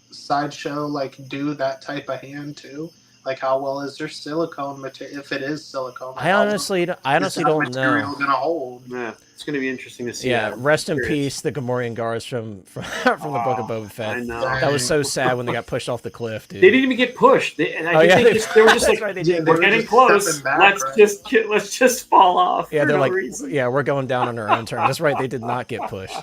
Sideshow like do that type of hand too? Like, how well is their silicone material? If it is silicone, I honestly don't know. Gonna hold? Yeah, it's gonna be interesting to see. Yeah, rest in peace, the Gamorrean guards from the Book of Boba Fett. I know. That was so sad when they got pushed off the cliff, dude. They didn't even get pushed. They were just like, right, we're getting close. Let's just fall off. Yeah, they're like, reason. Yeah, we're going down on our own terms. That's right. They did not get pushed.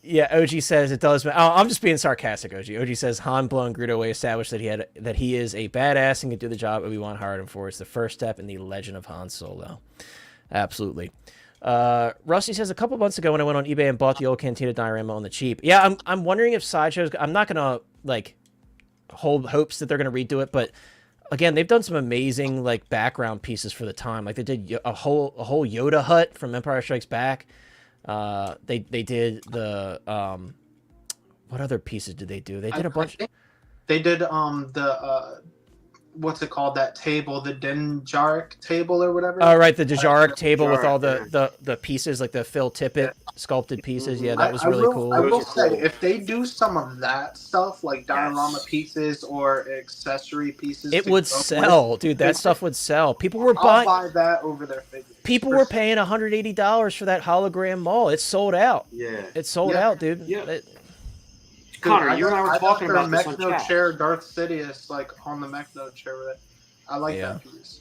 Yeah, OG says it does. Oh, I'm just being sarcastic, OG. OG says Han blowing Greedo away established that he is a badass and can do the job Obi-Wan hired him for. It's the first step in the legend of Han Solo. Absolutely. Rusty says a couple months ago when I went on eBay and bought the old Cantina diorama on the cheap. Yeah, I'm wondering if Sideshow's. I'm not gonna like hold hopes that they're gonna redo it, but again, they've done some amazing like background pieces for the time. Like they did a whole Yoda hut from Empire Strikes Back. They did the what other pieces did they do? They did a bunch. They did the what's it called, that table, the Dinjarik table or whatever. Oh, right, the Dinjarik table with all the pieces, like the Phil Tippett sculpted pieces. Yeah, that was really cool. I will say, if they do some of that stuff, like diorama pieces or accessory pieces, it would sell, dude. That stuff would sell. People were buying. I'll buy that over their figures. People were paying $180 for that hologram mall. It's sold out. Yeah, it's sold out, dude. Yeah. Connor, you and I were talking about this on chat. Chair, Darth Sidious, like on the Mechno chair. I like that piece.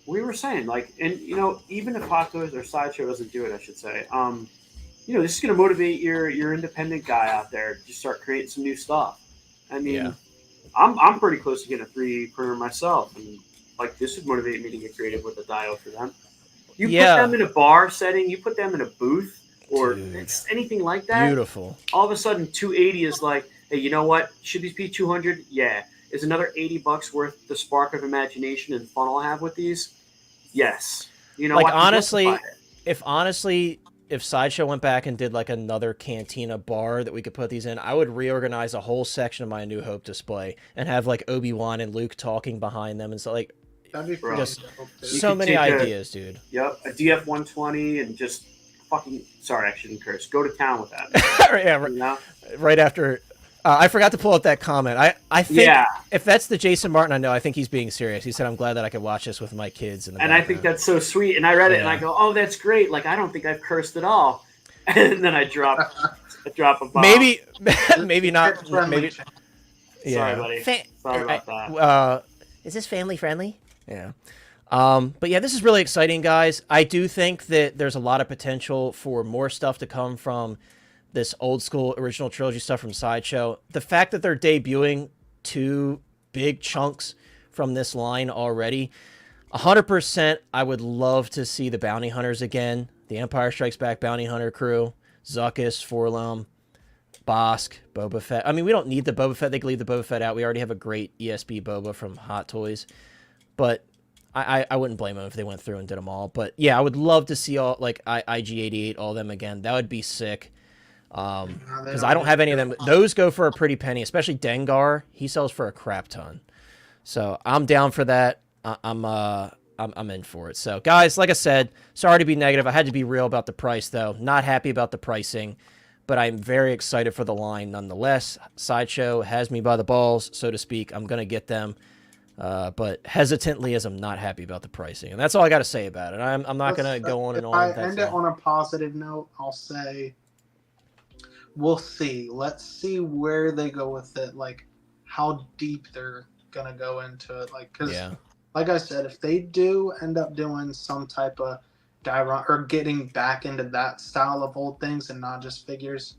We were saying, like, and even if Hot Toys or Sideshow doesn't do it, I should say, this is going to motivate your independent guy out there to start creating some new stuff. I mean, Yeah. I'm pretty close to getting a 3D printer myself, and like this would motivate me to get creative with a dial for them. You put them in a bar setting, you put them in a booth, or it's anything like that. Beautiful. All of a sudden, 280 is like, hey, you know what? Should these be 200? Yeah. Is another $80 worth the spark of imagination and fun I'll have with these? Yes. You know, like honestly, if Sideshow went back and did like another Cantina bar that we could put these in, I would reorganize a whole section of my New Hope display and have like Obi-Wan and Luke talking behind them, and so like That'd be just You so could many take ideas, dude. Yep, a DF-120 and just fucking. Sorry, I shouldn't curse. Go to town with that. Yeah, You know? right after. I forgot to pull up that comment. I think if that's the Jason Martin I know, I think he's being serious. He said, "I'm glad that I could watch this with my kids." In the And I think that's so sweet. And I read it and I go, "Oh, that's great." Like I don't think I've cursed at all. And then I drop a bomb. Maybe not. Maybe. Sorry, buddy. Sorry about that. Is this family friendly? Yeah. But yeah, this is really exciting, guys. I do think that there's a lot of potential for more stuff to come from this old school original trilogy stuff from Sideshow. The fact that they're debuting 2 big chunks from this line already, 100%, I would love to see the Bounty Hunters again. The Empire Strikes Back Bounty Hunter crew, Zuckuss, Forlum, Bosk, Boba Fett. I mean, we don't need the Boba Fett. They can leave the Boba Fett out. We already have a great ESB Boba from Hot Toys. But I wouldn't blame them if they went through and did them all. But yeah, I would love to see all like IG-88, all of them again. That would be sick. Because I don't have any of them. Those go for a pretty penny, especially Dengar. He sells for a crap ton. So I'm down for that. I'm in for it. So guys, like I said, sorry to be negative. I had to be real about the price though. Not happy about the pricing, but I'm very excited for the line nonetheless. Sideshow has me by the balls, so to speak. I'm gonna get them. But hesitantly, as I'm not happy about the pricing, and that's all I got to say about it. I'm not gonna go on and on. If I end it on a positive note, I'll say we'll see. Let's see where they go with it, like how deep they're gonna go into it. Like, because, like I said, if they do end up doing some type of diorama or getting back into that style of old things and not just figures,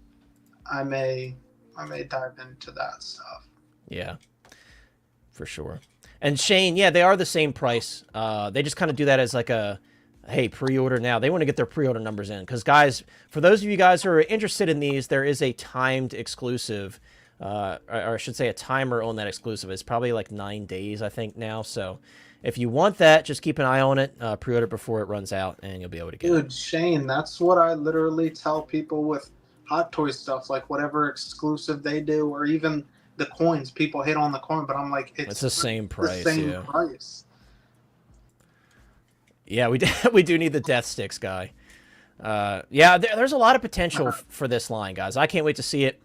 I may dive into that stuff. Yeah, for sure. And Shane, yeah, they are the same price. They just kind of do that as like a, hey, pre-order now. They want to get their pre-order numbers in. Because, guys, for those of you guys who are interested in these, there is a timed exclusive, or I should say a timer on that exclusive. It's probably like 9 days, I think, now. So if you want that, just keep an eye on it. Pre-order before it runs out, and you'll be able to get it. Dude, Shane, that's what I literally tell people with Hot Toys stuff, like whatever exclusive they do, or even the coins. People hit on the coin, but I'm like, it's the same price. Price. Yeah, we do need the Death Sticks guy. Yeah, there's a lot of potential for this line, guys. I can't wait to see it.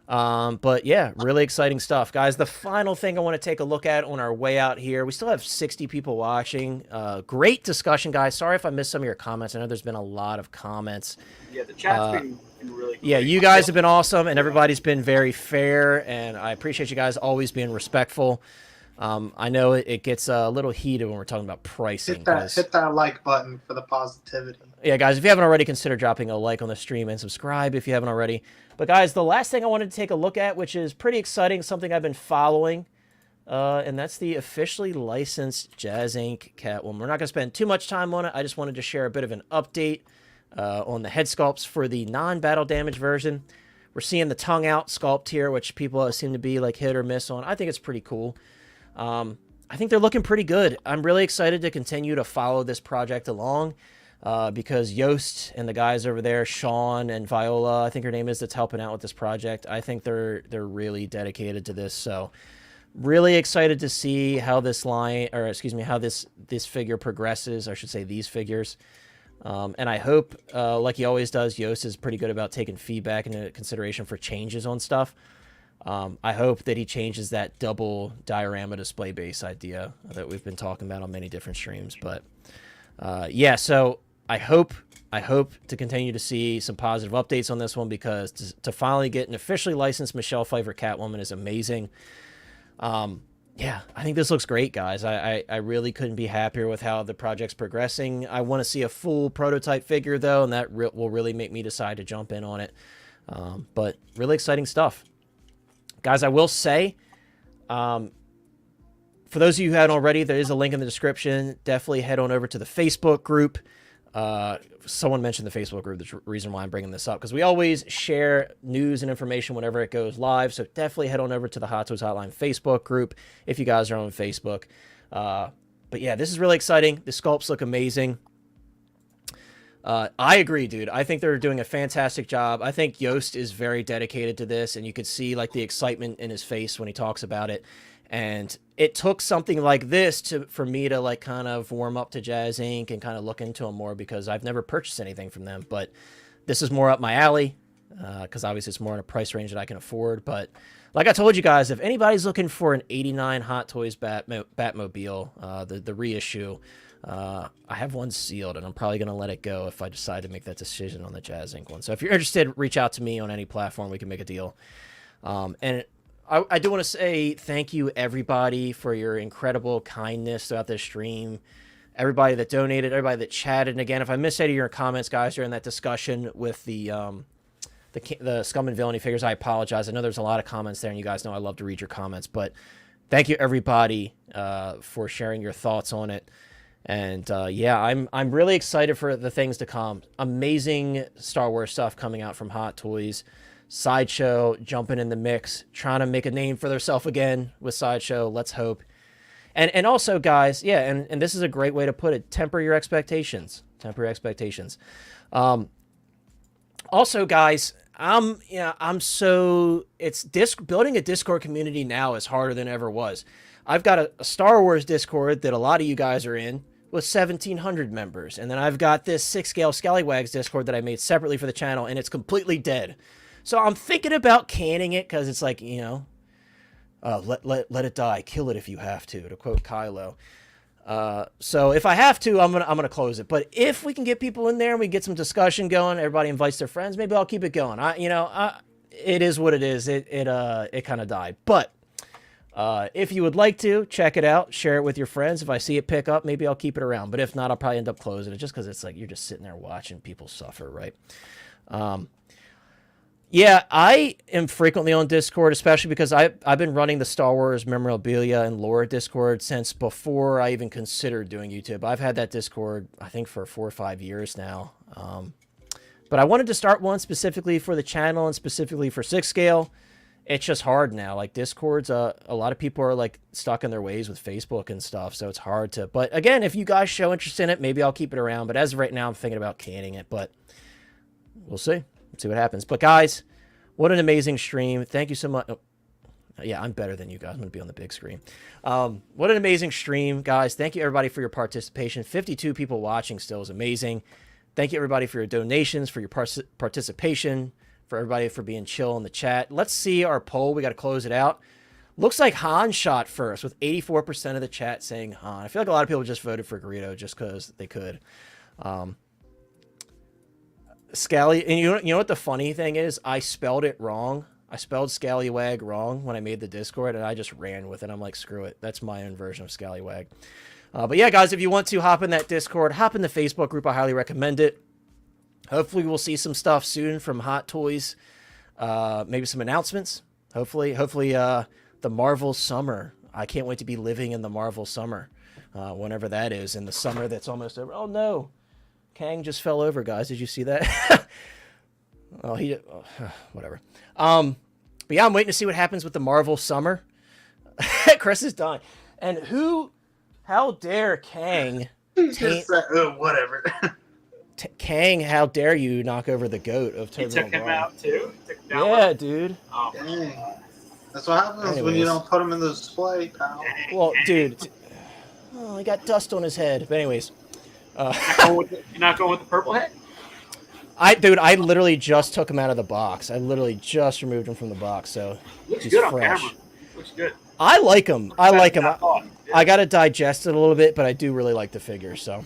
But yeah, really exciting stuff, guys. The final thing I want to take a look at on our way out here, we still have 60 people watching. Great discussion, guys. Sorry if I missed some of your comments. I know there's been a lot of comments. Yeah, the chat's been really great. Yeah, you guys have been awesome, and everybody's been very fair, and I appreciate you guys always being respectful. I know it gets a little heated when we're talking about pricing. Hit that like button for the positivity. Yeah, guys, if you haven't already, consider dropping a like on the stream and subscribe if you haven't already. But guys, the last thing I wanted to take a look at, which is pretty exciting, something I've been following, and that's the officially licensed Jazz Inc. Catwoman. We're not going to spend too much time on it. I just wanted to share a bit of an update on the head sculpts for the non-battle damage version. We're seeing the tongue out sculpt here, which people seem to be like hit or miss on. I think it's pretty cool. I think they're looking pretty good. I'm really excited to continue to follow this project along because Yost and the guys over there, Sean and Viola, I think her name is, that's helping out with this project. I think they're really dedicated to this. So really excited to see how this line, or excuse me, how this figure progresses. I should say these figures. And I hope, like he always does, Yost is pretty good about taking feedback into consideration for changes on stuff. I hope that he changes that double diorama display base idea that we've been talking about on many different streams. But yeah, so I hope to continue to see some positive updates on this one, because to finally get an officially licensed Michelle Pfeiffer Catwoman is amazing. yeah, I think this looks great, guys. I really couldn't be happier with how the project's progressing. I want to see a full prototype figure, though, and that will really make me decide to jump in on it. But really exciting stuff. Guys, I will say, for those of you who haven't already, there is a link in the description. Definitely head on over to the Facebook group. Someone mentioned the Facebook group. The reason why I'm bringing this up, because we always share news and information whenever it goes live. So definitely head on over to the Hot Toys Hotline Facebook group if you guys are on Facebook. But yeah, this is really exciting. The sculpts look amazing. I agree, dude. I think they're doing a fantastic job. I think Yost is very dedicated to this, and you could see like the excitement in his face when he talks about it. And it took something like this for me to like kind of warm up to Jazz Inc. and kind of look into them more, because I've never purchased anything from them. But this is more up my alley, because obviously it's more in a price range that I can afford. But like I told you guys, if anybody's looking for an '89 Hot Toys Batmobile, the reissue, I have one sealed, and I'm probably going to let it go if I decide to make that decision on the Jazz Inc. one. So if you're interested, reach out to me on any platform. We can make a deal. And I do want to say thank you, everybody, for your incredible kindness throughout this stream. Everybody that donated, everybody that chatted. And again, if I missed any of your comments, guys, during that discussion with the Scum and Villainy figures, I apologize. I know there's a lot of comments there, and you guys know I love to read your comments. But thank you, everybody, for sharing your thoughts on it. And yeah, I'm really excited for the things to come. Amazing Star Wars stuff coming out from Hot Toys. Sideshow jumping in the mix, trying to make a name for themselves again with Sideshow. Let's hope. And also, guys, yeah, and this is a great way to put it. Temper your expectations. Temper your expectations. Also, guys, building a Discord community now is harder than ever was. I've got a Star Wars Discord that a lot of you guys are in with 1,700 members, and then I've got this 6-scale Scallywags Discord that I made separately for the channel, and it's completely dead. So I'm thinking about canning it, because it's like, you know, let it die, kill it if you have to quote Kylo. So if I have to, I'm gonna close it. But if we can get people in there and we get some discussion going, everybody invites their friends, maybe I'll keep it going. It is what it is. It kind of died. But if you would like to check it out, share it with your friends. If I see it pick up, maybe I'll keep it around. But if not, I'll probably end up closing it, just because it's like you're just sitting there watching people suffer, right? Yeah, I am frequently on Discord, especially because I've been running the Star Wars memorabilia and lore Discord since before I even considered doing YouTube. I've had that Discord, I think, for 4 or 5 years now. But I wanted to start one specifically for the channel and specifically for 6-scale. It's just hard now. Like, Discords, a lot of people are like stuck in their ways with Facebook and stuff, so it's hard to. But again, if you guys show interest in it, maybe I'll keep it around. But as of right now, I'm thinking about canning it. But we'll see. See what happens. But guys, what an amazing stream. Thank you so much. Oh, yeah, I'm better than you guys. I'm going to be on the big screen. What an amazing stream, guys. Thank you, everybody, for your participation. 52 people watching still is amazing. Thank you, everybody, for your donations, for your participation, for everybody for being chill in the chat. Let's see our poll. We got to close it out. Looks like Han shot first, with 84% of the chat saying Han. I feel like a lot of people just voted for greedo just because they could. Scally, and you know what the funny thing is? I spelled it wrong. I spelled Scallywag wrong when I made the Discord, and I just ran with it. I'm like, screw it. That's my own version of Scallywag. But yeah, guys, if you want to hop in that Discord, hop in the Facebook group. I highly recommend it. Hopefully we'll see some stuff soon from Hot Toys. Maybe some announcements. Hopefully the Marvel summer. I can't wait to be living in the Marvel summer, whenever that is, in the summer that's almost over. Oh, no. Kang just fell over, guys. Did you see that? Whatever. But yeah, I'm waiting to see what happens with the Marvel summer. Chris is dying. And how dare Kang whatever. Kang, how dare you knock over the goat of Tobey He took him out too? Yeah, dude. Oh, Dang. That's what happens when you don't put him in the display, pal. Well, dude. Oh, he got dust on his head. But anyways. You're not going with the purple head? I literally just took him out of the box. I literally just removed him from the box, so Looks he's good fresh. on camera. Looks good. I like him. I like him. Yeah. I got to digest it a little bit, but I do really like the figure, so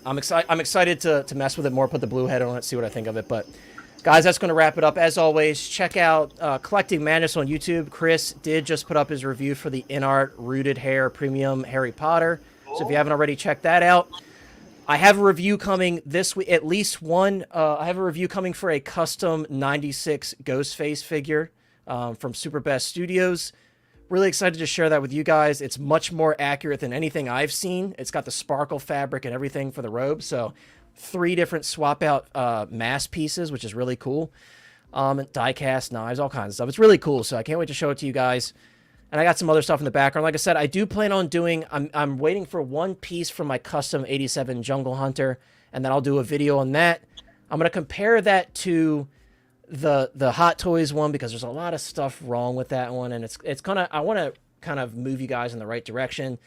I'm excited to mess with it more, put the blue head on it, see what I think of it. But Guys, that's going to wrap it up. As always, check out Collecting Madness on YouTube. Chris did just put up his review for the InArt Rooted Hair Premium Harry Potter. So if you haven't already checked that out, I have a review coming this week, at least one. I have a review coming for a custom 96 Ghostface figure from Super Best Studios. Really excited to share that with you guys. It's much more accurate than anything I've seen. It's got the sparkle fabric and everything for the robe. So 3 different swap out mask pieces, which is really cool. Die cast knives, all kinds of stuff. It's really cool. So I can't wait to show it to you guys. And I got some other stuff in the background. Like I said, I do plan on doing, I'm waiting for one piece from my custom 87 Jungle Hunter, and then I'll do a video on that. I'm going to compare that to the Hot Toys one, because there's a lot of stuff wrong with that one, and it's gonna, I want to kind of move you guys in the right direction.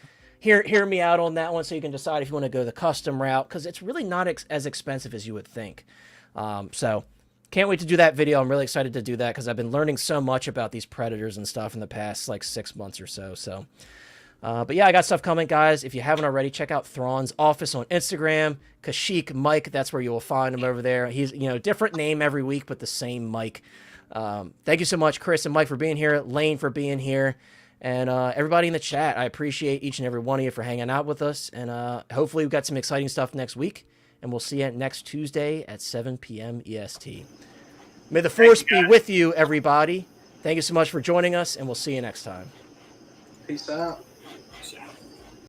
Hear me out on that one, so you can decide if you want to go the custom route, because it's really not as expensive as you would think. So can't wait to do that video. I'm really excited to do that, because I've been learning so much about these Predators and stuff in the past like 6 months or so. So but yeah, I got stuff coming, guys. If you haven't already, check out Thrawn's office on Instagram. Kashyyyk Mike, that's where you will find him over there. He's, different name every week, but the same Mike. Thank you so much, Chris and Mike, for being here. Lane for being here. And everybody in the chat, I appreciate each and every one of you for hanging out with us. And hopefully we've got some exciting stuff next week. And we'll see you next Tuesday at 7 p.m. EST. May the Force be with you, everybody. Thank you so much for joining us, and we'll see you next time. Peace out.